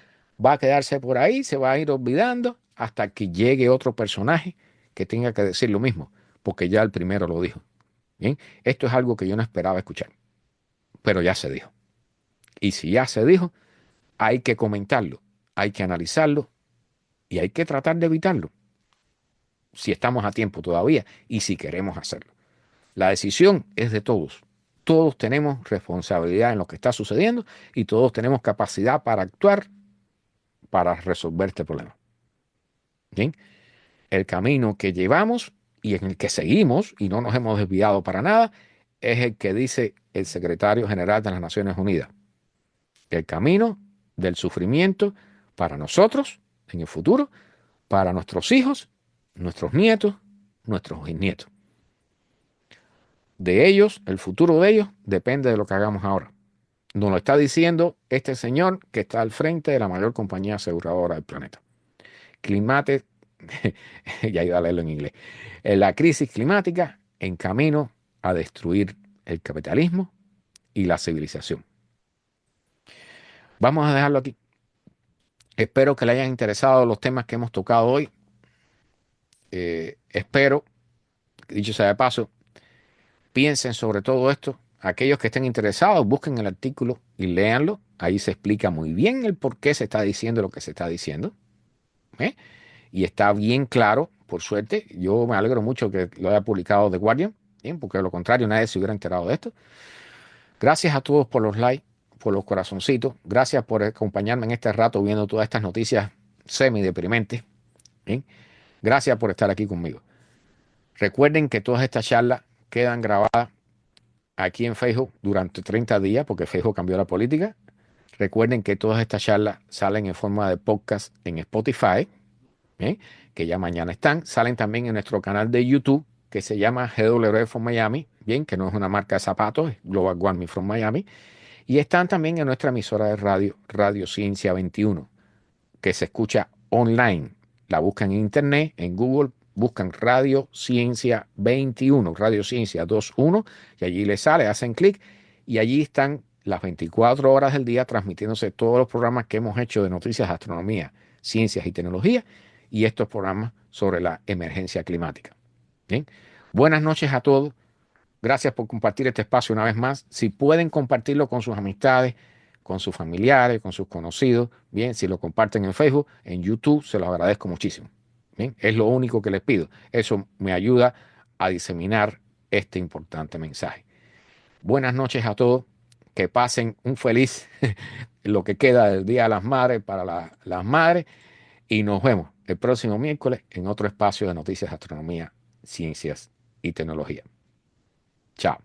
va a quedarse por ahí, se va a ir olvidando hasta que llegue otro personaje que tenga que decir lo mismo, porque ya el primero lo dijo. Bien, esto es algo que yo no esperaba escuchar, pero ya se dijo. Y si ya se dijo, hay que comentarlo, hay que analizarlo y hay que tratar de evitarlo, si estamos a tiempo todavía y si queremos hacerlo. La decisión es de todos. Todos tenemos responsabilidad en lo que está sucediendo y todos tenemos capacidad para actuar para resolver este problema. ¿Bien? El camino que llevamos y en el que seguimos y no nos hemos desviado para nada es el que dice el secretario general de las Naciones Unidas. El camino del sufrimiento para nosotros en el futuro, para nuestros hijos, nuestros nietos, nuestros bisnietos. De ellos, el futuro de ellos depende de lo que hagamos ahora. Nos lo está diciendo este señor que está al frente de la mayor compañía aseguradora del planeta. Climate, ya iba a leerlo en inglés. La crisis climática en camino a destruir el capitalismo y la civilización. Vamos a dejarlo aquí. Espero que le hayan interesado los temas que hemos tocado hoy. Espero, dicho sea de paso, piensen sobre todo esto. Aquellos que estén interesados, busquen el artículo y léanlo. Ahí se explica muy bien el por qué se está diciendo lo que se está diciendo. Y está bien claro, por suerte. Yo me alegro mucho que lo haya publicado The Guardian, ¿bien? Porque de lo contrario nadie se hubiera enterado de esto. Gracias a todos por los likes, por los corazoncitos. Gracias por acompañarme en este rato viendo todas estas noticias semi-deprimentes. ¿Bien? Gracias por estar aquí conmigo. Recuerden que todas estas charlas quedan grabadas aquí en Facebook durante 30 días, porque Facebook cambió la política. Recuerden que todas estas charlas salen en forma de podcast en Spotify, ¿bien? Que ya mañana están. Salen también en nuestro canal de YouTube, que se llama GW from Miami, bien, que no es una marca de zapatos, es Global Warming from Miami. Y están también en nuestra emisora de radio, Radio Ciencia 21, que se escucha online. La buscan en internet, en Google, buscan Radio Ciencia 21, Radio Ciencia 21, y allí les sale, hacen clic, y allí están las 24 horas del día transmitiéndose todos los programas que hemos hecho de noticias de astronomía, ciencias y tecnología, y estos programas sobre la emergencia climática. Bien, buenas noches a todos. Gracias por compartir este espacio una vez más. Si pueden compartirlo con sus amistades, con sus familiares, con sus conocidos, bien, si lo comparten en Facebook, en YouTube, se lo agradezco muchísimo. Bien, es lo único que les pido. Eso me ayuda a diseminar este importante mensaje. Buenas noches a todos. Que pasen un feliz lo que queda del Día de las Madres para las madres. y nos vemos el próximo miércoles en otro espacio de noticias de astronomía, ciencias y tecnología. Chao.